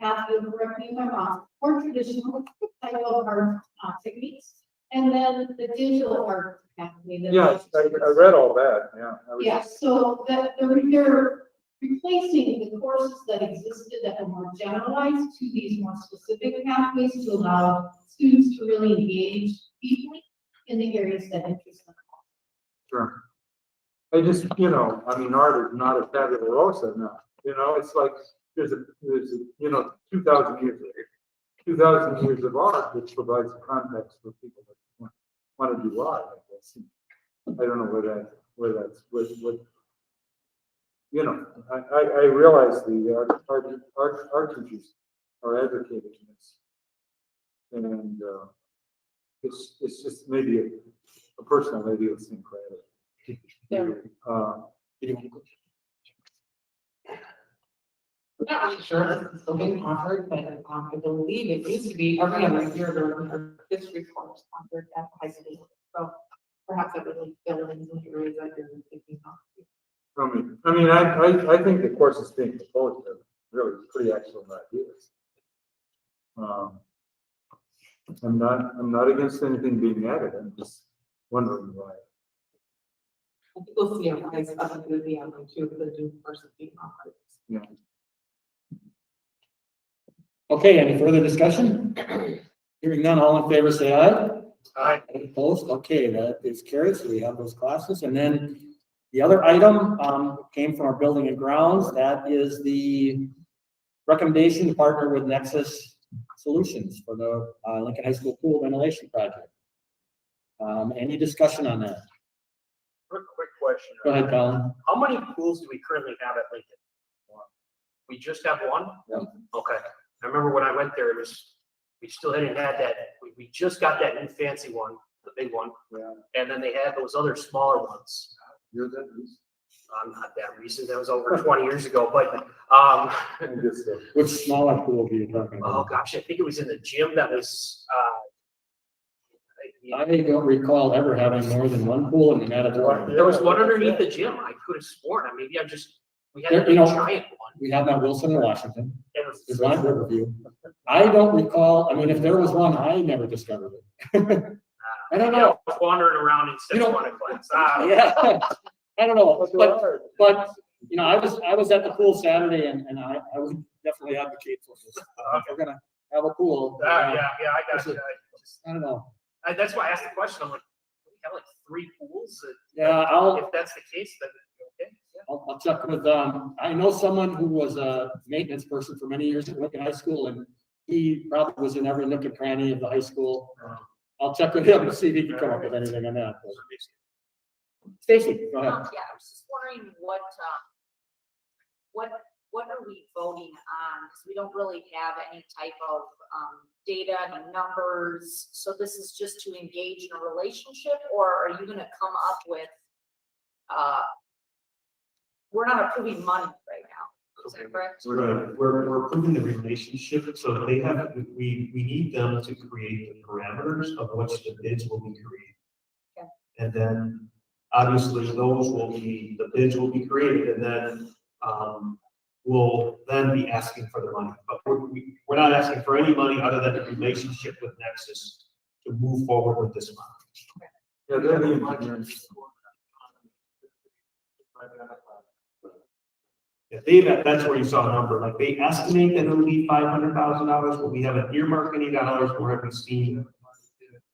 pathway of correcting my wrong, or traditional type of art techniques. And then the digital art pathway. Yeah, I read all that, yeah. Yeah, so that they're replacing the courses that existed that were more generalized to these more specific pathways to allow students to really engage deeply in the areas that interest them. Sure. I just, you know, I mean, art is not a tabula rasa now. You know, it's like there's a you know, 2,000 years later, 2,000 years of art, which provides a context for people that want to do art, I guess. I don't know where that's what you know, I realize the art teachers are advocating this. And it's just maybe a personal idiosyncratic. Not really sure this is still being offered, but I believe it used to be every other year there history course offered at high school. So perhaps I would fill in some areas that you're thinking of. I think the courses being proposed are really pretty excellent ideas. I'm not against anything being added. I'm just wondering why. I think we'll see a rise up in the other two of the new courses being offered. Yeah. Okay, any further discussion? Hearing none, all in favor, say aye. Aye. Opposed? Okay, that is carried, so we have those classes. And then the other item came from our building and grounds. That is the recommendation to partner with Nexus Solutions for the Lincoln High School pool ventilation project. Any discussion on that? Quick question. Go ahead, Colin. How many pools do we currently have at Lincoln? We just have one? Yeah. Okay. I remember when I went there, it was, we still hadn't had that, we just got that new fancy one, the big one. Yeah. And then they had those other smaller ones. You're that recent. I'm not that recent, that was over 20 years ago, but, Which smaller pool are you talking oh about? gosh, I think it was in the gym that was, I don't recall ever having more than one pool in the auditorium. there was one underneath the gym. I could have sworn, maybe I'm just, we had a There- big you know, giant one. We have that Wilson in Washington. It was- There's one in Riverview. I don't recall, I mean, if there was one, I never discovered it. I don't know. I was wandering around instead of one in class. Yeah, I don't know, but, you know, I was at the pool Saturday and I would definitely advocate for this. If we're gonna have a pool. Yeah, I got you. I don't know. That's why I asked the question. I'm like, we have like 3 pools. Yeah, If that's the case, then okay. Yeah. I'll check with, I know someone who was a maintenance person for many years at Lincoln High School, and he probably was in every nook and cranny of the high school. I'll check with him to see if he can come up with anything on that. Stacy, go ahead. Yeah, I was just wondering what are we voting on? Because we don't really have any type of, data and numbers. So this is just to engage in a relationship, or are you gonna come up with, we're not approving money right now, is that correct? We're approving the relationship, so they have, we need them to create the parameters of which the bids will be created. Okay. And then, obviously, the bids will be created, and then, we'll then be asking for the money. But we're not asking for any money other than the relationship with Nexus to move forward with this money. Yeah, they're the engineers. Yeah, that's where you saw a number, like they estimate that it'll be $500,000, but we haven't earmarked any dollars, nor have we seen,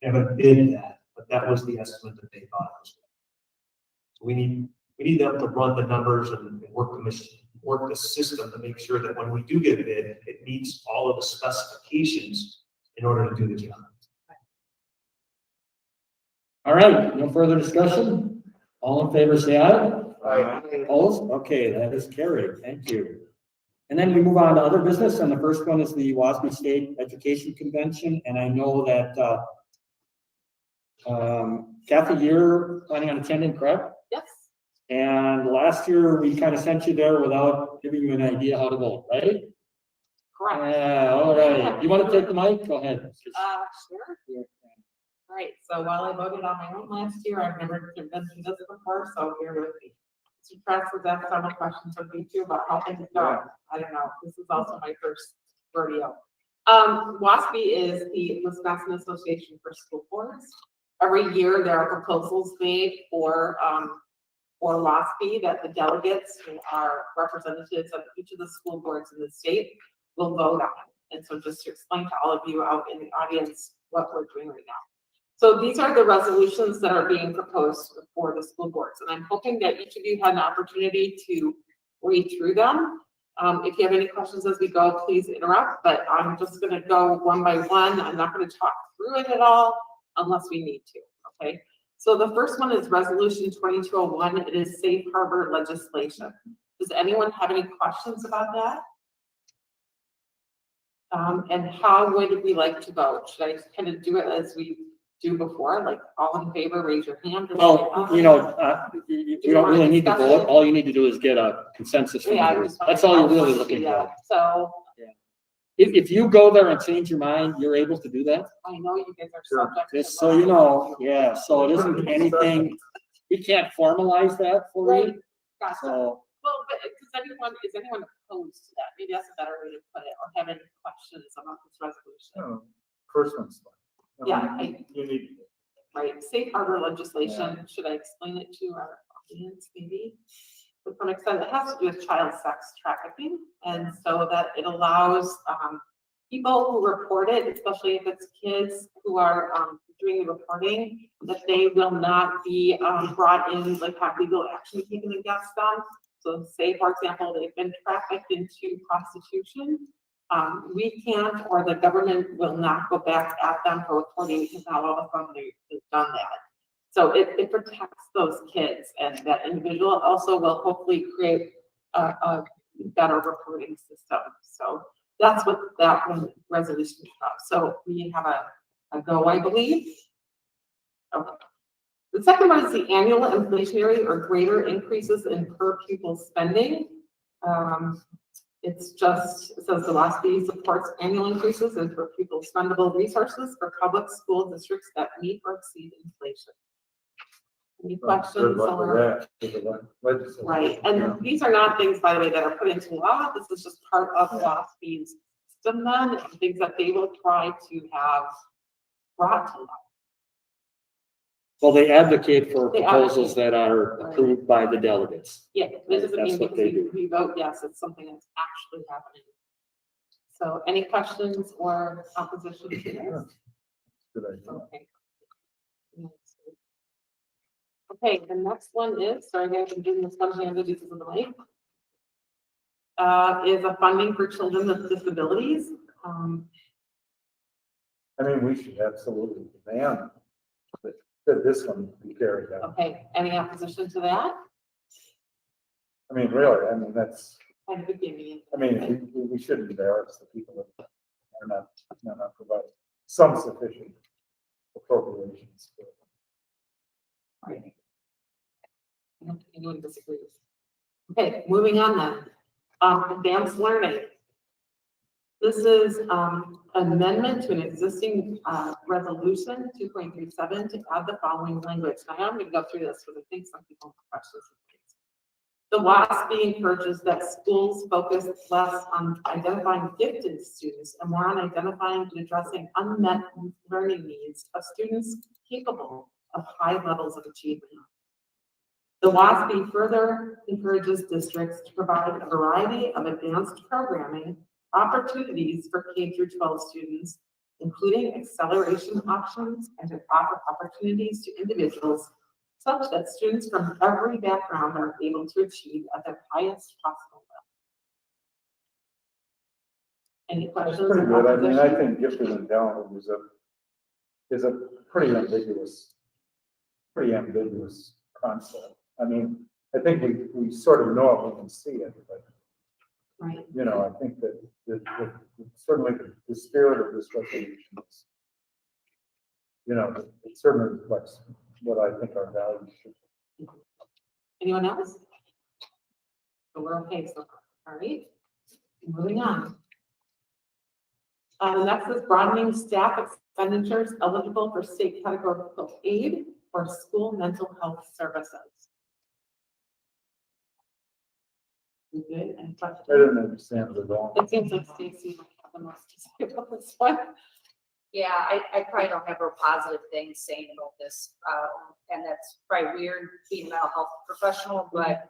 haven't bid that, but that was the estimate that they thought it was. So we need them to run the numbers and work the system to make sure that when we do get a bid, it meets all of the specifications in order to do the job. All right, no further discussion? All in favor, say aye. Aye. Opposed? Okay, that is carried. Thank you. And then we move on to other business, and the first one is the WASB State Education Convention, and I know that, Kathy, you're planning on attending, correct? Yes. And last year, we kind of sent you there without giving you an idea how to vote, right? Correct. Yeah, all right. You want to take the mic? Go ahead. Sure. Right, so while I voted on my own last year, I've never been through this before, so bear with me. Mr. Press was asked several questions of me too about how things go. I don't know, this is also my first rodeo. WASB is the Wisconsin Association for School Boards. Every year there are proposals made for WASB that the delegates who are representatives of each of the school boards in the state will vote on. And so just to explain to all of you out in the audience what we're doing right now. So these are the resolutions that are being proposed for the school boards, and I'm hoping that each of you had an opportunity to read through them. If you have any questions as we go, please interrupt, but I'm just gonna go one by one. I'm not gonna talk through it at all unless we need to, okay? So the first one is Resolution 2201. It is safe harbor legislation. Does anyone have any questions about that? And how would we like to vote? Should I kind of do it as we do before, like all in favor, raise your hand? Well, you know, you don't really need to vote. All you need to do is get a consensus from the group. That's all you're really looking for. So. If you go there and change your mind, you're able to do that? I know you guys are subject. Just so you know, yeah, so it isn't anything, we can't formalize that for you. Gotcha. So, Well, but is anyone opposed to that? Maybe that's a better way to put it, or have any questions about this resolution? First one's fine. Yeah, You need. right, safe harbor legislation, should I explain it to our audience maybe? To some extent, it has to do with child sex trafficking, and so that it allows people who report it, especially if it's kids who are doing the reporting, that they will not be brought in, like have legal action taken against them. So say, for example, they've been trafficked into prostitution. We can't, or the government will not go back at them for reporting because now all of a sudden they've done that. So it protects those kids and that individual also will hopefully create a better reporting system. So that's what that one resolution is about. So we have a go, I believe. Okay. The second one is the annual inflationary or greater increases in per pupil spending. It's just, it says the WASB supports annual increases in per pupil spendable resources for public school districts that meet or exceed inflation. Any questions or? Right, and these are not things, by the way, that are put into law. This is just part of WASB's system then, and things that they will try to have brought to law. Well, they advocate for They proposals advocate. that are approved by the delegates. Yeah, this doesn't That's mean what they because we vote yes, it's something that's actually happening. So any questions or opposition to this? Good idea. Okay. Okay, the next one is, sorry guys, I'm doing this one handed because of the mic. Is a funding for children with disabilities. I mean, we should absolutely demand that this one be carried out. Okay, any opposition to that? I mean, really, I mean, that's, Kind of a gimme. I mean, we shouldn't embarrass the people that are not providing some sufficient appropriations. Right. I don't think anyone disagrees. Okay, moving on then. Advanced learning. This is amendment to an existing resolution 2.37 to add the following language. Now I'm going to go through this because I think some people have questions. The WASB encourages that schools focus less on identifying gifted students and more on identifying and addressing unmet learning needs of students capable of high levels of achievement. The WASB further encourages districts to provide a variety of advanced programming opportunities for K-12 students, including acceleration options, and to offer opportunities to individuals such that students from every background are able to achieve at their highest possible level. Any That's questions? pretty or good. I mean, I opposition? think gifted and talented is a pretty ambiguous concept. I mean, I think we sort of know it, we can see it, but Right. you know, I think that certainly the spirit of this resolution is, you know, it certainly reflects what I think our values should be. Anyone else? So we're okay so far. All right. Moving on. The next is broadening staff expenditures eligible for state categorical aid for school mental health services. You good? Any questions? I don't understand it at all. It seems like Stacy might have the most to say about this one. Yeah, I probably don't have a positive thing saying about this, and that's probably weird being a mental health professional, but,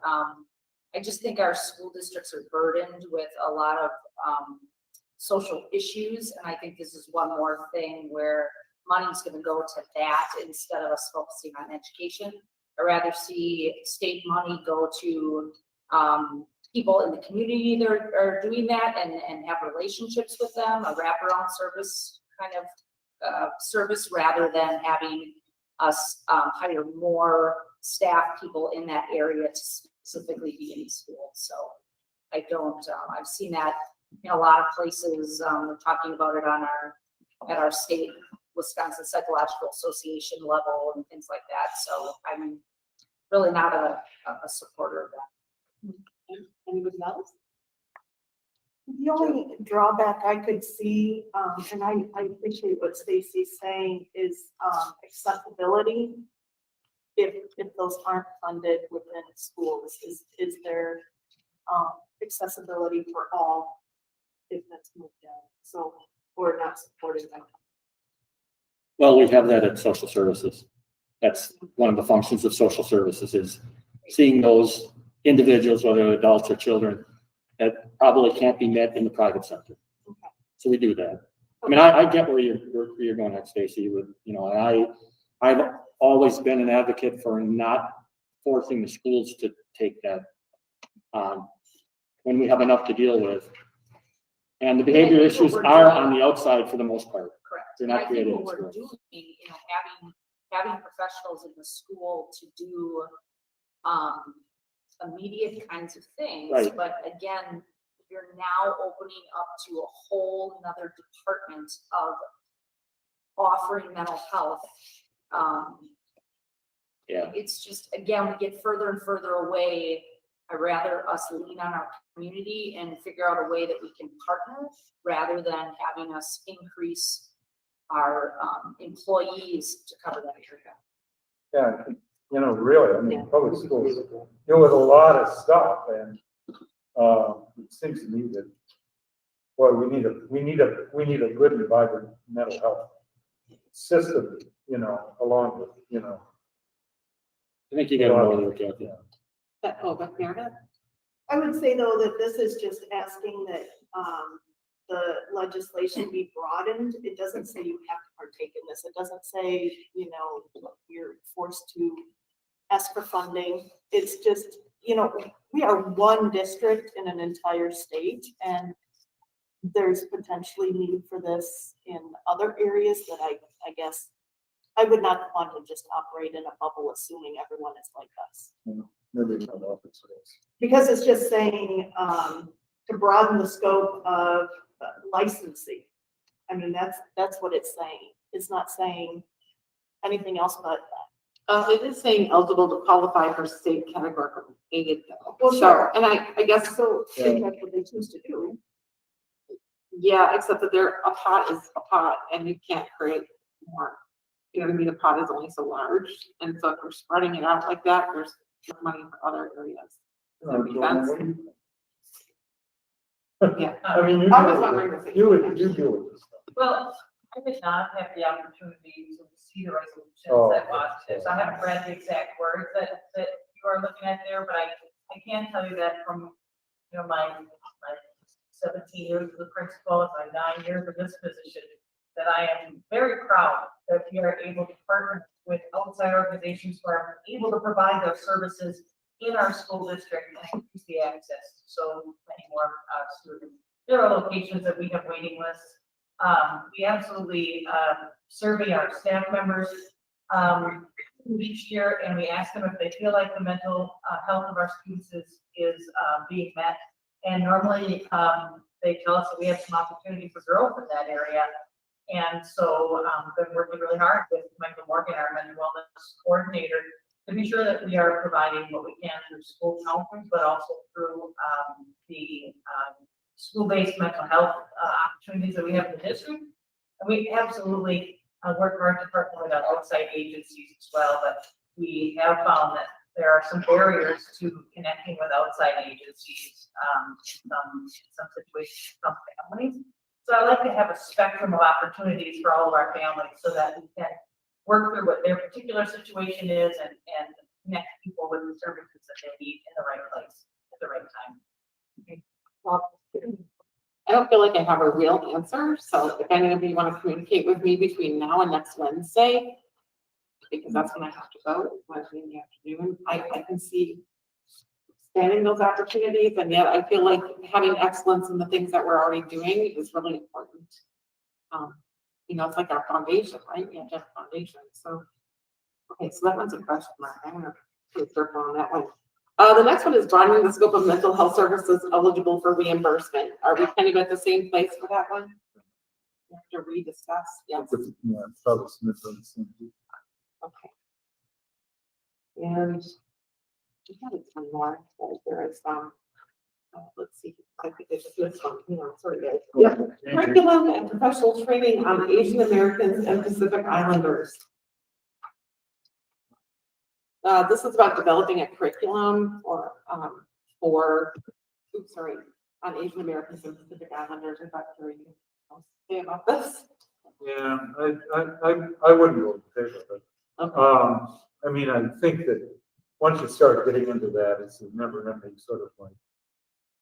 I just think our school districts are burdened with a lot of, social issues, and I think this is one more thing where money's gonna go to that instead of us focusing on education. I'd rather see state money go to, people in the community that are doing that and have relationships with them, a wraparound service kind of service rather than having us hire more staff people in that area to specifically be in schools. So I don't, I've seen that in a lot of places. We're talking about it on at our state Wisconsin Psychological Association level and things like that. So I'm really not a supporter of that. Anybody else? The only drawback I could see, and I appreciate what Stacy's saying, is accessibility. If those aren't funded within schools, is there accessibility for all if that's moved down? So we're not supporting that. Well, we have that at social services. That's one of the functions of social services, is seeing those individuals, whether adults or children, that probably can't be met in the private sector. So we do that. I mean, I get where you're going at, Stacy, with, you know, and I've always been an advocate for not forcing the schools to take that on when we have enough to deal with. And the behavior issues are on the outside for the most part. Correct. They're not I think created what in we're schools. doing, you know, having having professionals in the school to do, immediate kinds of things. Right. But again, you're now opening up to a whole nother department of offering mental health. Yeah. It's just, again, we get further and further away. I'd rather us lean on our community and figure out a way that we can partner rather than having us increase our employees to cover that area. Yeah, you know, really, I mean, public schools deal with a lot of stuff, and it seems to me that, boy, we need a good and vibrant mental health system, you know, along with, you know. I think you got more to look at. But Meredith? I would say though that this is just asking that, the legislation be broadened. It doesn't say you have to partake in this. It doesn't say, you know, you're forced to ask for funding. It's just, you know, we are one district in an entire state, and there's potentially need for this in other areas that I guess I would not want to just operate in a bubble assuming everyone is like us. Maybe not office space. Because it's just saying, to broaden the scope of licensing. I mean, that's what it's saying. It's not saying anything else but that. It is saying eligible to qualify for state categorical aid though. Well, So, sure. and I guess, So if that's what they choose to do. yeah, except that a pot is a pot and you can't create more. You know what I mean? A pot is only so large. And so if we're spreading it out like that, there's money for other areas. Does that make sense? Yeah. I mean, I was wondering if you deal with this stuff. Well, I did not have the opportunity to see the resolutions Oh, that was, so I haven't read the exact words that you are looking at there, but I can tell you that from, you know, my 17 years as a principal, my 9 years of this position, that I am very proud that we are able to partner with outside organizations who are able to provide those services in our school district and increase the access to so many more students. There are locations that we have waiting lists. We absolutely survey our staff members each year, and we ask them if they feel like the mental health of our students is being met. And normally they tell us that we have some opportunity for growth in that area. And so we've been working really hard with Michael Morgan, our mental wellness coordinator, to be sure that we are providing what we can through school counselors, but also through the school-based mental health opportunities that we have in the district. And we absolutely work hard to partner with our outside agencies as well, but we have found that there are some barriers to connecting with outside agencies, some situations, some families. So I like to have a spectrum of opportunities for all of our families so that we can work through what their particular situation is and connect people with the services that they need in the right place at the right time. Okay. Well, I don't feel like I have a real answer, so if any of you want to communicate with me between now and next Wednesday, because that's when I have to vote, Wednesday in the afternoon, I can see expanding those opportunities, and yet I feel like having excellence in the things that we're already doing is really important. You know, it's like our foundation, right? We have to have a foundation. So, okay, so that one's a question mark. I'm gonna put a circle on that one. The next one is broadening the scope of mental health services eligible for reimbursement. Are we kind of at the same place for that one? We have to rediscuss. Yes. Yeah, probably misunderstood. Okay. And we have one more. There is let's see. I think it's this one. Sorry, guys. Yeah. Curriculum and professional training on Asian Americans and Pacific Islanders. This is about developing a curriculum on Asian Americans and Pacific Islanders. Is that what you say about this? Yeah, I wouldn't go in favor of it. Okay. I mean, I think that once you start getting into that, it's a never-ending sort of like,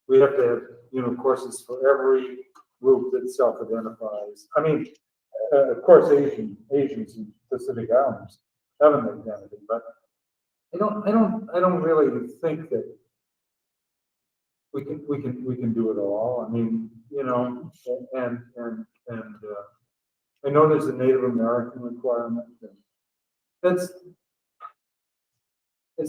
we have to have, you know, courses for every group that self-identifies. I mean, of course, Asians and Pacific Islanders have an identity, but I don't really think that we can do it all. I mean, you know, and I know there's a Native American requirement, It's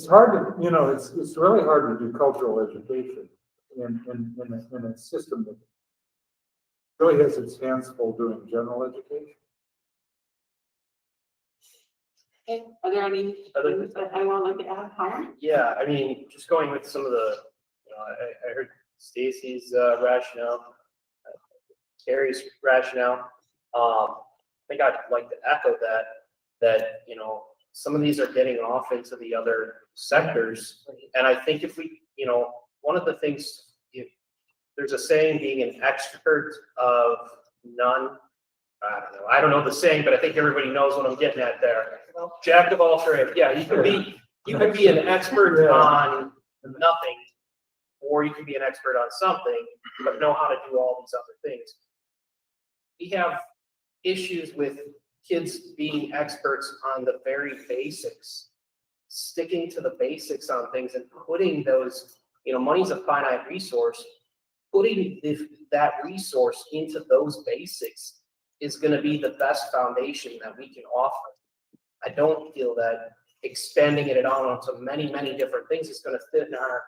hard to, it's really hard to do cultural education in a system that really has its hands full doing general education. Okay, are there any things that anyone would like to add, Howard? Yeah, I mean, just going with some of the, I heard Stacy's rationale, Carrie's rationale. I think I'd like to echo that, some of these are getting off into the other sectors. And I think if we, one of the things, there's a saying, being an expert of none. I don't know the saying, but I think everybody knows what I'm getting at there. Jack of all trades. Yeah, you can be an expert on nothing, or you can be an expert on something, but know how to do all these other things. We have issues with kids being experts on the very basics, sticking to the basics on things and putting those, money's a finite resource, putting that resource into those basics is going to be the best foundation that we can offer. I don't feel that expanding it on onto many, many different things is going to fit in our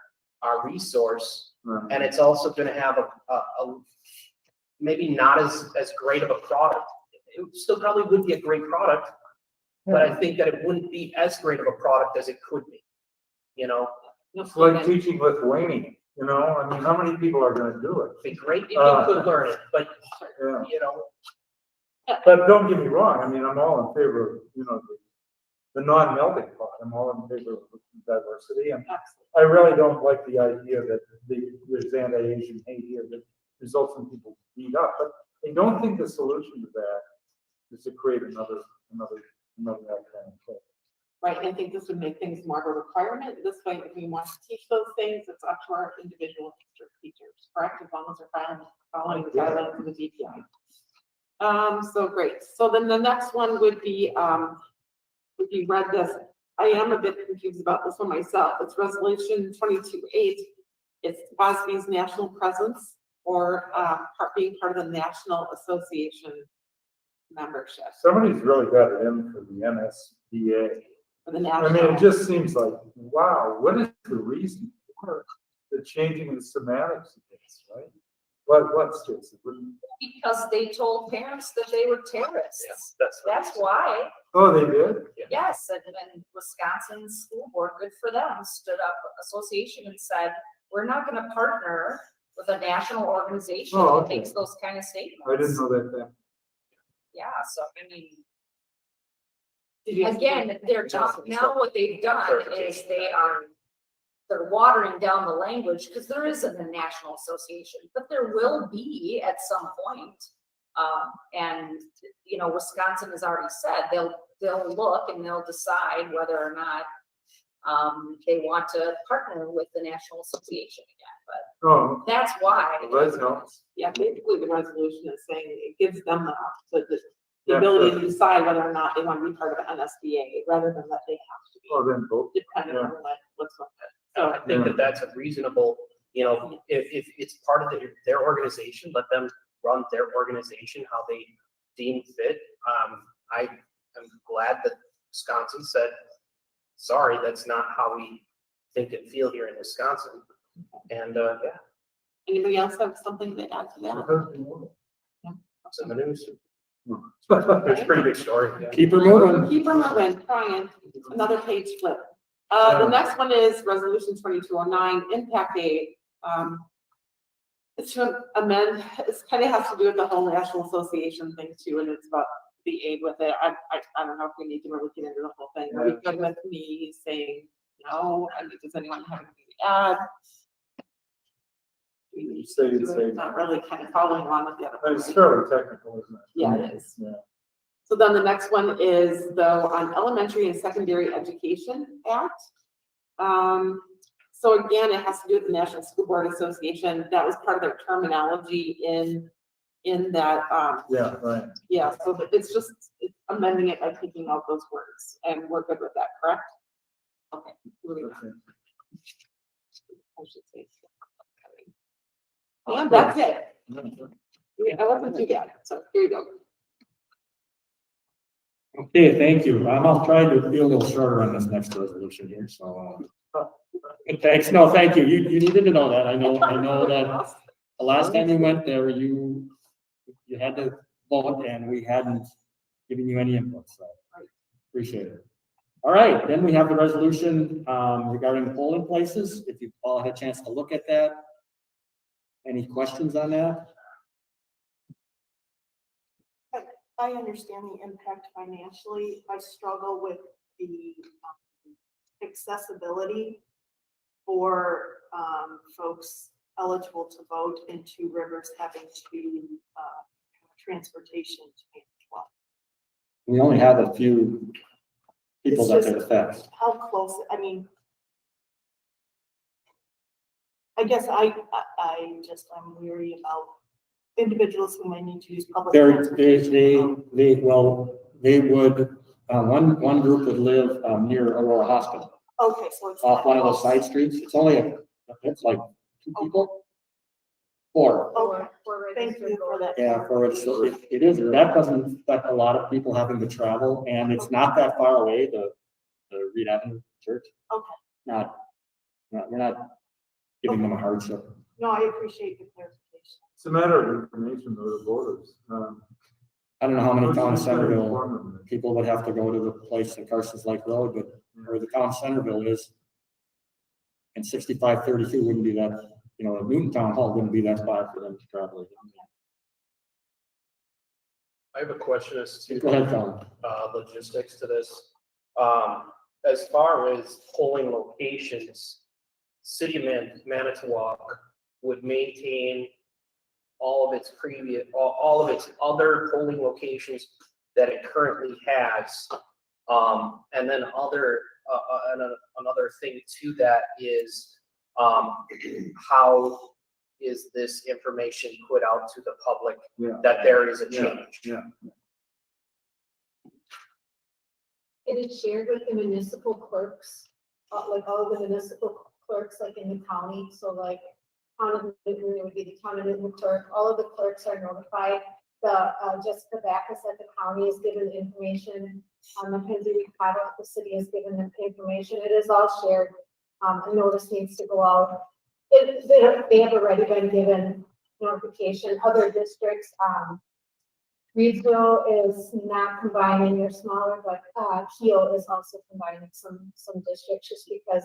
resource. And it's also going to have a maybe not as great of a product. It still probably would be a great product, but I think that it wouldn't be as great of a product as it could be, It's like teaching Lithuanian, I mean, how many people are gonna do it? It'd be great if you could learn it, but, But don't get me wrong, I mean, I'm all in favor of, the non-melting pot. I'm all in favor of diversity, and I really don't like the idea that there's anti-Asian hate here that results in people beat up, but I don't think the solution to that is to create another academic place. Right, I think this would make things more of a requirement. This way, if we want to teach those things, it's up to our individual district teachers, correct? As long as they're following the guidelines of the DPI. So great. So then the next one would be, if you read this, I am a bit confused about this one myself. It's resolution 22-8. It's WASB's national presence or being part of the National Association membership. Somebody's really got it in for the NSBA. For the I mean, it just seems like, wow, what is the reason for the changing the semantics of this, right? What's this? Because they told parents that they were terrorists. That's why. Oh, they did? Yes, and Wisconsin School Board, good for them, stood up association and said, we're not gonna partner with a national organization that makes those kind of statements. I didn't know that then. Yeah, so I mean, again, now what they've done is they're watering down the language because there isn't a national association, but there will be at some point. And Wisconsin has already said they'll look and they'll decide whether or not they want to partner with the National Association again. But that's why. Yeah, basically the resolution is saying it gives them the ability to decide whether or not they want to be part of an NSBA rather than that they have to be. Depending on what's on it. So I think that's a reasonable, if it's part of their organization, let them run their organization how they deem fit. I am glad that Wisconsin said, sorry, that's not how we think and feel here in Wisconsin. And Anybody else have something to add to that? It's in the news. It's a pretty big story. Yeah. Keep her moving. Keep her moving, Brian. Another page flip. The next one is resolution 2209, impact aid. It's to amend, it kind of has to do with the whole National Association thing too, and it's about the aid with it. I don't know if we need to really get into the whole thing. Are you good with me saying no? I mean, does anyone have anything to add? It's not really kind of following along with the other. It's fairly technical, isn't it? Yeah, it is. Yeah. So then the next one is though on Elementary and Secondary Education Act. So again, it has to do with the National School Board Association. That was part of their terminology in that. Yeah, right. Yeah, so it's amending it by taking out those words, and we're good with that, correct? Okay. Moving on. I should say. And that's it. I wasn't too bad. So here you go. Okay, thank you. I'll try to be a little shorter on this next resolution here, so. Thanks, no, thank you. You needed to know that. I know that the last time you went there, you had to vote and we hadn't given you any input, so. Appreciate it. All right, then we have the resolution regarding the polling places. If you've all had a chance to look at that. Any questions on that? I understand the impact financially. I struggle with the accessibility for folks eligible to vote in Two Rivers having to transportation to Manitowoc. We only have a few people that it affects. How close, I mean, I guess I'm weary about individuals who may need to use public transportation. They would, one group would live near Aurora Hospital. Okay, so it's off one of those side streets. It's only it's like 2 people. 4. Okay, thank you for that. Yeah, it is, that doesn't affect a lot of people having to travel, and it's not that far away, the Reed Avenue Church. Okay. We're not giving them a hardship. No, I appreciate the clarification. It's a matter of information to the voters. I don't know how many towns Centerville people would have to go to the place at Carson's Lake Road, but where the town Centerville is, and 6532 wouldn't be that, Newton Town Hall wouldn't be that far for them to travel. I have a question as to Go ahead, Tom. logistics to this. As far as polling locations, City of Manitowoc would maintain all of its other polling locations that it currently has. And then another thing to that is, how is this information put out to the public that there is a change? It is shared with the municipal clerks, like all of the municipal clerks, like in the county, so like town of Newton, it would be the town of Newton clerk, all of the clerks are notified. Jessica Backus at the county is given the information, Mackenzie Ricardo at the city is given the information, it is all shared. A notice needs to go out. They have already been given notification. Other districts, Reedsville is not combining, they're smaller, but Keel is also combining some districts just because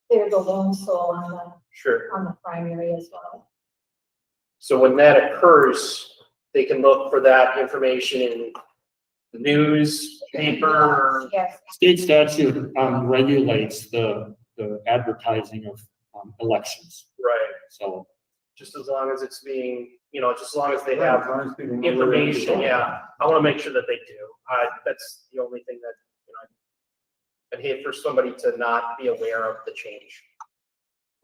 they're the lone soul on the primary as well. So when that occurs, they can look for that information in the newspaper. Yes. State statute regulates the advertising of elections. Right. So just as long as it's being, just as long as they have information, I want to make sure that they do. That's the only thing that, I'd hate for somebody to not be aware of the change.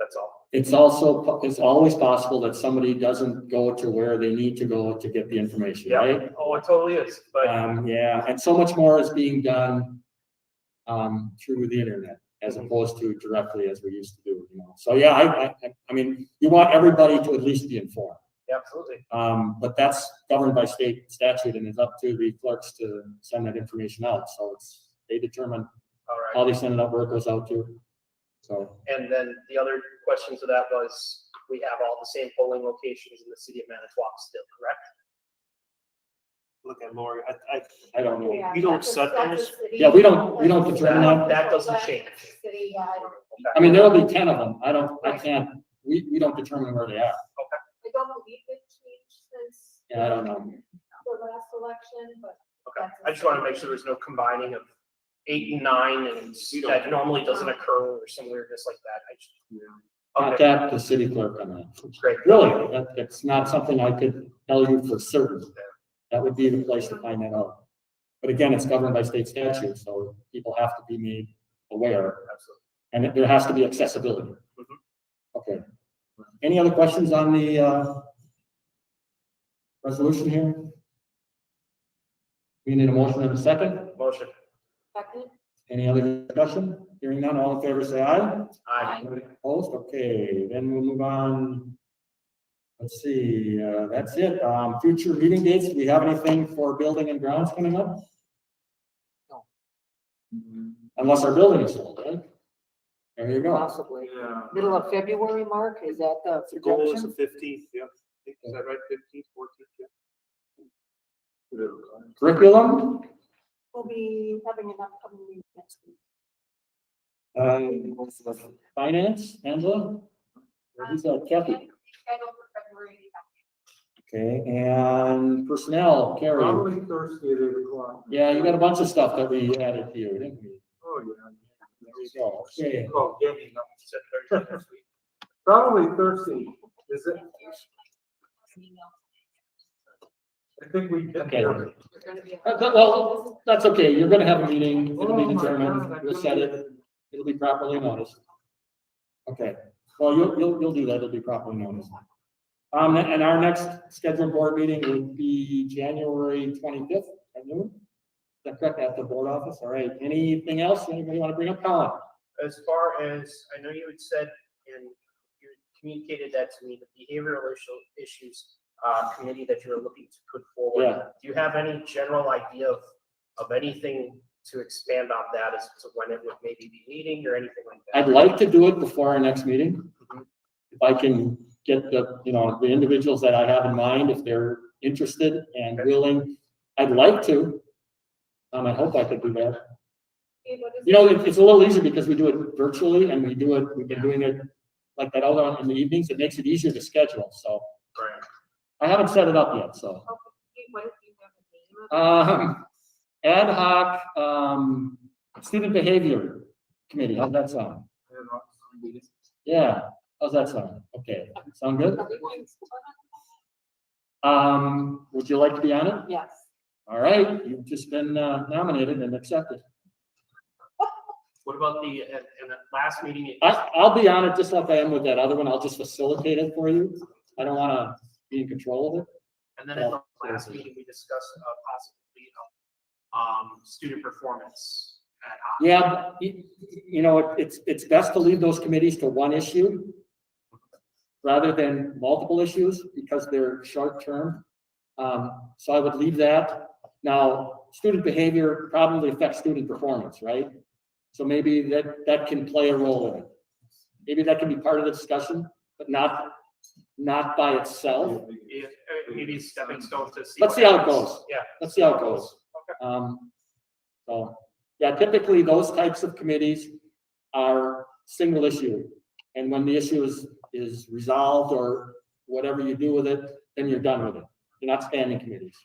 That's all. it's always possible that somebody doesn't go to where they need to go to get the information, right? Oh, it totally is, but. Yeah, and so much more is being done through the internet as opposed to directly as we used to do, So yeah, I mean, you want everybody to at least be informed. Yeah, absolutely. But that's governed by state statute and it's up to the clerks to send that information out. So they determine how they send it out, where it goes out to. So. And then the other question to that was, we have all the same polling locations in the city of Manitowoc still, correct? Look at Lori, I don't know. Yeah, You don't that's set that's a those? city. Yeah, we don't determine that. That doesn't change. City, yeah, I don't. I mean, there'll be 10 of them. We don't determine where they are. I don't believe it changed since. Yeah, I don't know. The last election, but. Okay, I just want to make sure there's no combining of 8 and 9 and that normally doesn't occur or some weirdness like that. Contact the city clerk on that. Great. Really, it's not something I could tell you for certain. That would be the place to find that out. But again, it's governed by state statute, so people have to be made aware. Absolutely. And there has to be accessibility. Okay. Any other questions on the resolution here? We need a motion and a second. Motion. Second. Any other discussion? Hearing none, all in favor say aye. Aye. Opposed? Okay, then we'll move on. Let's see, that's it. Future meeting dates, do we have anything for building and grounds coming up? Unless our building is sold, right? There you go. Possibly. Middle of February, Mark, is that the The goal is the projection? 15th, yeah. Is that right, 15th, 14th, yeah? Curriculum, We'll be having an upcoming meeting next week. finance, Angela? Who's that, Kathy? Scheduled for February. Okay, and personnel, Carrie. Probably Thursday at 8 o'clock. Yeah, you got a bunch of stuff that we added here, didn't we? Oh, yeah. There you go. Okay. Oh, yeah, you know, said Thursday next week. Probably Thursday, is it? I think we. Okay. Well, that's okay. You're gonna have a meeting. It'll be Oh, my determined. God, We'll set it. It'll be properly noticed. Okay. Well, you'll do that. It'll be properly noticed. And our next scheduled board meeting will be January 25th at noon. Is that correct? At the board office? All right. Anything else? Anybody want to bring up, Colin? As far as, I know you had said, and you communicated that to me, the behavioral issues committee that you were looking to put forward. Yeah. Do you have any general idea of anything to expand on that as to when it would maybe be meeting or anything like that? I'd like to do it before our next meeting. If I can get the individuals that I have in mind, if they're interested and willing, I'd like to. I hope I could do that. It's a little easier because we do it virtually and we've been doing it like that all in the evenings. It makes it easier to schedule, so. Right. I haven't set it up yet, so. What if you have a name of it? Ad hoc, student behavior committee, how's that sound? Yeah, how's that sound? Okay, sound good? Would you like to be on it? Yes. All right, you've just been nominated and accepted. What about in the last meeting? I'll be on it just like I am with that other one. I'll just facilitate it for you. I don't want to be in control of it. And then in the last meeting, we discussed possibly, student performance ad hoc. Yeah, it's best to leave those committees to one issue rather than multiple issues because they're short term. So I would leave that. Now, student behavior probably affects student performance, right? So maybe that can play a role in it. Maybe that can be part of the discussion, but not by itself. Maybe a stepping stone to see. Let's see how it goes. Yeah. Let's see how it goes. So, yeah, typically those types of committees are single issue. And when the issue is resolved or whatever you do with it, then you're done with it. You're not standing committees.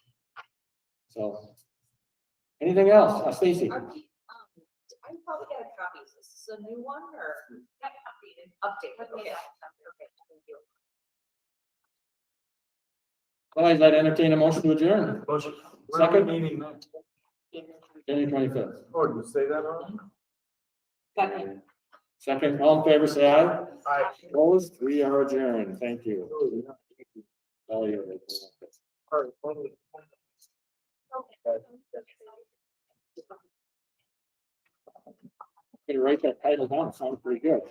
So, anything else? Stacy? I probably got a copy. Is this a new one or? Update. Okay, thank you. Otherwise, I'd entertain a motion to adjourn. Motion. Second? Meeting next. January 25th. Oh, did you say that on? Second. Second, all in favor, say aye. Aye. Opposed, we are adjourned. Thank you. All you. Okay, write that title down. Sounds pretty good.